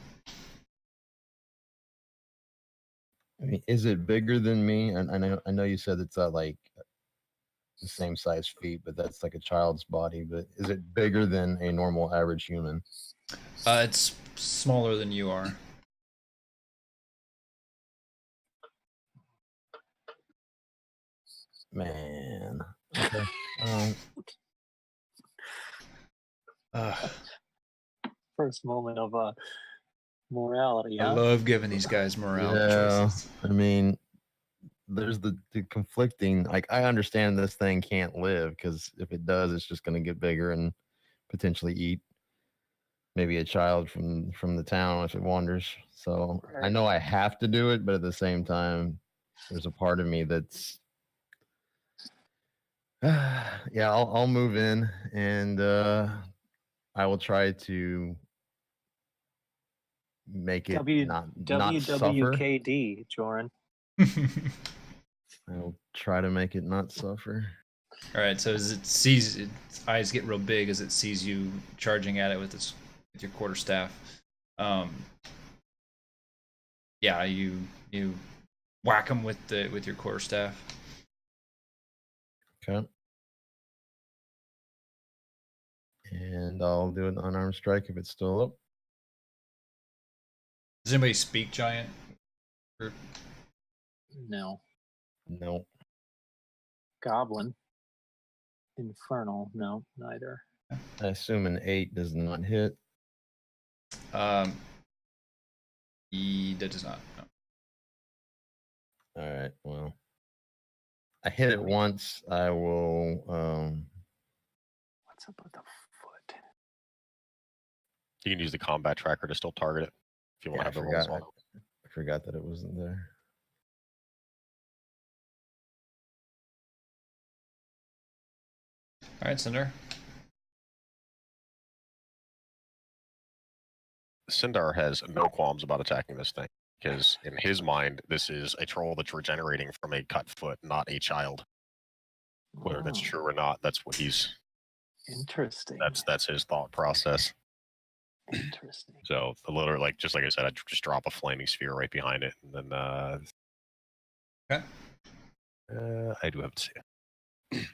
[SPEAKER 5] I mean, is it bigger than me? And I know you said it's like the same size feet, but that's like a child's body. But is it bigger than a normal average human?
[SPEAKER 1] It's smaller than you are.
[SPEAKER 5] Man. Okay.
[SPEAKER 2] First moment of morality,
[SPEAKER 1] I
[SPEAKER 2] huh?
[SPEAKER 1] love giving these guys morale
[SPEAKER 5] Yeah.
[SPEAKER 1] choices.
[SPEAKER 5] I mean, there's the conflicting. Like I understand this thing can't live because if it does, it's just going to get bigger and potentially eat maybe a child from the town if it wanders. So I
[SPEAKER 2] Right.
[SPEAKER 5] know I have to do it, but at the same time, there's a part of me that's yeah, I'll move in and I will try to make it not suffer.
[SPEAKER 2] WWKD, Joran.
[SPEAKER 5] I will try to make it not suffer.
[SPEAKER 1] All right, so as it sees, its eyes get real big as it sees you charging at it with your quarterstaff. Yeah, you whack him with your quarterstaff.
[SPEAKER 5] Okay. And I'll do an unarmed strike if it's still up.
[SPEAKER 1] Does anybody speak giant?
[SPEAKER 2] No.
[SPEAKER 5] No.
[SPEAKER 2] Goblin. Infernal. No, neither.
[SPEAKER 5] I assume an 8 does not hit.
[SPEAKER 1] That does not. No.
[SPEAKER 5] All right. Well, I hit it once. I will.
[SPEAKER 2] What's up with the foot?
[SPEAKER 4] You can use the combat tracker to still target it if you want
[SPEAKER 5] Yeah,
[SPEAKER 4] to have the rolls on.
[SPEAKER 5] I forgot that it wasn't there.
[SPEAKER 1] All right, Cinder.
[SPEAKER 4] Sindar has no qualms about attacking this thing because in his mind, this is a troll that's regenerating from a cut foot, not a child. Whether that's
[SPEAKER 2] Oh,
[SPEAKER 4] true or not, that's what he's.
[SPEAKER 2] Interesting.
[SPEAKER 4] That's his thought process.
[SPEAKER 2] Interesting.
[SPEAKER 4] So a little like just like I said, I just drop a flaming sphere right behind it, and then
[SPEAKER 1] Okay.
[SPEAKER 4] I do have to see it.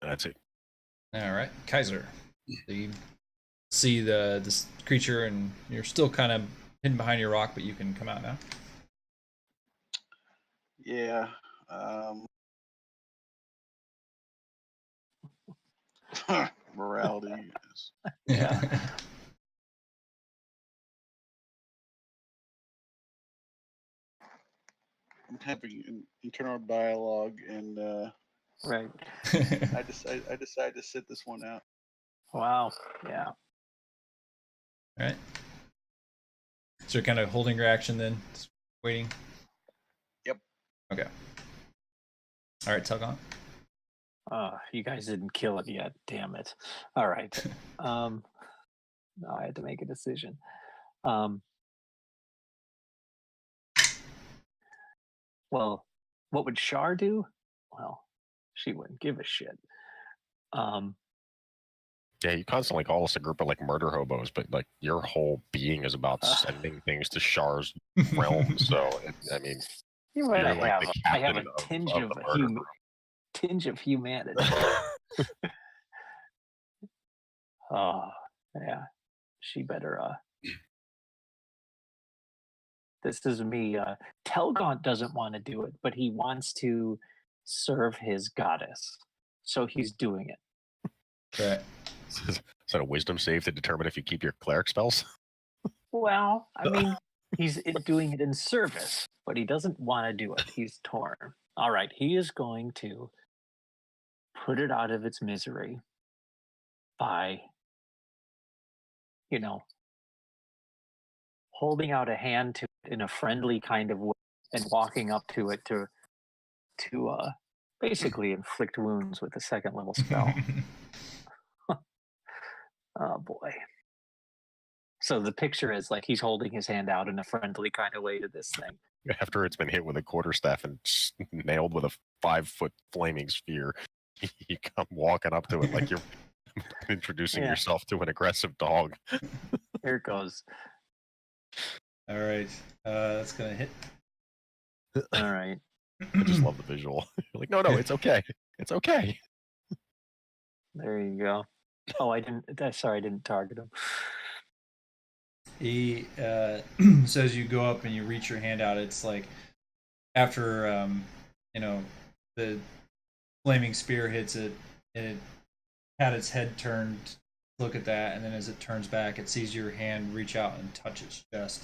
[SPEAKER 4] That's it.
[SPEAKER 1] All right, Kaiser. So you see this creature, and you're still kind of hidden behind your rock, but you can come out now.
[SPEAKER 3] Yeah. Morality is.
[SPEAKER 2] Yeah.
[SPEAKER 3] I'm having an internal dialogue, and
[SPEAKER 2] Right.
[SPEAKER 3] I decided to sit this one out.
[SPEAKER 2] Wow. Yeah.
[SPEAKER 1] All right. So you're kind of holding your action then, just waiting.
[SPEAKER 3] Yep.
[SPEAKER 1] Okay. All right, Telgon.
[SPEAKER 2] You guys didn't kill it yet. Damn it. All right. No, I had to make a decision. Well, what would Shar do? Well, she wouldn't give a shit.
[SPEAKER 4] Yeah, you constantly call us a group of like murder hobos, but like your whole being is about sending things to Shar's realm. So I mean,
[SPEAKER 2] You might
[SPEAKER 4] you're like
[SPEAKER 2] have.
[SPEAKER 4] the
[SPEAKER 2] I have a
[SPEAKER 4] captain
[SPEAKER 2] tinge
[SPEAKER 4] of
[SPEAKER 2] of
[SPEAKER 4] the murder group.
[SPEAKER 2] tinge of humanity. Oh, yeah. She better. This is me. Telgaunt doesn't want to do it, but he wants to serve his goddess, so he's doing it.
[SPEAKER 1] Right.
[SPEAKER 4] Is that a wisdom save to determine if you keep your cleric spells?
[SPEAKER 2] Well, I mean, he's doing it in service, but he doesn't want to do it. He's torn. All right, he is going to put it out of its misery by, holding out a hand to it in a friendly kind of way and walking up to it to basically inflict wounds with a second level spell. Oh boy. So the picture is like he's holding his hand out in a friendly kind of way to this thing.
[SPEAKER 4] After it's been hit with a quarterstaff and nailed with a 5-foot flaming sphere, you come walking up to it like you're introducing
[SPEAKER 2] Yeah.
[SPEAKER 4] yourself to an aggressive dog.
[SPEAKER 2] Here it goes.
[SPEAKER 1] All right. That's gonna hit.
[SPEAKER 2] All right.
[SPEAKER 4] I just love the visual. You're like, no, it's okay. It's okay.
[SPEAKER 2] There you go. Oh, I didn't target him.
[SPEAKER 1] He so as you go up and you reach your hand out, it's like after the flaming spear hits it, and it had its head turned to look at that, and then as it turns back, it sees your hand reach out and touch its chest,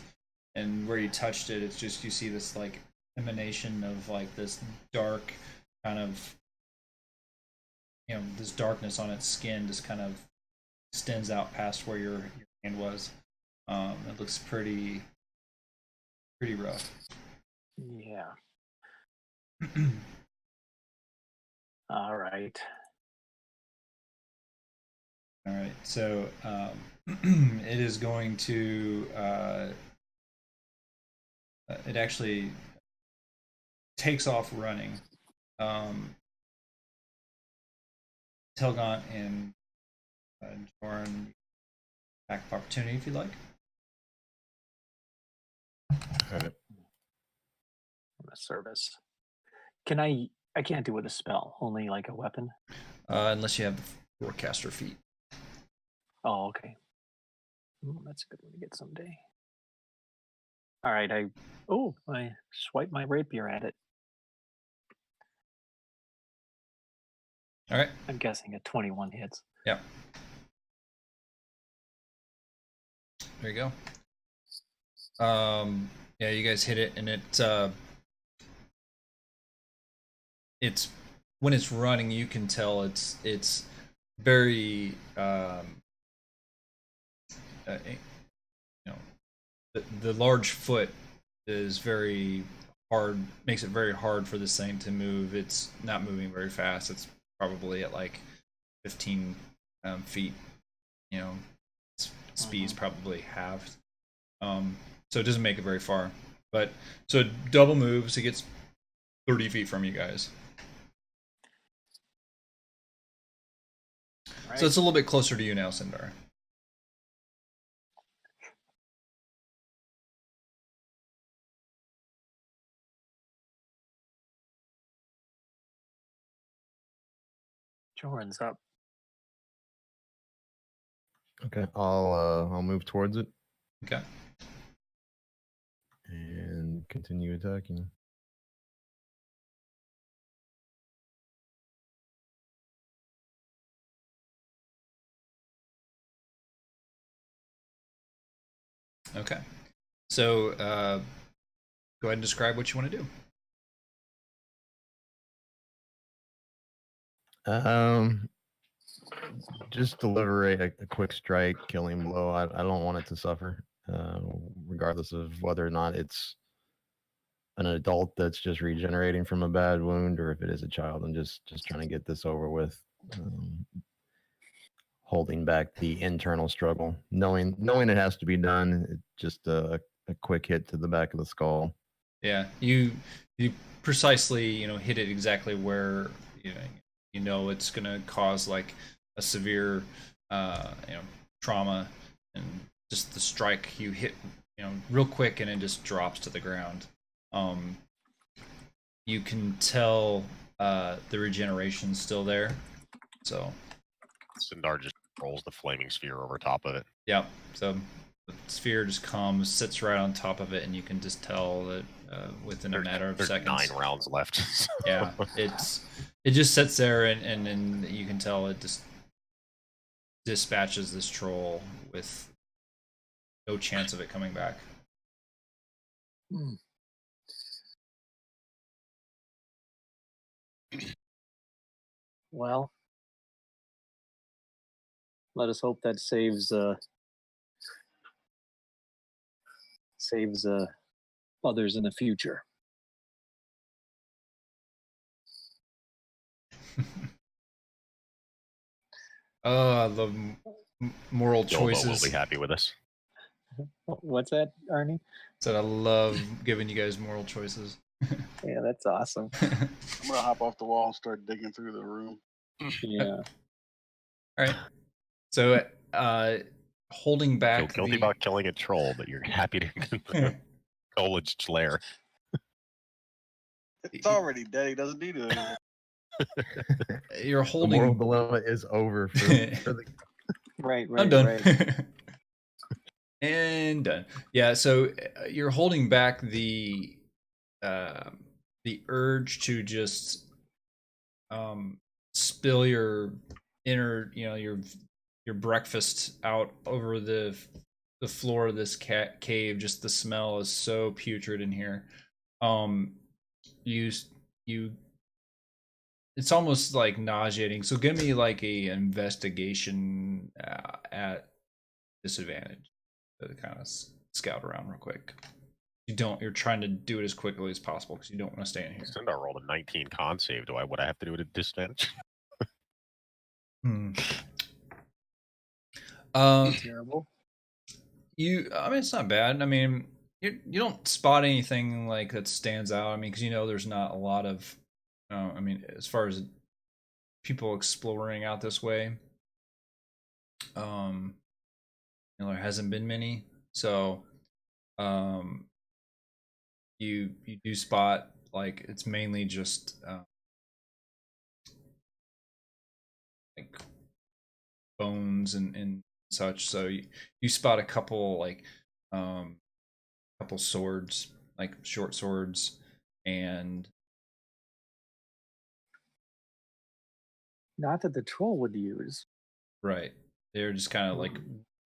[SPEAKER 1] and where you touched it, it's just you see this like emanation of like this dark kind of, you know, this darkness on its skin just kind of extends out past where your hand was. It looks pretty rough.
[SPEAKER 2] Yeah. All right.
[SPEAKER 1] All right, so it is going to. It actually takes off running. Telgaunt and Joran, attack of opportunity if you'd like.
[SPEAKER 5] Alright.
[SPEAKER 2] I'm a service. Can I can't do it with a spell, only like a weapon.
[SPEAKER 1] Unless you have the forecaster feat.
[SPEAKER 2] Oh, okay. That's a good one to get someday. All right, I swipe my rapier at it.
[SPEAKER 1] All right.
[SPEAKER 2] I'm guessing a 21 hits.
[SPEAKER 1] Yeah. There you go. Yeah, you guys hit it, and it's when it's running, you can tell it's very you know, the large foot is very hard, makes it very hard for this thing to move. It's not moving very fast. It's probably at like 15 feet. You know, speed's probably halved. So it doesn't make it very far. But so it double moves. It gets 30 feet from you guys.
[SPEAKER 2] Right.
[SPEAKER 1] So it's a little bit closer to you now, Sindar.
[SPEAKER 2] Joran's up.
[SPEAKER 5] Okay, I'll move towards it
[SPEAKER 1] Okay.
[SPEAKER 5] and continue attacking.
[SPEAKER 1] Okay. So go ahead and describe what you want to do.
[SPEAKER 5] Just deliver a quick strike, killing blow. I don't want it to suffer, regardless of whether or not it's an adult that's just regenerating from a bad wound, or if it is a child. I'm just trying to get this over with, holding back the internal struggle, knowing it has to be done. Just a quick hit to the back of the skull.
[SPEAKER 1] Yeah, you precisely hit it exactly where you know it's gonna cause like a severe trauma, and just the strike you hit real quick and it just drops to the ground. You can tell the regeneration's still there, so
[SPEAKER 4] Sindar just rolls the flaming sphere over top of it.
[SPEAKER 1] yeah, so the sphere just comes, sits right on top of it, and you can just tell that within a matter of
[SPEAKER 4] There's
[SPEAKER 1] seconds.
[SPEAKER 4] 9 rounds left.
[SPEAKER 1] Yeah, it just sits there, and you can tell it just dispatches this troll with no chance of it coming back.
[SPEAKER 2] Well, let us hope that saves others in the future.
[SPEAKER 1] Oh, I love moral
[SPEAKER 4] Bilbo will
[SPEAKER 1] choices.
[SPEAKER 4] be happy with us.
[SPEAKER 2] What's that, Arnie?
[SPEAKER 1] Said I love giving you guys moral choices.
[SPEAKER 2] Yeah, that's awesome.
[SPEAKER 3] I'm gonna hop off the wall and start digging through the room.
[SPEAKER 2] Yeah.
[SPEAKER 1] All right. So, holding
[SPEAKER 4] Feel
[SPEAKER 1] back
[SPEAKER 4] guilty about killing a troll, but you're happy to kill its lair.
[SPEAKER 3] It's already dead. He doesn't need it anymore.
[SPEAKER 1] you're
[SPEAKER 5] The moral
[SPEAKER 1] holding.
[SPEAKER 5] dilemma is over for the
[SPEAKER 2] Right.
[SPEAKER 1] I'm done.
[SPEAKER 2] Right.
[SPEAKER 1] And done. Yeah. So you're holding back the urge to just spill your your breakfast out over the floor of this cave. Just the smell is so putrid in here. Um, you you it's almost like nauseating. So give me like a investigation at disadvantage to kind of scout around real quick. You're trying to do it as quickly as possible because you don't want to stay in here.
[SPEAKER 4] Sindar rolled a 19 con save. Would I have to do it at disadvantage?
[SPEAKER 1] Hmm.
[SPEAKER 2] Terrible.
[SPEAKER 1] I mean, it's not bad. I mean, you don't spot anything like that stands out. I mean, because there's not a lot of, I mean, as far as people exploring out this way, there hasn't been many. So, you do spot like it's mainly just like bones and such. So you spot a couple like couple swords, like short swords, and
[SPEAKER 2] Not that the troll would use.
[SPEAKER 1] right, they're just kind of like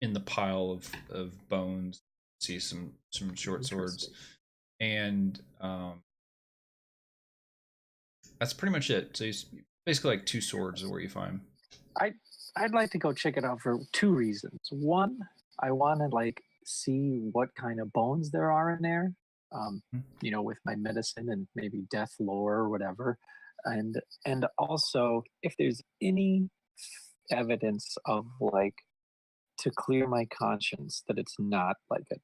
[SPEAKER 1] in the pile of bones. See some short swords, and that's pretty much it. So you basically like two swords are where you find.
[SPEAKER 2] I'd like to go check it out for two reasons. One, I want to like see what kind of bones there are in there. With my medicine and maybe death lore or whatever, and also if there's any evidence of like to clear my conscience that it's not like a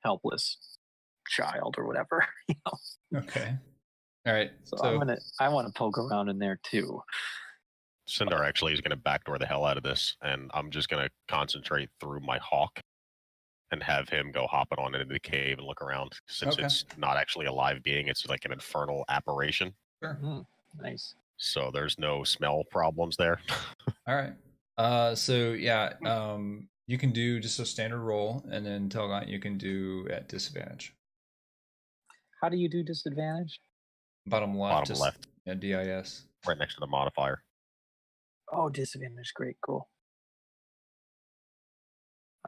[SPEAKER 2] helpless child or whatever.
[SPEAKER 1] Okay. All right.
[SPEAKER 2] So I want to poke around in there too.
[SPEAKER 4] Sindar actually is going to backdoor the hell out of this, and I'm just going to concentrate through my hawk and have him go hopping on into the cave and look around. Since it's not actually a live being, it's like an infernal apparition.
[SPEAKER 1] Sure.
[SPEAKER 2] Nice.
[SPEAKER 4] So there's no smell problems there.
[SPEAKER 1] All right. So yeah, you can do just a standard roll, and then Telgant you can do at disadvantage.
[SPEAKER 2] How do you do disadvantage?
[SPEAKER 1] Bottom left.
[SPEAKER 4] Bottom left.
[SPEAKER 1] Yeah, DIS.
[SPEAKER 4] Right next to the modifier.
[SPEAKER 2] Oh, disadvantage. Great. Cool.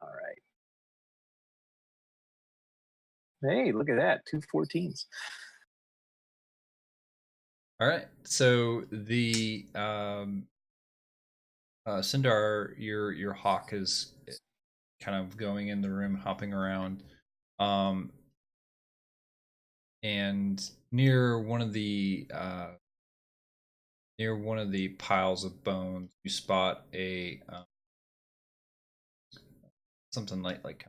[SPEAKER 2] All right. Hey, look at that. 2 14s.
[SPEAKER 1] All right. So the Sindar, your hawk is kind of going in the room, hopping around, and near one of the piles of bones, you spot a something like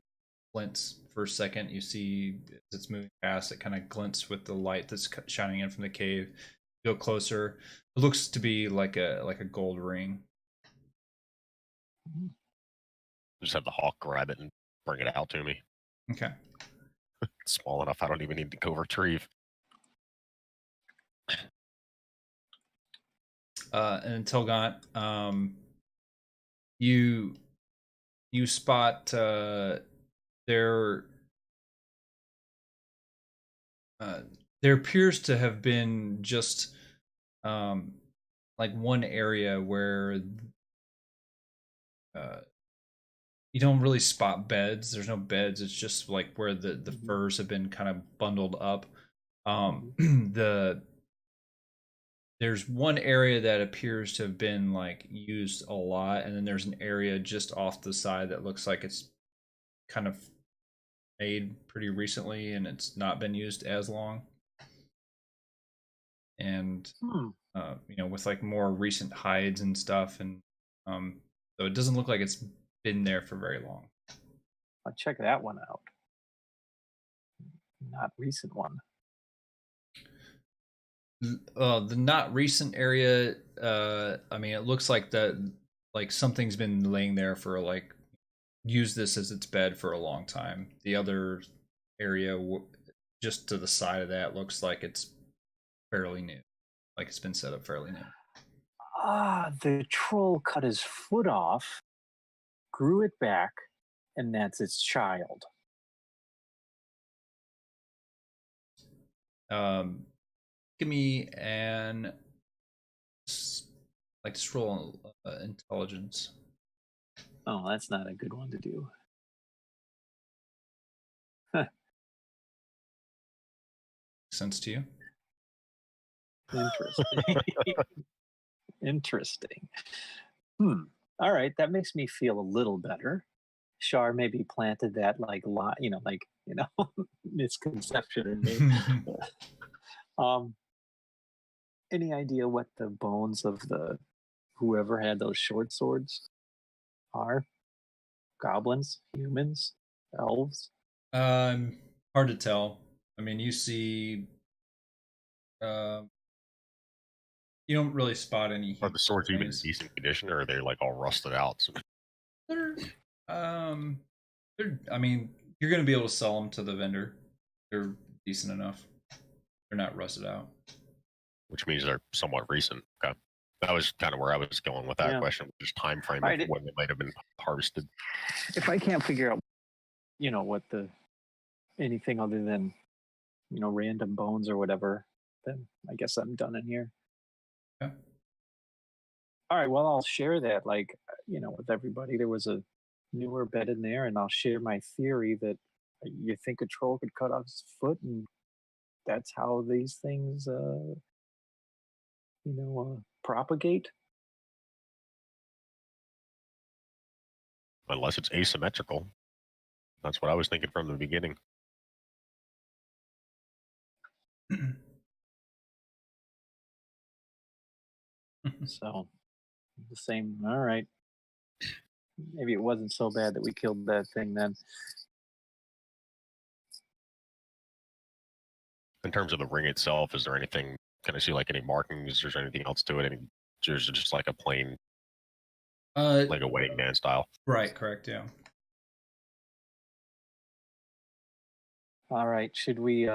[SPEAKER 1] glints for a second. You see as it's moving past, it kind of glints with the light that's shining in from the cave. You go closer, it looks to be like a gold ring.
[SPEAKER 4] Just have the hawk grab it and bring it out to me.
[SPEAKER 1] Okay.
[SPEAKER 4] It's small enough I don't even need to go retrieve.
[SPEAKER 1] And Telgant, you spot there appears to have been just like one area where you don't really spot beds. There's no beds. It's just like where the furs have been kind of bundled up. There's one area that appears to have been like used a lot, and then there's an area just off the side that looks like it's kind of made pretty recently and it's not been used as long. And with like more recent hides and stuff, and so it doesn't look like it's been there for very long.
[SPEAKER 2] I'll check that one out. Not recent one.
[SPEAKER 1] The not recent area, I mean, it looks like something's been laying there for like use this as its bed for a long time. The other area just to the side of that looks like it's fairly new, like it's been set up fairly new.
[SPEAKER 2] The troll cut his foot off, grew it back, and that's its child.
[SPEAKER 1] Give me an like to roll intelligence.
[SPEAKER 2] Oh, that's not a good one to do.
[SPEAKER 1] Sense to you?
[SPEAKER 2] Interesting. Interesting. All right, that makes me feel a little better. Shar maybe planted that misconception in me. Any idea what the bones of the whoever had those short swords are? Goblins, humans, elves?
[SPEAKER 1] Hard to tell. I mean, you see, you don't really spot any.
[SPEAKER 4] Are the swords even in
[SPEAKER 1] remains.
[SPEAKER 4] decent condition, or are they like all rusted out? So
[SPEAKER 1] They're, I mean, you're gonna be able to sell them to the vendor. They're decent enough. They're not rusted out.
[SPEAKER 4] which means they're somewhat recent. Okay. That was kind of where I was going with that
[SPEAKER 2] Yeah.
[SPEAKER 4] question, just time frame
[SPEAKER 2] Right,
[SPEAKER 4] of when they might have been harvested.
[SPEAKER 2] If I can't figure out, what anything other than, random bones or whatever, then I guess I'm done in here.
[SPEAKER 1] Okay.
[SPEAKER 2] All right, well, I'll share that, with everybody. There was a newer bed in there, and I'll share my theory that you think a troll could cut off his foot, and that's how these things, propagate.
[SPEAKER 4] Unless it's asymmetrical. That's what I was thinking from the beginning.
[SPEAKER 2] So, the same. All right. Maybe it wasn't so bad that we killed that thing then.
[SPEAKER 4] In terms of the ring itself, is there anything, can I see like any markings? Is there anything else to it? There's just like a plain, like a wedding band style.
[SPEAKER 1] Right, correct, yeah.
[SPEAKER 2] All right. Should we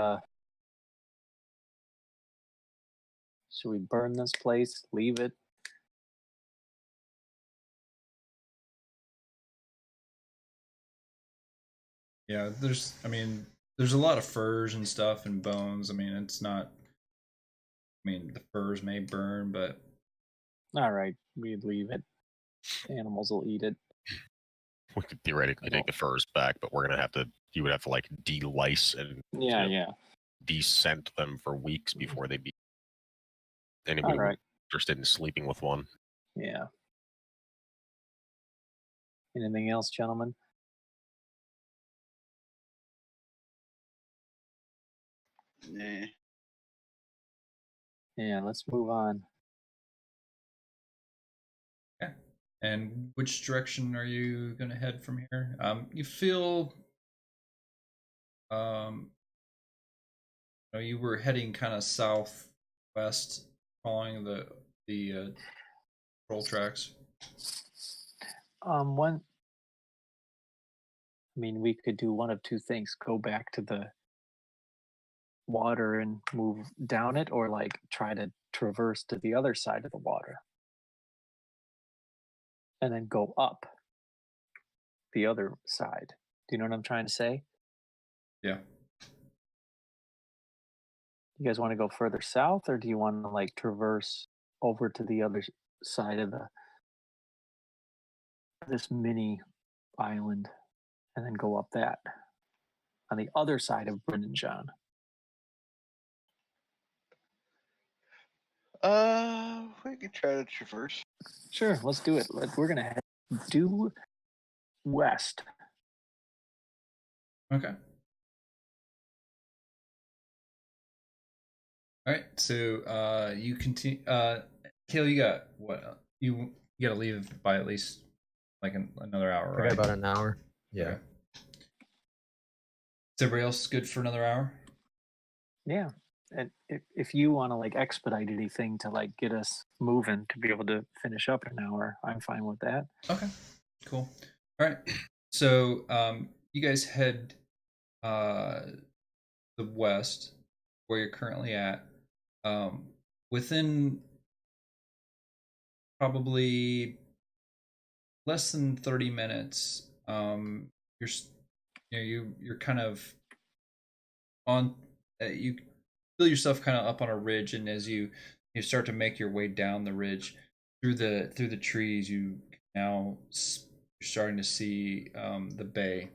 [SPEAKER 2] burn this place? Leave it?
[SPEAKER 1] Yeah, there's a lot of furs and stuff and bones. I mean, it's not. I mean, the furs may burn, but
[SPEAKER 2] All right, we'd leave it. Animals will eat it.
[SPEAKER 4] We could theoretically take the furs back, but you would have to like de-lice and
[SPEAKER 2] Yeah.
[SPEAKER 4] de-scent them for weeks before they'd be anybody
[SPEAKER 2] All right.
[SPEAKER 4] interested in sleeping with one.
[SPEAKER 2] Yeah. Anything else, gentlemen?
[SPEAKER 3] Nah.
[SPEAKER 2] Yeah, let's move on.
[SPEAKER 1] okay. And which direction are you gonna head from here? You feel, you were heading kind of southwest, following the troll tracks.
[SPEAKER 2] We could do one of two things: go back to the water and move down it, or try to traverse to the other side of the water and then go up the other side. Do you know what I'm trying to say?
[SPEAKER 1] Yeah.
[SPEAKER 2] You guys want to go further south, or do you want to traverse over to the other side of this mini island and then go up that on the other side of Brendan John?
[SPEAKER 3] We could try to traverse.
[SPEAKER 2] Sure, let's do it. We're gonna head due west.
[SPEAKER 1] Okay. All right. So you continue. Kale, you got what? You got to leave by at least like another hour,
[SPEAKER 5] I
[SPEAKER 1] right?
[SPEAKER 5] got about an hour. Yeah.
[SPEAKER 1] Okay. Is everybody else good for another hour?
[SPEAKER 2] Yeah, and if you want to expedite anything to get us moving to be able to finish up in an hour, I'm fine with that.
[SPEAKER 1] Okay. Cool. All right. So you guys head the west, where you're currently at. Within probably less than 30 minutes, you're kind of on. You feel yourself kind of up on a ridge, and as you start to make your way down the ridge, through the trees, you now you're starting to see the bay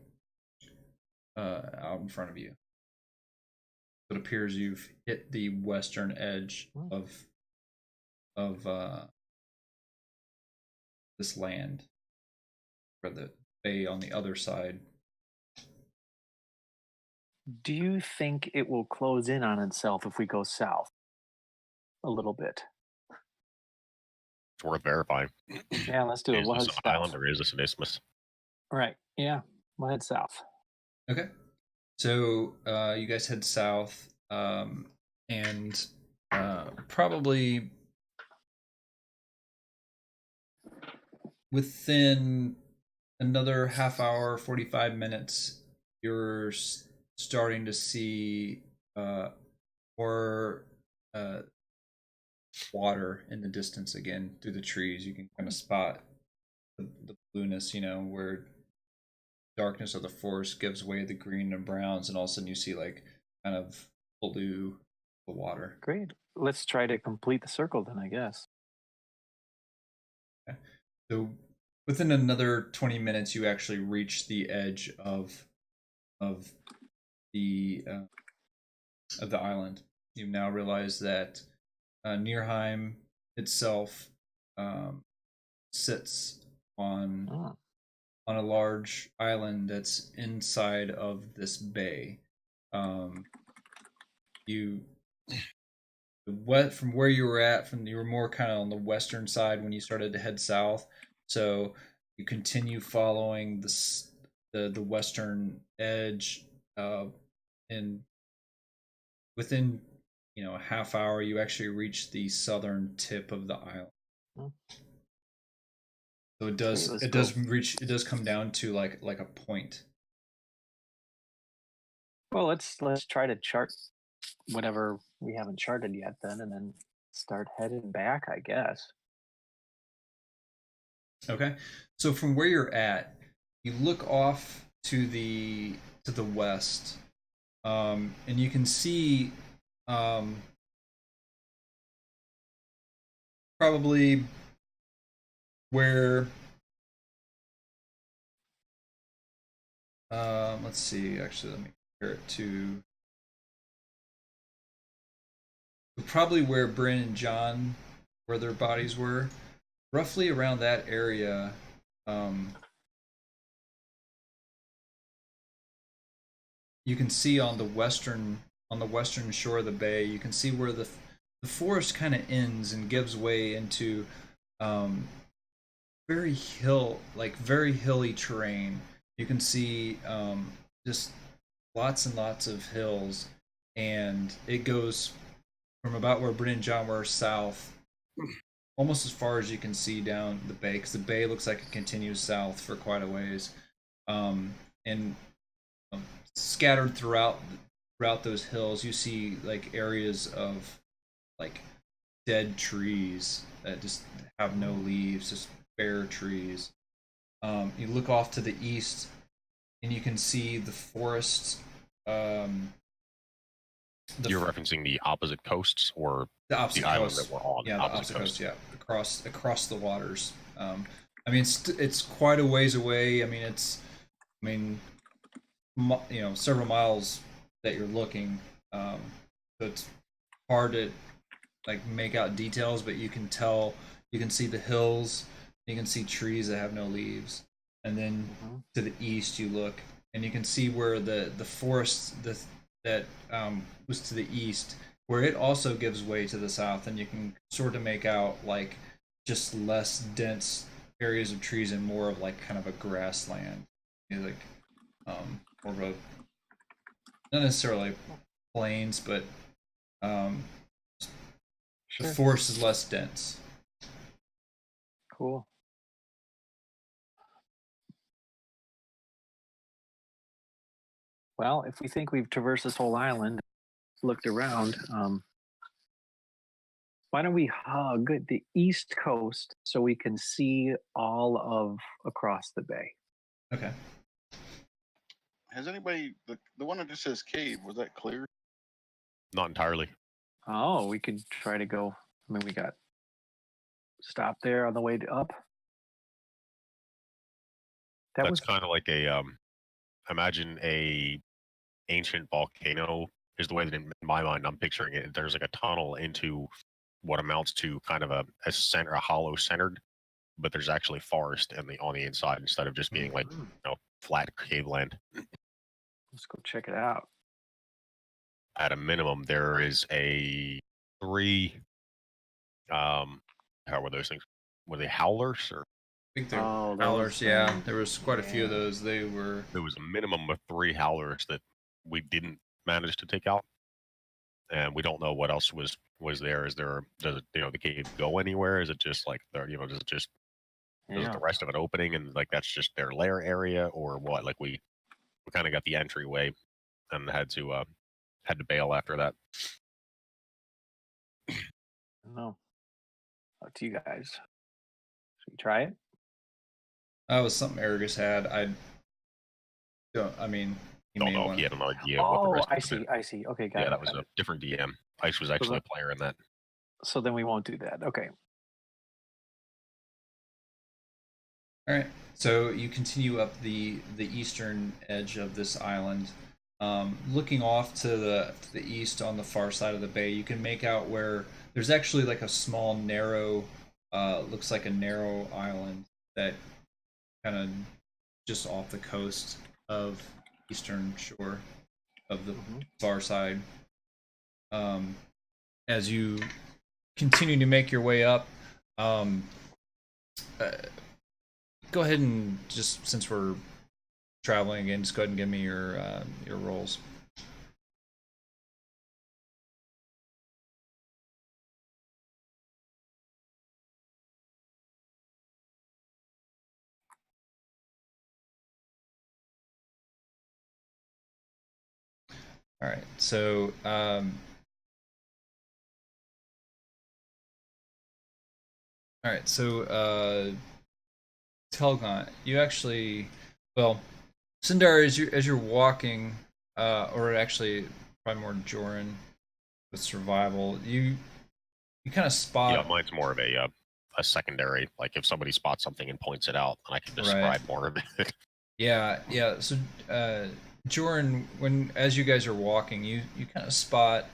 [SPEAKER 1] out in front of you. It appears you've hit the western edge of this land, or the bay on the other side.
[SPEAKER 2] Do you think it will close in on itself if we go south a little bit?
[SPEAKER 4] It's worth verifying.
[SPEAKER 2] Yeah, let's do it.
[SPEAKER 4] Is
[SPEAKER 2] We'll
[SPEAKER 4] this
[SPEAKER 2] head
[SPEAKER 4] an
[SPEAKER 2] south.
[SPEAKER 4] island or is this an isthmus?
[SPEAKER 2] Right. Yeah, we'll head south.
[SPEAKER 1] Okay. So you guys head south, and probably within another half hour, 45 minutes, you're starting to see more water in the distance again through the trees. You can kind of spot the blueness, where darkness of the forest gives way to the green and browns, and all of a sudden you see like kind of blue the water.
[SPEAKER 2] Great. Let's try to complete the circle then, I guess.
[SPEAKER 1] Okay. So within another 20 minutes, you actually reach the edge of the island. You now realize that Nierheim itself sits on a large island that's inside of this bay. From where you were at, you were more kind of on the western side when you started to head south. So you continue following the western edge, and within a half hour, you actually reach the southern tip of the island. So it does come down to like a point.
[SPEAKER 2] Well, let's try to chart whatever we haven't charted yet then, and then start heading back, I guess.
[SPEAKER 1] Okay. So from where you're at, you look off to the west, and you can see probably where let's see, actually let me compare it to probably where Bryn and John, where their bodies were, roughly around that area. You can see on the western shore of the bay, you can see where the forest kind of ends and gives way into very hilly terrain. You can see just lots and lots of hills, and it goes from about where Bryn and John were south, almost as far as you can see down the bay, because the bay looks like it continues south for quite a ways, and scattered throughout those hills, you see like areas of like dead trees that just have no leaves, just bare trees. You look off to the east, and you can see the forests.
[SPEAKER 4] You're referencing the opposite coasts or
[SPEAKER 1] the opposite
[SPEAKER 4] island
[SPEAKER 1] coast
[SPEAKER 4] that we're on?
[SPEAKER 1] Yeah, the opposite coast. Yeah, across the waters. I mean, it's quite a ways away. I mean, several miles that you're looking. So it's hard to like make out details, but you can tell. You can see the hills. You can see trees that have no leaves, and then to the east you look, and you can see where the forest that was to the east, where it also gives way to the south, and you can sort of make out like just less dense areas of trees and more of like kind of a grassland, like more of a, not necessarily plains, but the forest is less dense.
[SPEAKER 2] Cool. Well, if we think we've traversed this whole island, looked around, why don't we hug the east coast so we can see all of across the bay?
[SPEAKER 1] Okay.
[SPEAKER 3] Has anybody, the one that just says cave, was that clear?
[SPEAKER 4] Not entirely.
[SPEAKER 2] Oh, we could try to go. I mean, we got stop there on the way up. That
[SPEAKER 4] That's
[SPEAKER 2] was
[SPEAKER 4] kind of like a imagine a ancient volcano is the way that in my mind I'm picturing it. There's like a tunnel into what amounts to kind of a center, a hollow centered, but there's actually forest on the inside instead of just being like flat cave land.
[SPEAKER 2] Let's go check it out.
[SPEAKER 4] At a minimum, there is a 3. How were those things? Were they howlers or?
[SPEAKER 1] I think they're
[SPEAKER 2] Oh,
[SPEAKER 1] howlers.
[SPEAKER 2] those
[SPEAKER 1] Yeah,
[SPEAKER 2] things.
[SPEAKER 1] there was quite a few of
[SPEAKER 2] Yeah.
[SPEAKER 1] those. They were.
[SPEAKER 4] There was a minimum of 3 howlers that we didn't manage to take out, and we don't know what else was there. Does it, the cave go anywhere? Is it just like does it just is
[SPEAKER 2] Yeah.
[SPEAKER 4] the rest of it opening and like that's just their lair area or what? Like we kind of got the entryway and had to bail after that.
[SPEAKER 2] No. Up to you guys. Should we try it?
[SPEAKER 1] That was something Argus had. I don't. I mean, he
[SPEAKER 4] Don't
[SPEAKER 1] may
[SPEAKER 4] know if
[SPEAKER 1] want.
[SPEAKER 4] he had an idea what the
[SPEAKER 2] Oh,
[SPEAKER 4] rest
[SPEAKER 2] I
[SPEAKER 4] of
[SPEAKER 2] see.
[SPEAKER 4] it.
[SPEAKER 2] I see. Okay, got
[SPEAKER 4] Yeah,
[SPEAKER 2] it.
[SPEAKER 4] that was
[SPEAKER 2] got
[SPEAKER 4] a
[SPEAKER 2] it.
[SPEAKER 4] different DM. Ice was actually a player in that.
[SPEAKER 2] So then we won't do that. Okay.
[SPEAKER 1] All right. So you continue up the eastern edge of this island, looking off to the east on the far side of the bay. You can make out where there's actually like a small narrow, looks like a narrow island that kind of just off the coast of eastern shore of the far side. As you continue to make your way up, go ahead and just since we're traveling again, just go ahead and give me your rolls. All right, so Telgon, you actually, well, Sindar, as you're walking, or actually probably more Joran with survival, you kind of spot.
[SPEAKER 4] Yeah, mine's more of a secondary. Like if somebody spots something and points it out, and I can describe
[SPEAKER 1] Right.
[SPEAKER 4] more of it.
[SPEAKER 1] Yeah. So, Joran, as you guys are walking, you kind of spot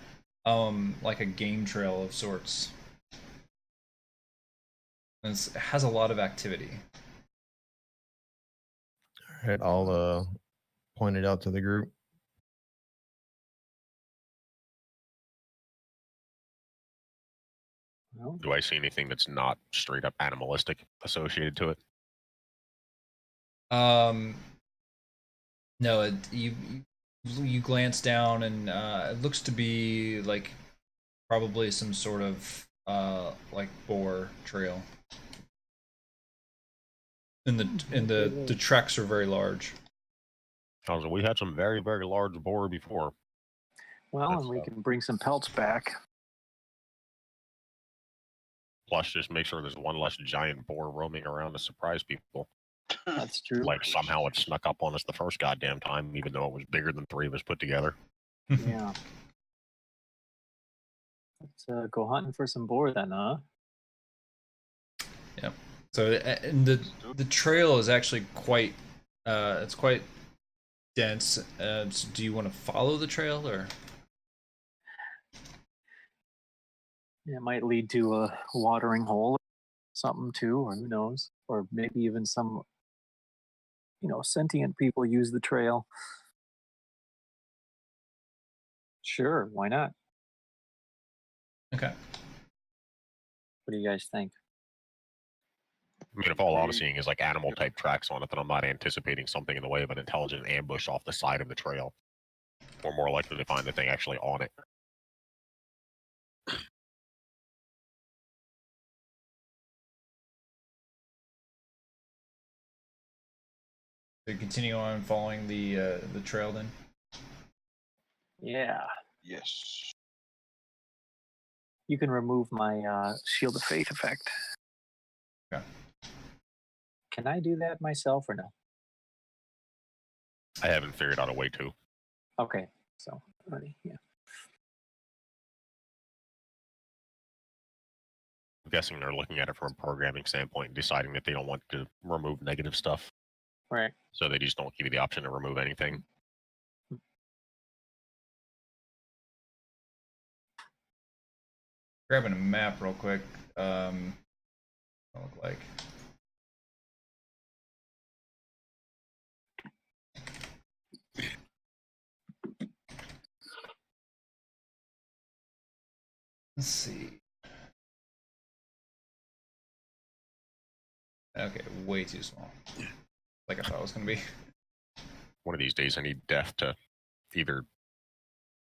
[SPEAKER 1] like a game trail of sorts. And it has a lot of activity.
[SPEAKER 5] All right, I'll point it out to the group.
[SPEAKER 2] No.
[SPEAKER 4] Do I see anything that's not straight up animalistic associated to it?
[SPEAKER 1] No, you glance down and it looks to be like probably some sort of like boar trail. And the tracks are very large.
[SPEAKER 4] We had some very, very large boar before.
[SPEAKER 2] Well,
[SPEAKER 4] That's
[SPEAKER 2] and we can bring some pelts back.
[SPEAKER 4] Plus, just make sure there's one less giant boar roaming around to surprise people.
[SPEAKER 2] That's true.
[SPEAKER 4] Like somehow it snuck up on us the first goddamn time, even though it was bigger than 3 of us put together.
[SPEAKER 2] Yeah. Let's go hunting for some boar then, huh?
[SPEAKER 1] Yep. So and the trail is actually quite it's quite dense. So do you want to follow the trail or?
[SPEAKER 2] It might lead to a watering hole, or something too, or who knows, or maybe even some, sentient people use the trail. Sure, why not?
[SPEAKER 1] Okay.
[SPEAKER 2] What do you guys think?
[SPEAKER 4] I mean, if all I'm seeing is like animal type tracks on it, then I'm not anticipating something in the way of an intelligent ambush off the side of the trail. We're more likely to find the thing actually on it.
[SPEAKER 1] So you continue on following the trail then.
[SPEAKER 2] Yeah.
[SPEAKER 3] Yes.
[SPEAKER 2] You can remove my Shield of Faith effect.
[SPEAKER 1] Okay.
[SPEAKER 2] Can I do that myself or no?
[SPEAKER 4] I haven't figured out a way to.
[SPEAKER 2] Okay, so ready, yeah.
[SPEAKER 4] guessing they're looking at it from a programming standpoint and deciding that they don't want to remove negative stuff.
[SPEAKER 2] Right.
[SPEAKER 4] So they just don't give you the option to remove anything.
[SPEAKER 1] Grabbing a map real quick. What look like. Let's see. Okay, way too small. Like I thought it was gonna be.
[SPEAKER 4] One of these days, I need Def to either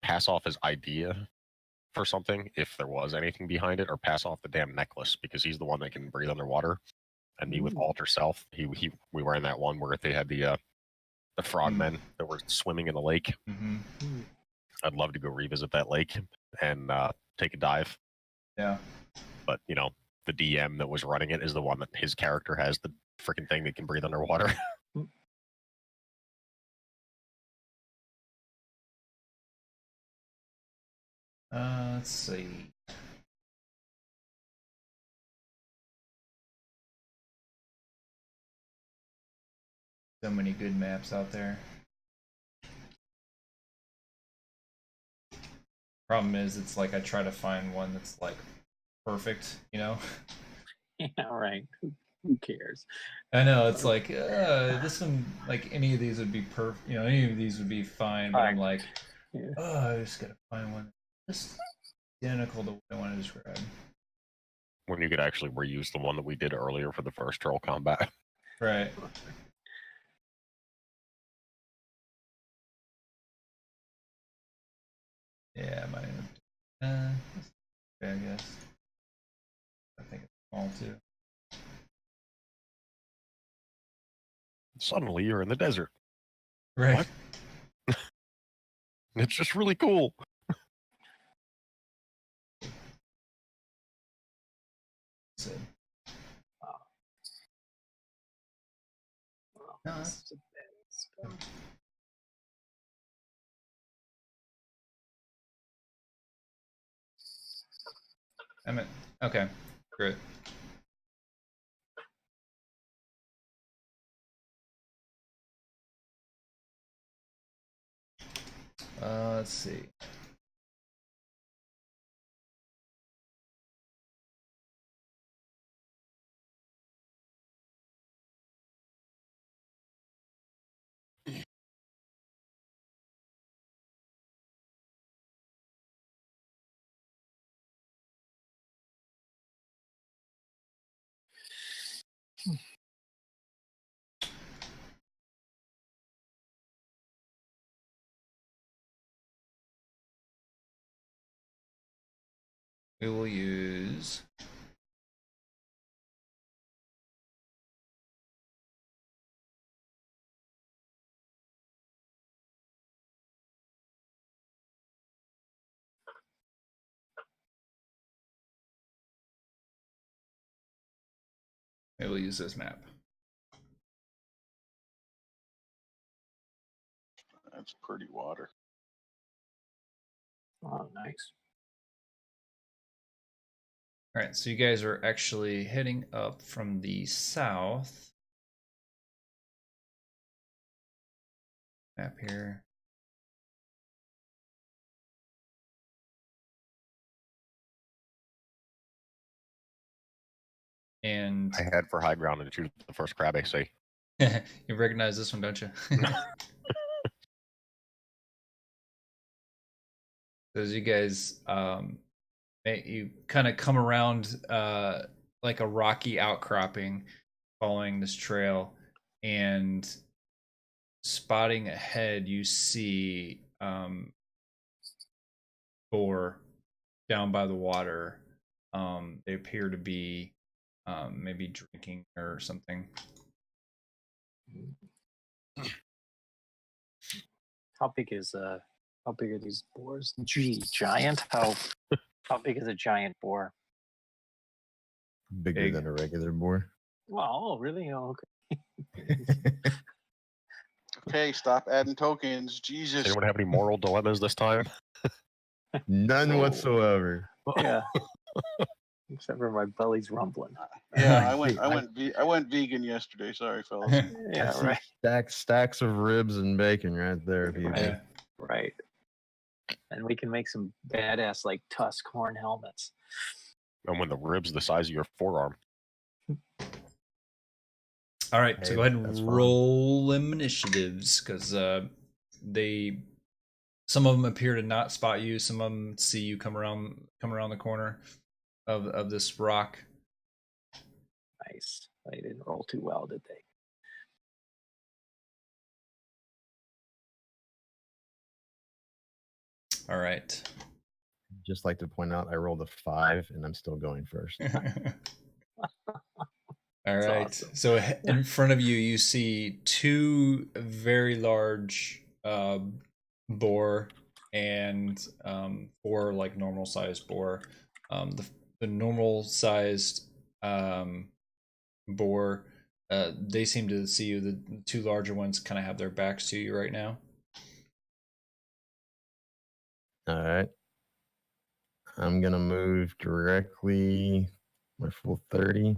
[SPEAKER 4] pass off his idea for something, if there was anything behind it, or pass off the damn necklace, because he's the one that can breathe underwater. And me with Alter Self, we were in that one where they had the frogmen that were swimming in the lake.
[SPEAKER 1] Mm-hmm.
[SPEAKER 4] I'd love to go revisit that lake and take a dive.
[SPEAKER 1] Yeah.
[SPEAKER 4] But, you know, the DM that was running it is the one that his character has the freaking thing that can breathe underwater.
[SPEAKER 1] Let's see. So many good maps out there. Problem is, it's like I try to find one that's like perfect, you know?
[SPEAKER 2] Yeah, right. Who cares?
[SPEAKER 1] I know, it's like, this one, like any of these would be perfect, you know, any of these would be fine, but I'm like,
[SPEAKER 2] Yeah.
[SPEAKER 1] oh, I just gotta find one just identical to what I want to describe.
[SPEAKER 4] When you could actually reuse the one that we did earlier for the first troll combat.
[SPEAKER 1] Right. Yeah, my okay, I guess. I think it's small too.
[SPEAKER 4] Suddenly you're in the desert.
[SPEAKER 1] Right.
[SPEAKER 4] What? It's just really cool.
[SPEAKER 1] So,
[SPEAKER 2] Well,
[SPEAKER 1] No,
[SPEAKER 2] this is a bad spell.
[SPEAKER 1] I mean, okay, great. Let's see. We will use this map.
[SPEAKER 3] That's pretty water.
[SPEAKER 2] Oh, nice.
[SPEAKER 1] All right, so you guys are actually heading up from the south. Map here. And
[SPEAKER 4] I head for high ground and shoot the first crab I see.
[SPEAKER 1] you recognize this one, don't you? As you guys, you kind of come around like a rocky outcropping, following this trail, and spotting ahead, you see boar down by the water. They appear to be maybe drinking or something.
[SPEAKER 2] How big are these boars? Gee, giant? How big is a giant boar?
[SPEAKER 5] Bigger
[SPEAKER 1] Big.
[SPEAKER 5] than a regular boar.
[SPEAKER 2] Oh, really? Oh, okay.
[SPEAKER 3] Okay, stop adding tokens.
[SPEAKER 4] Does
[SPEAKER 3] Jesus.
[SPEAKER 4] anyone have any moral dilemmas this time?
[SPEAKER 5] None
[SPEAKER 2] Whoa.
[SPEAKER 5] whatsoever.
[SPEAKER 2] Yeah. Except for my belly's rumbling.
[SPEAKER 3] Yeah, I went vegan yesterday. Sorry, fellas.
[SPEAKER 5] I
[SPEAKER 2] Yeah,
[SPEAKER 5] see
[SPEAKER 2] right.
[SPEAKER 5] stacks of ribs and bacon right there, people.
[SPEAKER 2] Right. Right. And we can make some badass like tusk horn helmets.
[SPEAKER 4] And when the ribs the size of your forearm.
[SPEAKER 1] All right, so
[SPEAKER 5] Hey,
[SPEAKER 1] go ahead
[SPEAKER 5] that's
[SPEAKER 1] and
[SPEAKER 5] fine.
[SPEAKER 1] roll them initiatives because some of them appear to not spot you. Some of them see you come around the corner of this rock.
[SPEAKER 2] Nice. They didn't roll too well, did they?
[SPEAKER 1] All right.
[SPEAKER 5] Just like to point out, I rolled a 5 and I'm still going first.
[SPEAKER 1] All right.
[SPEAKER 2] awesome.
[SPEAKER 1] So in front of you, you see two very large boar and 4 like normal sized boar. The normal sized boar, they seem to see you. The 2 larger ones kind of have their backs to you right now.
[SPEAKER 5] All right. I'm going to move directly my full 30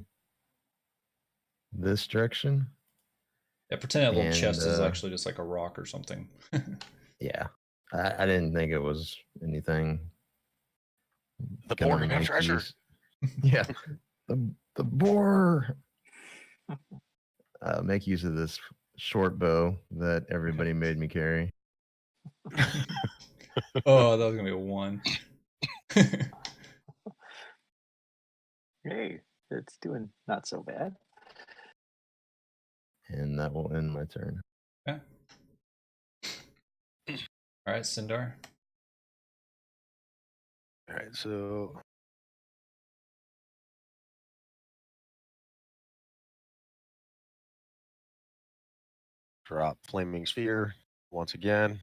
[SPEAKER 5] this direction.
[SPEAKER 1] Yeah, pretend that little
[SPEAKER 5] And,
[SPEAKER 1] chest is actually just like a rock or something.
[SPEAKER 5] Yeah. I didn't think it was anything.
[SPEAKER 4] The
[SPEAKER 5] Gonna
[SPEAKER 4] boar can have
[SPEAKER 5] make
[SPEAKER 4] treasure.
[SPEAKER 5] use- Yeah. The boar. Make use of this short bow that everybody made me carry.
[SPEAKER 1] Oh, that was gonna be a 1.
[SPEAKER 2] Hey, it's doing not so bad.
[SPEAKER 5] And that will end my turn.
[SPEAKER 1] Yeah. All right, Sindar.
[SPEAKER 4] All right, so drop flaming sphere once again,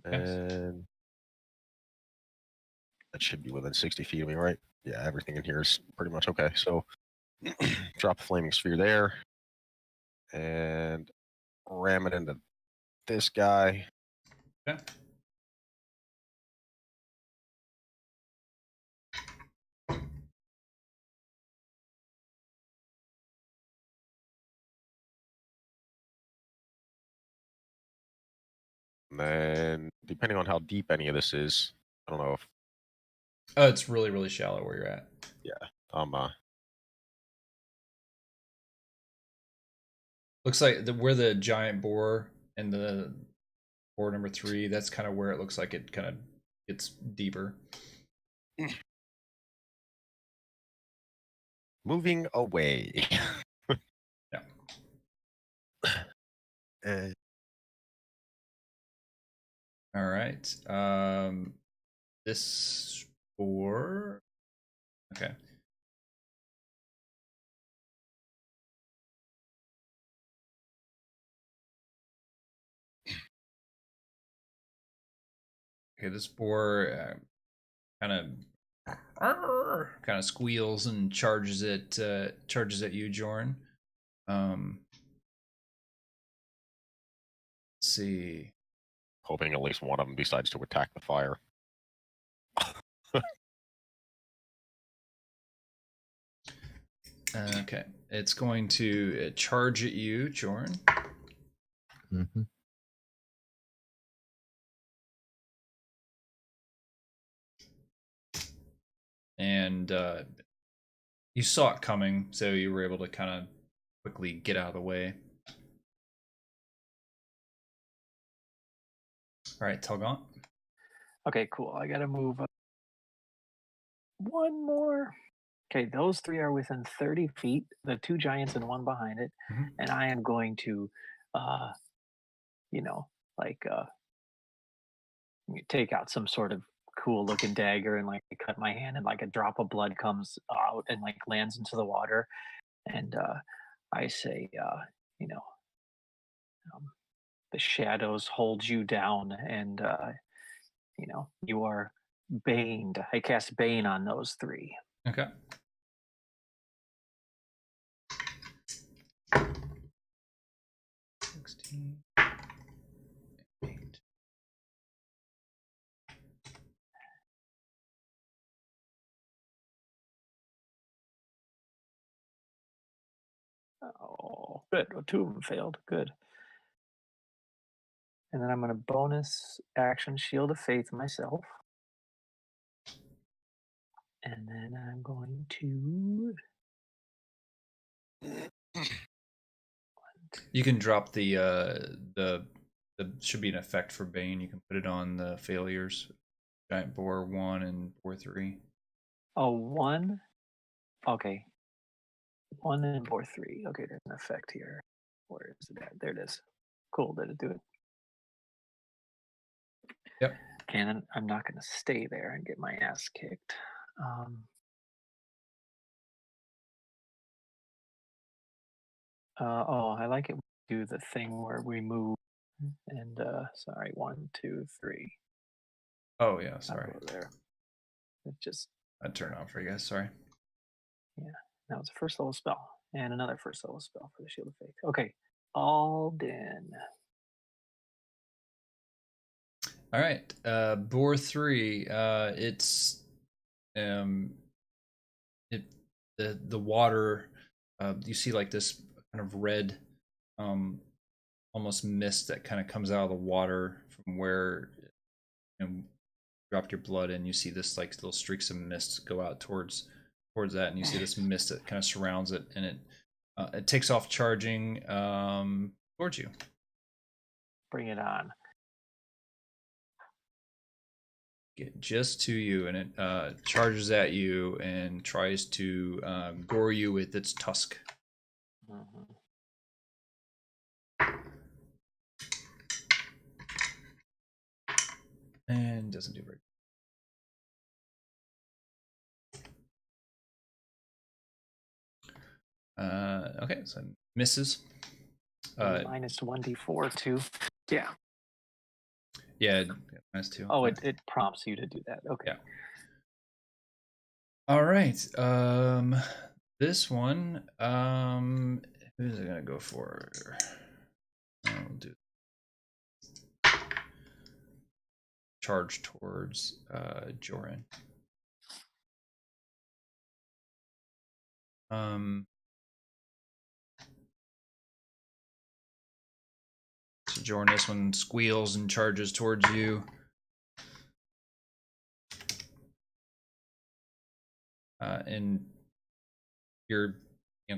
[SPEAKER 1] Yes.
[SPEAKER 4] and that should be within 60 feet of me, right? Yeah, everything in here is pretty much okay. So drop the flaming sphere there, and ram it into this guy.
[SPEAKER 1] Yeah.
[SPEAKER 4] And then, depending on how deep any of this is, I don't know if
[SPEAKER 1] Oh, it's really, really shallow where you're at.
[SPEAKER 4] I'm
[SPEAKER 1] Looks like where the giant boar and the boar number 3, that's kind of where it looks like it kind of gets deeper.
[SPEAKER 4] moving away.
[SPEAKER 1] Yeah.
[SPEAKER 4] And
[SPEAKER 1] All right. This boar. Okay. Okay, this boar kind of squeals and charges at you, Jorn. Let's see.
[SPEAKER 4] hoping at least one of them decides to attack the fire.
[SPEAKER 1] Okay, it's going to charge at you, Jorn.
[SPEAKER 5] Mm-hmm.
[SPEAKER 1] And you saw it coming, so you were able to kind of quickly get out of the way. All right, Telgaunt.
[SPEAKER 2] Okay, cool. I gotta move up one more. Okay, those 3 are within 30 feet. The 2 giants and 1 behind it.
[SPEAKER 1] Mhm.
[SPEAKER 2] And I am going to, you know, like take out some sort of cool looking dagger and like cut my hand and like a drop of blood comes out and like lands into the water. And I say, you know, the shadows hold you down and, you know, you are baned. I cast Bane on those 3.
[SPEAKER 1] Okay.
[SPEAKER 2] Oh, good. Well, 2 of them failed. Good. And then I'm going to bonus action Shield of Faith myself. And then I'm going to.
[SPEAKER 1] You can drop the should be an effect for Bane. You can put it on the failures. Giant Boar 1 and Boar 3.
[SPEAKER 2] Oh, 1. Okay. 1 and Boar 3. Okay, there's an effect here. Where is it at? There it is. Cool. Did it do it?
[SPEAKER 1] Yep.
[SPEAKER 2] And then I'm not going to stay there and get my ass kicked. I like it. We do the thing where we move and sorry, 1, 2, 3.
[SPEAKER 1] Oh yeah,
[SPEAKER 2] I'll
[SPEAKER 1] sorry.
[SPEAKER 2] go there. It just
[SPEAKER 1] I'd turn it off for you guys. Sorry.
[SPEAKER 2] that was a first level spell and another first level spell for the Shield of Faith. Okay, all done.
[SPEAKER 1] All right, Boar 3. It's the water. You see like this kind of red, almost mist that kind of comes out of the water from where you dropped your blood, and you see this like little streaks of mist go out towards that, and you see this mist that kind of surrounds it, and it takes off charging towards you.
[SPEAKER 2] Bring it on.
[SPEAKER 1] Get just to you, and it charges at you and tries to gore you with its tusk.
[SPEAKER 2] Mhm.
[SPEAKER 1] And doesn't do very okay, so misses.
[SPEAKER 2] Minus 1d4 too. Yeah.
[SPEAKER 1] Yeah, -2.
[SPEAKER 2] Oh, it prompts you to do that. Okay.
[SPEAKER 1] Yeah. All right. This one, who's it gonna go for? I'll do charge towards Joran. So Joran, this one squeals and charges towards you. And you're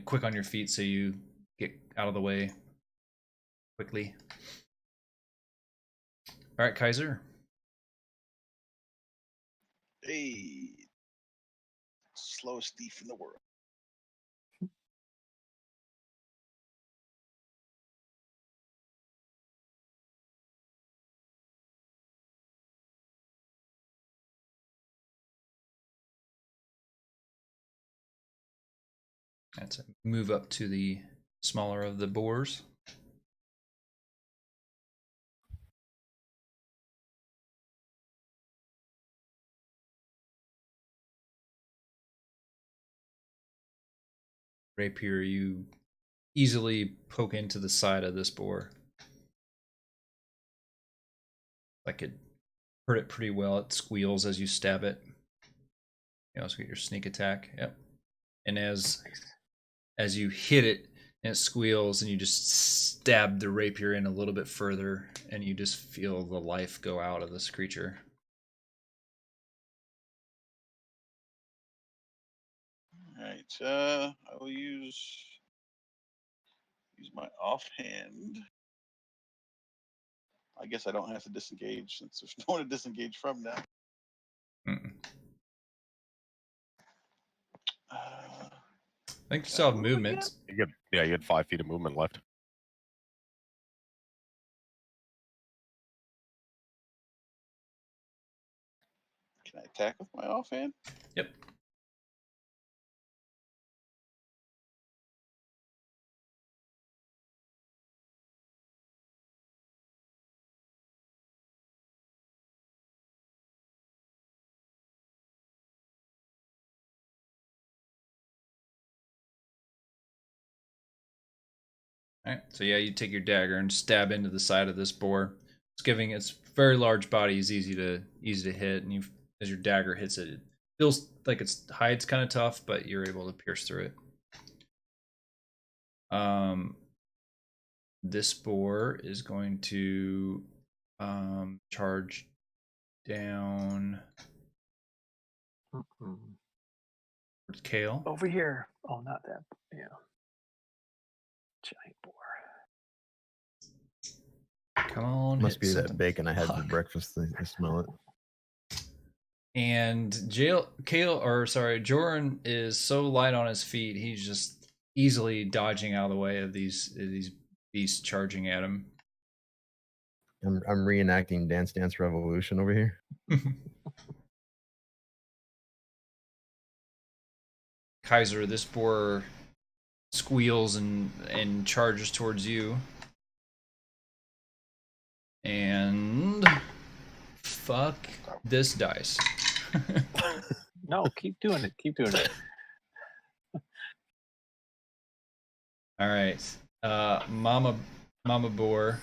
[SPEAKER 1] quick on your feet, so you get out of the way quickly. All right, Kaiser.
[SPEAKER 3] Hey, slowest thief in the world.
[SPEAKER 1] That's a move up to the smaller of the boars. Rapier, you easily poke into the side of this boar. Like it hurt it pretty well. It squeals as you stab it. You also get your sneak attack. Yep. And as you hit it and it squeals, and you just stab the rapier in a little bit further, and you just feel the life go out of this creature.
[SPEAKER 3] All right, I will use my offhand. I guess I don't have to disengage since there's no one to disengage from now.
[SPEAKER 1] I think you still have movement.
[SPEAKER 4] You had 5 feet of movement left.
[SPEAKER 3] Can I attack with my offhand?
[SPEAKER 1] Yep. All right, so yeah, you take your dagger and stab into the side of this boar. It's giving its very large body is easy to hit, and as your dagger hits it, it feels like its hide's kind of tough, but you're able to pierce through it. This boar is going to charge down
[SPEAKER 2] Mm-mm.
[SPEAKER 1] towards Kale.
[SPEAKER 2] Over here. Oh, not that. Yeah. Giant boar.
[SPEAKER 1] Come on.
[SPEAKER 5] Must
[SPEAKER 1] hit
[SPEAKER 5] be that
[SPEAKER 1] something.
[SPEAKER 5] bacon I had for
[SPEAKER 1] Fuck.
[SPEAKER 5] breakfast. I smell it.
[SPEAKER 1] And Joran is so light on his feet, he's just easily dodging out of the way of these beasts charging at him.
[SPEAKER 5] I'm reenacting Dance Dance Revolution over here.
[SPEAKER 1] Kaiser, this boar squeals and charges towards you. And fuck this dice.
[SPEAKER 2] No, keep doing it. Keep doing it.
[SPEAKER 1] All right. Mama boar.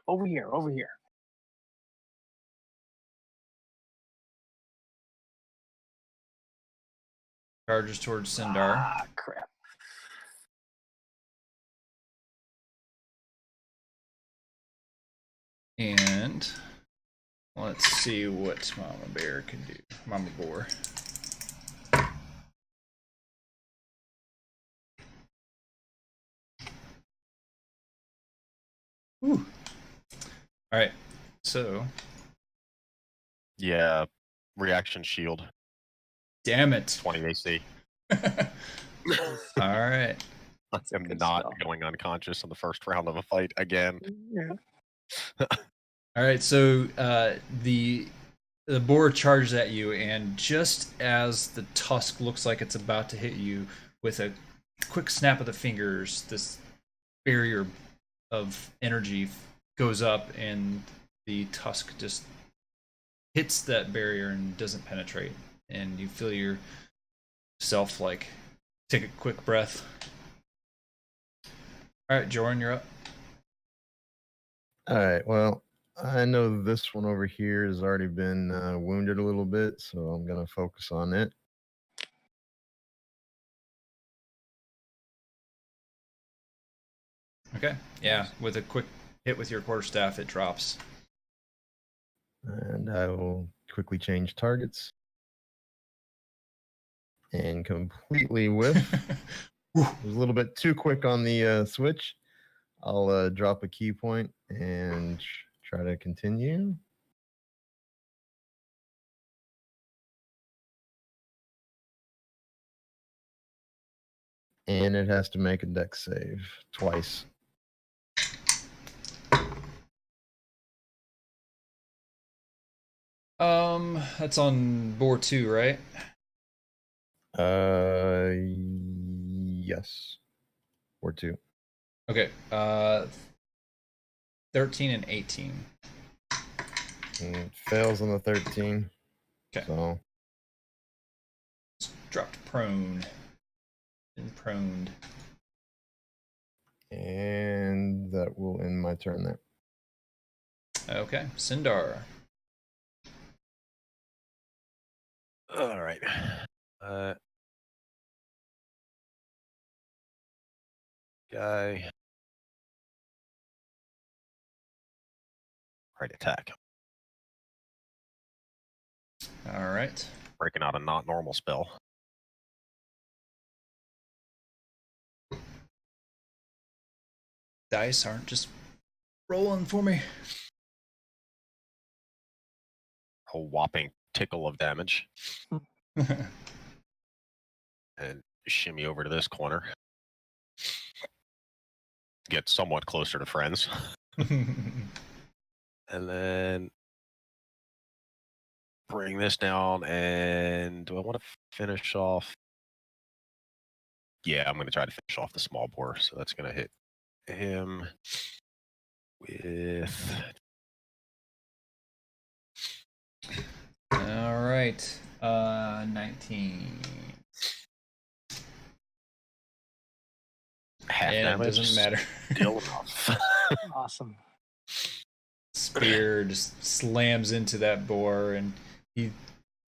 [SPEAKER 2] Over here. Over here.
[SPEAKER 1] Charges towards Sindar.
[SPEAKER 2] Ah, crap.
[SPEAKER 1] And let's see what Mama Bear can do. Mama Boar. Whew. All right. So,
[SPEAKER 4] Yeah, reaction shield,
[SPEAKER 1] damn it.
[SPEAKER 4] 20 AC.
[SPEAKER 1] All right.
[SPEAKER 4] I'm
[SPEAKER 2] Good
[SPEAKER 4] not
[SPEAKER 2] stuff.
[SPEAKER 4] going unconscious in the first round of a fight again.
[SPEAKER 2] Yeah.
[SPEAKER 1] All right. So the boar charges at you, and just as the tusk looks like it's about to hit you, with a quick snap of the fingers, this barrier of energy goes up, and the tusk just hits that barrier and doesn't penetrate. And you feel yourself like take a quick breath. All right, Joran, you're up.
[SPEAKER 5] All right. Well, I know this one over here has already been wounded a little bit, so I'm gonna focus on it.
[SPEAKER 1] Okay. Yeah, with a quick hit with your quarterstaff, it drops.
[SPEAKER 5] And I will quickly change targets. And completely whiff. It was a little bit too quick on the switch. I'll drop a key point and try to continue. And it has to make a dex save twice.
[SPEAKER 1] That's on board 2, right?
[SPEAKER 5] Yes. Or 2.
[SPEAKER 1] Okay. 13 and 18.
[SPEAKER 5] And fails on the 13.
[SPEAKER 1] Okay.
[SPEAKER 5] So
[SPEAKER 1] It's dropped prone. And proned.
[SPEAKER 5] and that will end my turn there.
[SPEAKER 1] Okay. Sindar.
[SPEAKER 4] All right. Guy. Right attack.
[SPEAKER 1] All right.
[SPEAKER 4] Breaking out a not normal spell.
[SPEAKER 1] Dice aren't just rolling for me.
[SPEAKER 4] A whopping tickle of damage. And shimmy over to this corner. Get somewhat closer to friends. And then bring this down. And do I want to finish off? Yeah, I'm going to try to finish off the small boar. So that's going to hit him with...
[SPEAKER 1] All right. 19.
[SPEAKER 4] half
[SPEAKER 1] And it
[SPEAKER 4] damage.
[SPEAKER 1] doesn't matter.
[SPEAKER 4] Still enough.
[SPEAKER 2] Awesome.
[SPEAKER 1] Spear just slams into that boar, and he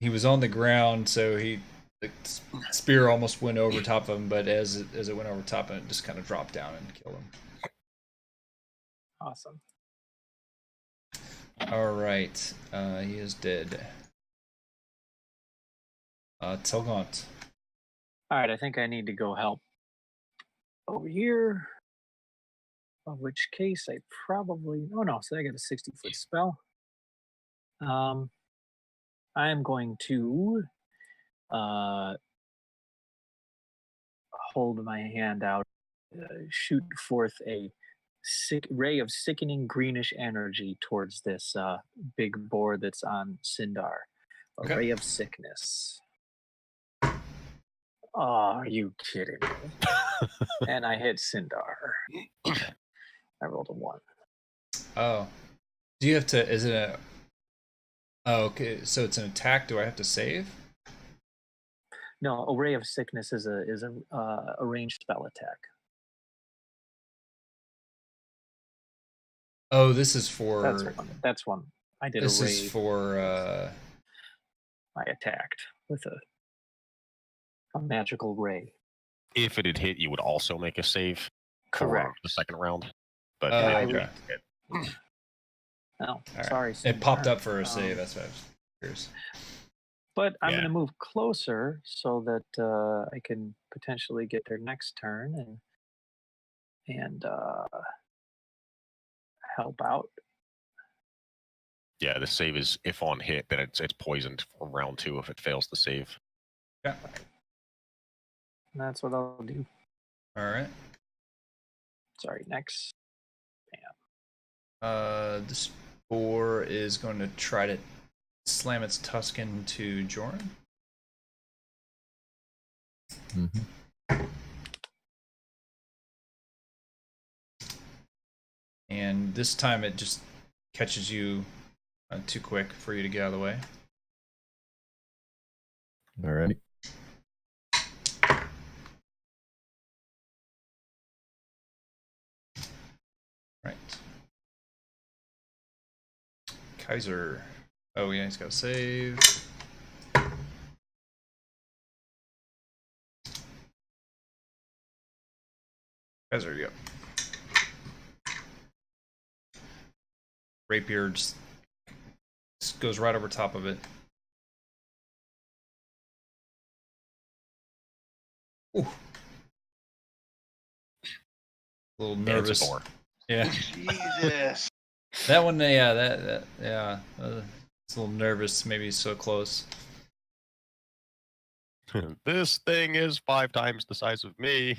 [SPEAKER 1] was on the ground, so he The spear almost went over top of him, but as it went over top of him, it just kind of dropped down and killed him.
[SPEAKER 2] Awesome.
[SPEAKER 1] All right, he is dead. Telgaunt.
[SPEAKER 2] All right, I think I need to go help over here. Of which case I probably so I got a 60-foot spell. I am going to hold my hand out, shoot forth a ray of sickening greenish energy towards this big boar that's on Sindar. A
[SPEAKER 1] Okay.
[SPEAKER 2] ray of sickness. Oh, are you kidding me? And I hit Sindar. I rolled a 1.
[SPEAKER 1] Oh, do you have to? Is it a? Oh, okay. So it's an attack. Do I have to save?
[SPEAKER 2] No, a ray of sickness is a ranged spell attack.
[SPEAKER 1] Oh, this is for.
[SPEAKER 2] That's one. I did
[SPEAKER 1] This
[SPEAKER 2] a ray.
[SPEAKER 1] is for.
[SPEAKER 2] I attacked with a magical ray.
[SPEAKER 4] If it had hit, you would also make a save for
[SPEAKER 2] Correct.
[SPEAKER 4] the second round. But
[SPEAKER 1] Oh,
[SPEAKER 4] it
[SPEAKER 1] okay.
[SPEAKER 4] didn't hit.
[SPEAKER 2] Oh,
[SPEAKER 1] All right.
[SPEAKER 2] sorry.
[SPEAKER 1] It popped
[SPEAKER 2] Sindar.
[SPEAKER 1] up for a save. That's what I was curious.
[SPEAKER 2] But I'm
[SPEAKER 4] Yeah.
[SPEAKER 2] going to move closer so that I can potentially get their next turn and help out.
[SPEAKER 4] Yeah, the save is if on hit, then it's poisoned for round 2 if it fails the save.
[SPEAKER 1] Yeah.
[SPEAKER 2] And that's what I'll do.
[SPEAKER 1] All right.
[SPEAKER 2] Sorry, next.
[SPEAKER 1] This boar is going to try to slam its tusk into Joran.
[SPEAKER 5] Mhm.
[SPEAKER 1] And this time it just catches you too quick for you to get out of the way.
[SPEAKER 5] Alrighty.
[SPEAKER 1] Right. Kaiser. Oh yeah, he's got to save. Kaiser, you go. Rapier just goes right over top of it. Ooh. A little
[SPEAKER 4] Yeah, it's
[SPEAKER 1] nervous.
[SPEAKER 4] a boar.
[SPEAKER 1] Yeah.
[SPEAKER 3] Jesus.
[SPEAKER 1] That one, yeah, yeah. It's a little nervous, maybe so close.
[SPEAKER 4] This thing is 5 times the size of me.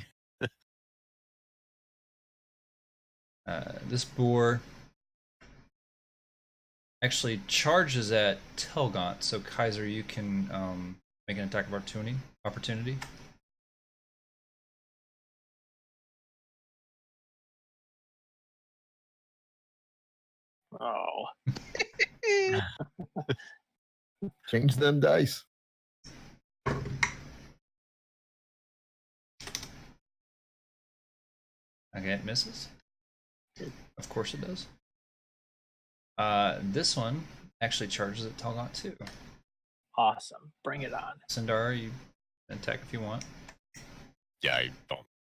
[SPEAKER 1] This boar actually charges at Telgaunt, so Kaiser, you can make an attack of opportunity.
[SPEAKER 2] Oh.
[SPEAKER 5] Change them dice.
[SPEAKER 1] Okay, it misses. Of course it does. This one actually charges at Telgaunt too.
[SPEAKER 2] Awesome. Bring it on.
[SPEAKER 1] Sindar, you attack if you want.
[SPEAKER 4] Yeah,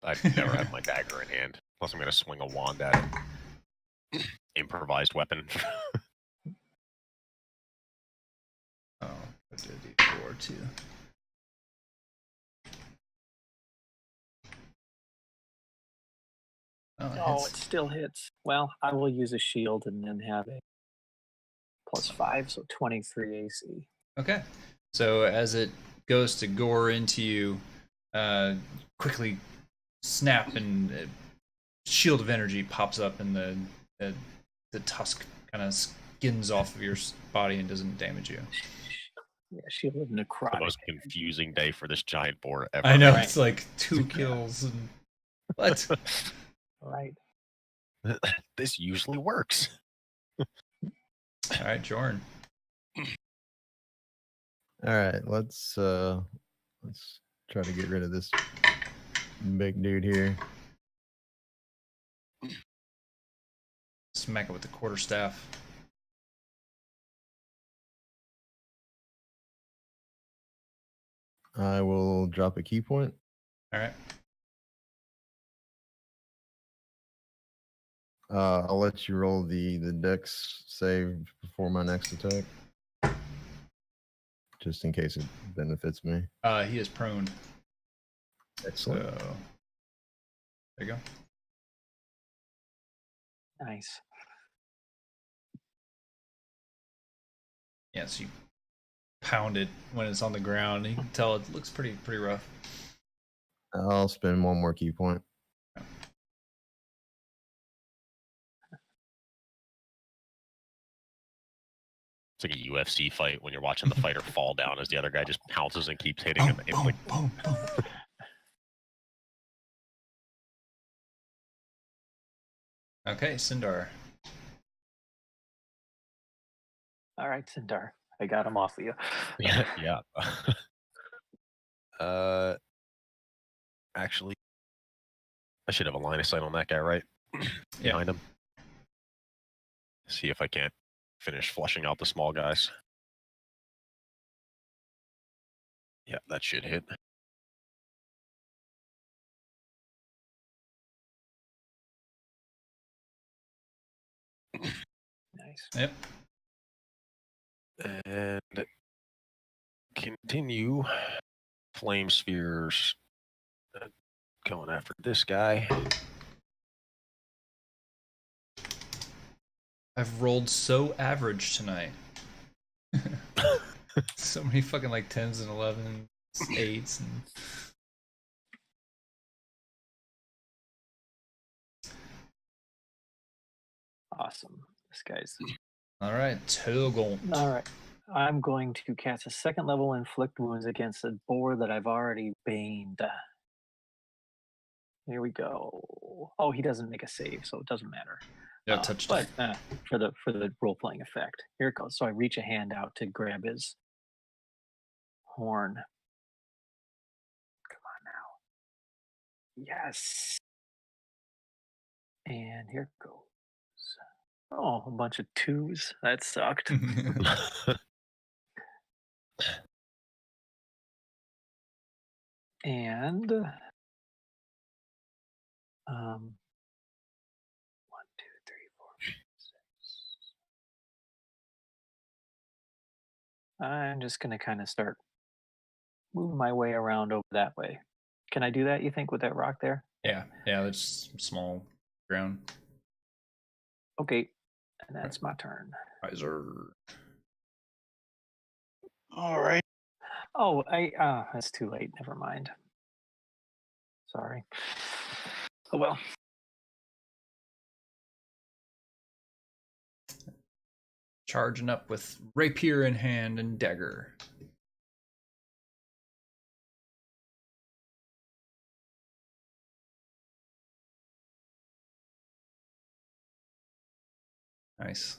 [SPEAKER 4] I'd never have my dagger in hand. Plus I'm going to swing a wand at it. Improvised weapon.
[SPEAKER 1] Oh, I did a D4 too.
[SPEAKER 2] Oh, it still hits. Well, I will use a shield and then have a +5, so 23 AC.
[SPEAKER 1] Okay. So as it goes to gore into you, quickly snap and shield of energy pops up and the tusk kind of skins off of your body and doesn't damage you.
[SPEAKER 2] Yeah, shield of
[SPEAKER 4] The
[SPEAKER 2] necrotic.
[SPEAKER 4] most confusing day for this giant boar ever.
[SPEAKER 1] I know,
[SPEAKER 2] Right.
[SPEAKER 1] it's like 2 kills and what?
[SPEAKER 2] Right.
[SPEAKER 4] This usually works.
[SPEAKER 1] All right, Jorn.
[SPEAKER 5] All right, let's try to get rid of this big dude here.
[SPEAKER 1] Smack it with the quarterstaff.
[SPEAKER 5] I will drop a key point.
[SPEAKER 1] All right.
[SPEAKER 5] I'll let you roll the dex save before my next attack, just in case it benefits me.
[SPEAKER 1] He is prone.
[SPEAKER 5] Excellent.
[SPEAKER 1] So there you go.
[SPEAKER 2] Nice.
[SPEAKER 1] Yeah, so you pound it when it's on the ground. You can tell it looks pretty rough.
[SPEAKER 5] I'll spend one more key point.
[SPEAKER 4] It's like a UFC fight when you're watching the fighter fall down as the other guy just pounces and keeps hitting him. It's like,
[SPEAKER 1] boom. Okay, Sindar.
[SPEAKER 2] All right, Sindar. I got him off of you.
[SPEAKER 4] yeah. Actually, I should have a line of sight on that guy, right?
[SPEAKER 1] Yeah.
[SPEAKER 4] Behind him. See if I can't finish flushing out the small guys. Yeah, that should hit.
[SPEAKER 2] Nice.
[SPEAKER 1] Yep.
[SPEAKER 4] And continue flame spheres going after this guy.
[SPEAKER 1] I've rolled so average tonight. So many fucking like 10s and 11s, 8s. And...
[SPEAKER 2] Awesome. This guy's.
[SPEAKER 1] All right, Togont.
[SPEAKER 2] All right. I'm going to cast a second level inflict wounds against a boar that I've already baned. Here we go. Oh, he doesn't make a save, so it doesn't matter.
[SPEAKER 1] Yeah, touched
[SPEAKER 2] but for the role playing effect, here it goes. So I reach a hand out to grab his horn. Come on now. Yes. And here it goes. Oh, a bunch of 2s. That sucked. And 1, 2, 3, 4, 5, 6. I'm just gonna kind of start moving my way around over that way. Can I do that, you think, with that rock there?
[SPEAKER 1] Yeah, that's small ground.
[SPEAKER 2] Okay, and that's my turn.
[SPEAKER 1] Riser.
[SPEAKER 3] All right.
[SPEAKER 2] Oh, that's too late. Never mind. Sorry. Oh well.
[SPEAKER 1] Charging up with rapier in hand and dagger. Nice.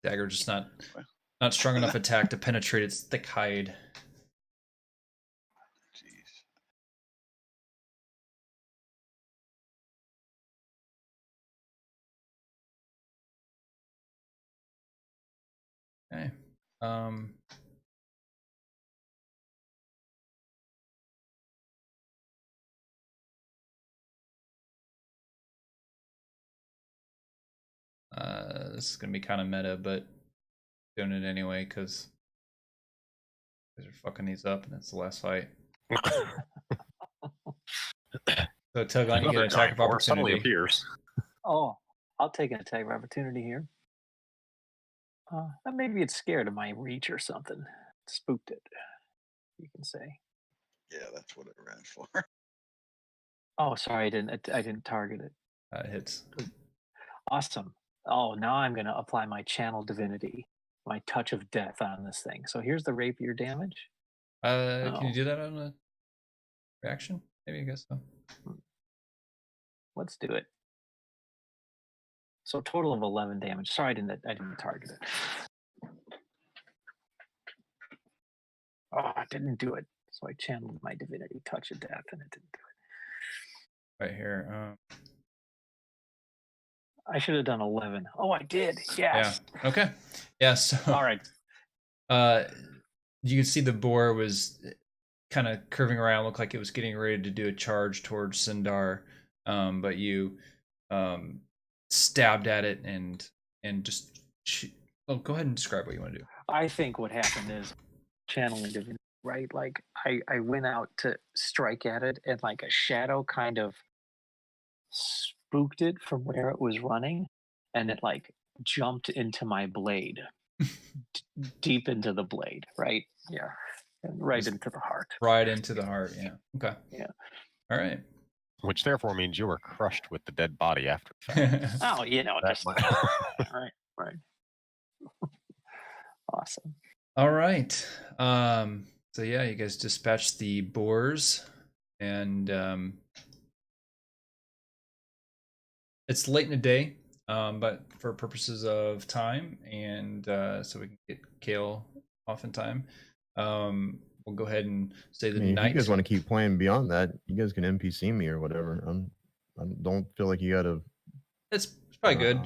[SPEAKER 1] Dagger just not strong enough attack to penetrate its thick hide.
[SPEAKER 3] Jeez.
[SPEAKER 1] Okay. This is gonna be kind of meta, but doing it anyway because are fucking these up, and it's the last fight. So Togont, you get an attack of opportunity.
[SPEAKER 4] Suddenly appears.
[SPEAKER 2] Oh, I'll take an attack of opportunity here. Maybe it's scared of my reach or something. Spooked it, you can say.
[SPEAKER 3] Yeah, that's what it ran for.
[SPEAKER 2] Oh, sorry, I didn't target it.
[SPEAKER 1] Hits.
[SPEAKER 2] Awesome. Oh, now I'm going to apply my channel divinity, my touch of death on this thing. So here's the rapier damage.
[SPEAKER 1] Can you do that on a reaction? Maybe, I guess so.
[SPEAKER 2] Let's do it. So total of 11 damage. Sorry, I didn't target it. Oh, I didn't do it. So I channeled my divinity touch of death, and it didn't do it.
[SPEAKER 1] Right here.
[SPEAKER 2] I should have done 11. Oh, I did. Yes.
[SPEAKER 1] Yeah. Okay. Yeah. So.
[SPEAKER 2] All right.
[SPEAKER 1] You can see the boar was kind of curving around, looked like it was getting ready to do a charge towards Sindar, but you stabbed at it and just. Oh, go ahead and describe what you want to do.
[SPEAKER 2] I think what happened is channeling divinity, right? Like I went out to strike at it, and like a shadow kind of spooked it from where it was running, and it like jumped into my blade, deep into the blade, right? Yeah, and right
[SPEAKER 1] Just
[SPEAKER 2] into the heart.
[SPEAKER 1] Right into the heart. Yeah. Okay.
[SPEAKER 2] Yeah.
[SPEAKER 1] All right.
[SPEAKER 4] Which therefore means you were crushed with the dead body after the fact.
[SPEAKER 2] Oh, you know,
[SPEAKER 4] That
[SPEAKER 2] just
[SPEAKER 4] might-
[SPEAKER 2] right. Awesome.
[SPEAKER 1] All right. So yeah, you guys dispatched the boars, and it's late in the day, but for purposes of time, and so we can get Kale off in time, we'll go ahead and say
[SPEAKER 5] I
[SPEAKER 1] the
[SPEAKER 5] mean, if
[SPEAKER 1] night.
[SPEAKER 5] you guys want to keep playing beyond that, you guys can NPC me or whatever. I don't feel like you got to.
[SPEAKER 1] It's probably good.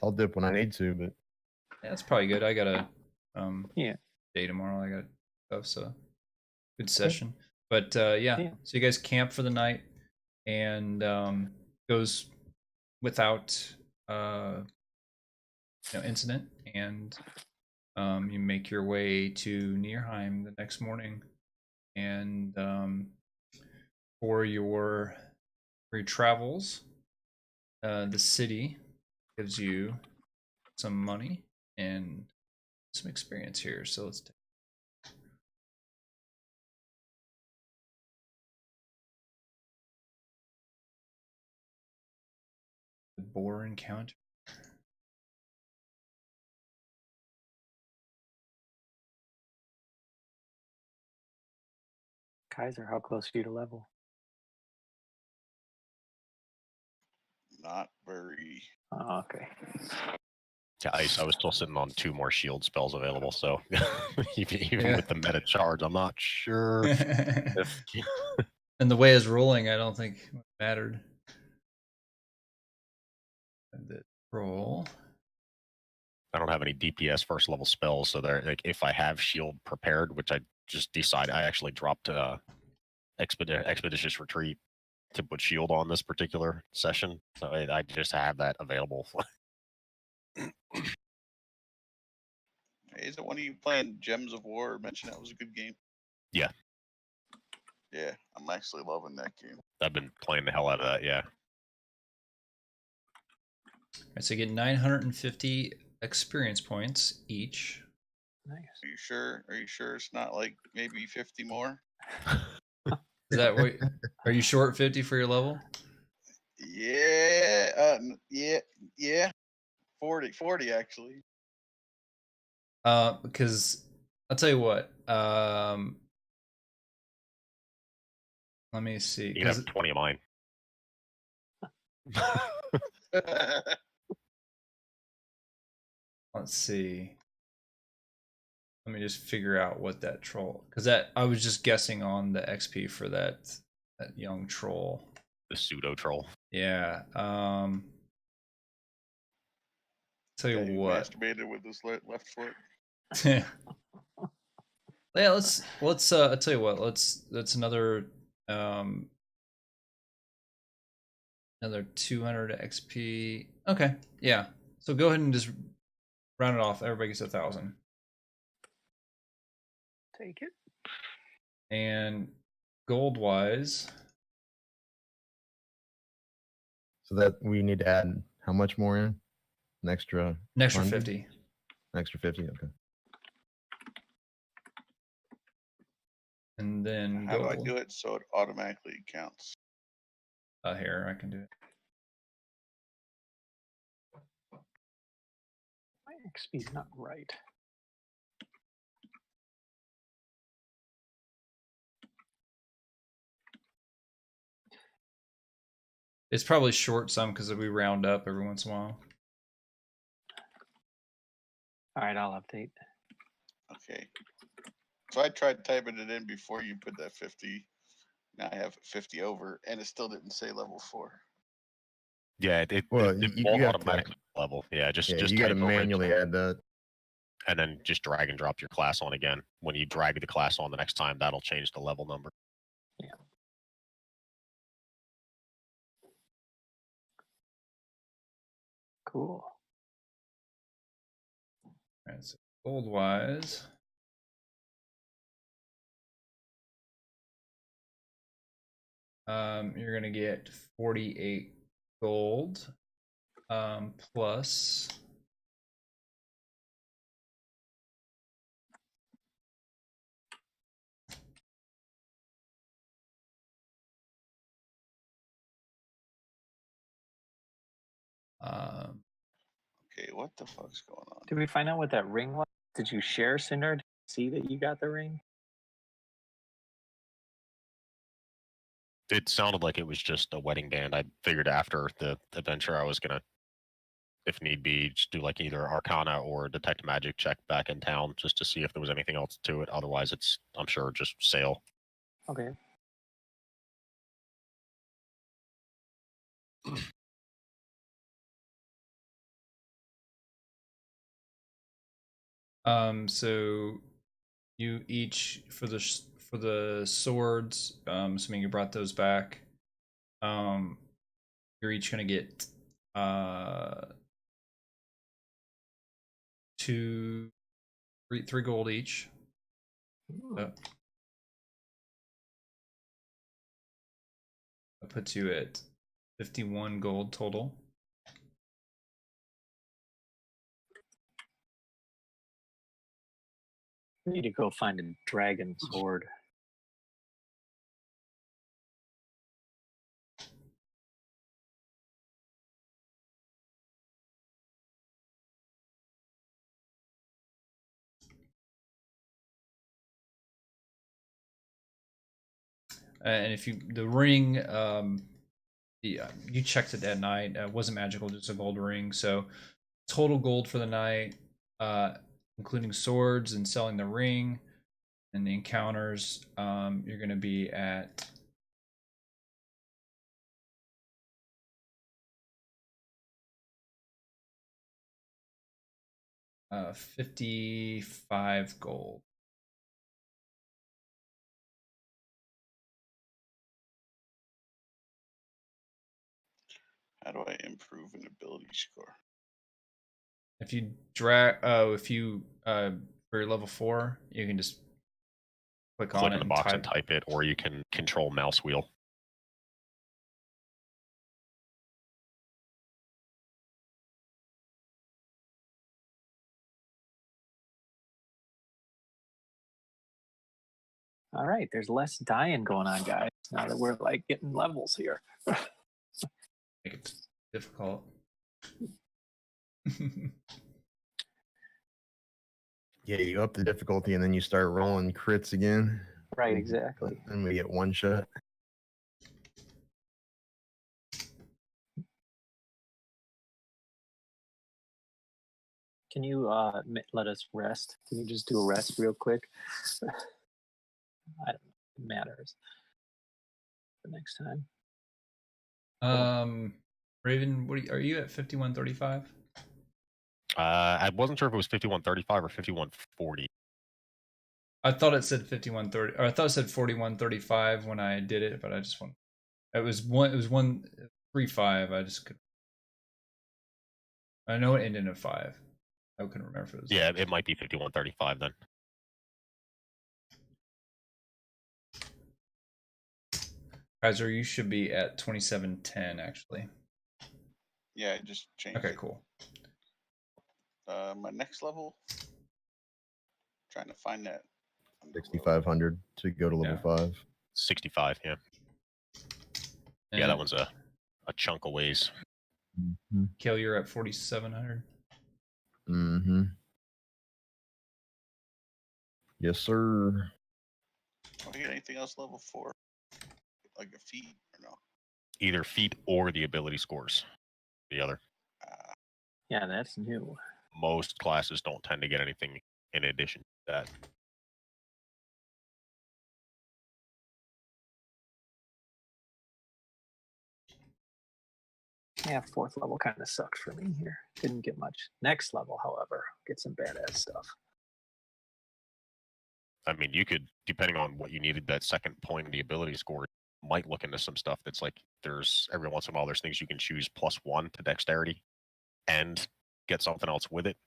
[SPEAKER 5] I'll dip when I need to, but
[SPEAKER 1] Yeah, it's probably good. I got a
[SPEAKER 2] Yeah.
[SPEAKER 1] day tomorrow. I got stuff, so good session. But yeah, so you guys camp for the night, and goes without incident, and you make your way to Nierheim the next morning, and for your travels, the city gives you some money and some experience here. So let's take the boar encounter.
[SPEAKER 2] Kaiser, how close are you to level?
[SPEAKER 3] Not very.
[SPEAKER 2] Oh, okay.
[SPEAKER 4] Yeah, I was still sitting on 2 more shield spells available, so even
[SPEAKER 1] Yeah.
[SPEAKER 4] with the meta charge, I'm not sure if
[SPEAKER 1] And the way it's rolling, I don't think it mattered. The roll.
[SPEAKER 4] I don't have any DPS first level spells, so there, like, if I have shield prepared, which I just decided I actually dropped expeditious retreat to put shield on this particular session, so I just have that available.
[SPEAKER 3] Hey, is it one of you playing Gems of War? Mentioned that was a good game.
[SPEAKER 4] Yeah.
[SPEAKER 3] Yeah, I'm actually loving that game.
[SPEAKER 4] I've been playing the hell out of that. Yeah.
[SPEAKER 1] All right, so you get 950 experience points each.
[SPEAKER 2] Nice.
[SPEAKER 3] Are you sure? Are you sure it's not like maybe 50 more?
[SPEAKER 1] Is that what? Are you short 50 for your level?
[SPEAKER 3] Yeah. Yeah. 40 actually.
[SPEAKER 1] Because I'll tell you what. Let me see.
[SPEAKER 4] You can have 20 of mine.
[SPEAKER 1] Let's see. Let me just figure out what that troll. Because that I was just guessing on the XP for that young troll.
[SPEAKER 4] The pseudo troll.
[SPEAKER 1] Yeah. Tell you
[SPEAKER 3] Yeah, he
[SPEAKER 1] what.
[SPEAKER 3] masturbated with his left foot.
[SPEAKER 1] Yeah, let's I'll tell you what, that's another another 200 XP. Okay, yeah. So go ahead and just round it off. Everybody gets 1,000.
[SPEAKER 2] Take it.
[SPEAKER 1] And gold wise,
[SPEAKER 5] so that we need to add how much more in? An extra
[SPEAKER 1] an extra
[SPEAKER 5] 100?
[SPEAKER 1] 50.
[SPEAKER 5] An extra 50. Okay.
[SPEAKER 1] And then
[SPEAKER 3] How do I
[SPEAKER 1] gold.
[SPEAKER 3] do it so it automatically counts?
[SPEAKER 1] Here, I can do it.
[SPEAKER 2] My XP's not right.
[SPEAKER 1] It's probably short some because we round up every once in a while.
[SPEAKER 2] All right, I'll update.
[SPEAKER 3] Okay. So I tried typing it in before you put that 50. Now I have 50 over, and it still didn't say level 4.
[SPEAKER 4] Yeah,
[SPEAKER 5] Well,
[SPEAKER 4] it
[SPEAKER 5] you
[SPEAKER 4] won't
[SPEAKER 5] have to-
[SPEAKER 4] automatically level. Yeah, just
[SPEAKER 5] you got to
[SPEAKER 4] type over it
[SPEAKER 5] manually add that.
[SPEAKER 4] and then just drag and drop your class on again. When you drag the class on the next time, that'll change the level number.
[SPEAKER 2] Cool.
[SPEAKER 1] All right, so gold wise. You're gonna get 48 gold, plus
[SPEAKER 3] Okay, what the fuck's going on?
[SPEAKER 2] Did we find out what that ring was? Did you share, Cinder? Did you see that you got the ring?
[SPEAKER 4] It sounded like it was just a wedding band. I figured after the adventure, I was gonna, if need be, just do like either Arcana or Detect Magic check back in town just to see if there was anything else to it. Otherwise, it's, I'm sure, just sale.
[SPEAKER 2] Okay.
[SPEAKER 1] So you each for the swords, assuming you brought those back, you're each gonna get three gold each. That puts you at 51 gold total.
[SPEAKER 2] We need to go find a dragon sword.
[SPEAKER 1] And if the ring, yeah, you checked it at night. It wasn't magical, just a gold ring. So total gold for the night, including swords and selling the ring and the encounters, you're going to be at 55 gold.
[SPEAKER 3] How do I improve an ability score?
[SPEAKER 1] If you for your level 4, you can just click on
[SPEAKER 4] Click
[SPEAKER 1] it
[SPEAKER 4] in the
[SPEAKER 1] and
[SPEAKER 4] box and type it, or you can control mouse wheel.
[SPEAKER 2] All right, there's less dying going on, guys. Now that we're like getting levels here.
[SPEAKER 1] make it difficult.
[SPEAKER 5] Yeah, you up the difficulty and then you start rolling crits again.
[SPEAKER 2] Right, exactly.
[SPEAKER 5] And we get one shot.
[SPEAKER 2] Can you let us rest? Can you just do a rest real quick? I don't know. It matters. For next time.
[SPEAKER 1] Raven, are you at 5135?
[SPEAKER 4] I wasn't sure if it was 5135 or 5140.
[SPEAKER 1] I thought it said 5130, or I thought it said 4135 when I did it, but I just want it was 135. I just could. I know it ended in 5. I couldn't remember if it was.
[SPEAKER 4] Yeah, it might be 5135 then.
[SPEAKER 1] Kaiser, you should be at 2710 actually.
[SPEAKER 3] Yeah, I just changed
[SPEAKER 1] Okay,
[SPEAKER 3] it.
[SPEAKER 1] cool.
[SPEAKER 3] My next level. Trying to find that.
[SPEAKER 5] 6,500 to go to level 5.
[SPEAKER 4] 65, yeah.
[SPEAKER 1] And
[SPEAKER 4] Yeah, that one's a chunk of ways.
[SPEAKER 5] Mm-hmm.
[SPEAKER 1] Kill, you're at 4700.
[SPEAKER 5] Mm-hmm. Yes, sir.
[SPEAKER 3] Do we get anything else level 4? Like a feat or no?
[SPEAKER 4] Either feat or the ability scores. The other.
[SPEAKER 2] Yeah, that's new.
[SPEAKER 4] Most classes don't tend to get anything in addition to that.
[SPEAKER 2] Yeah, 4th level kind of sucked for me here. Didn't get much. Next level, however, get some badass stuff.
[SPEAKER 4] I mean, you could, depending on what you needed that second point in the ability score, might look into some stuff that's like there's every once in a while there's things you can choose +1 to dexterity and get something else with it.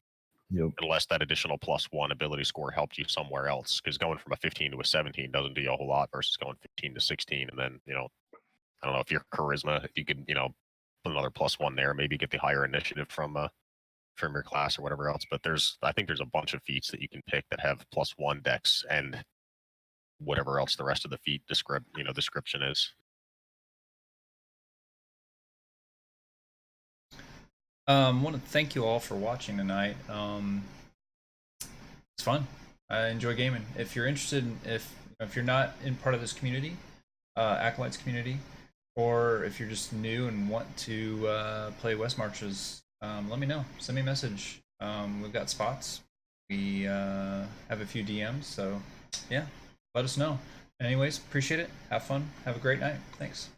[SPEAKER 5] Yep.
[SPEAKER 4] Unless that additional +1 ability score helped you somewhere else, because going from a 15 to a 17 doesn't do you a whole lot versus going 15 to 16, and then I don't know if your charisma, if you could put another +1 there, maybe get the higher initiative from your class or whatever else. But I think there's a bunch of feats that you can pick that have +1 dex and whatever else the rest of the feat description is.
[SPEAKER 1] Want to thank you all for watching tonight. It's fun. I enjoy gaming. If you're interested, if you're not in part of this community, Acolytes community, or if you're just new and want to play West Marches, let me know. Send me a message. We've got spots. We have a few DMs, so yeah, let us know. Anyways, appreciate it. Have fun. Have a great night. Thanks.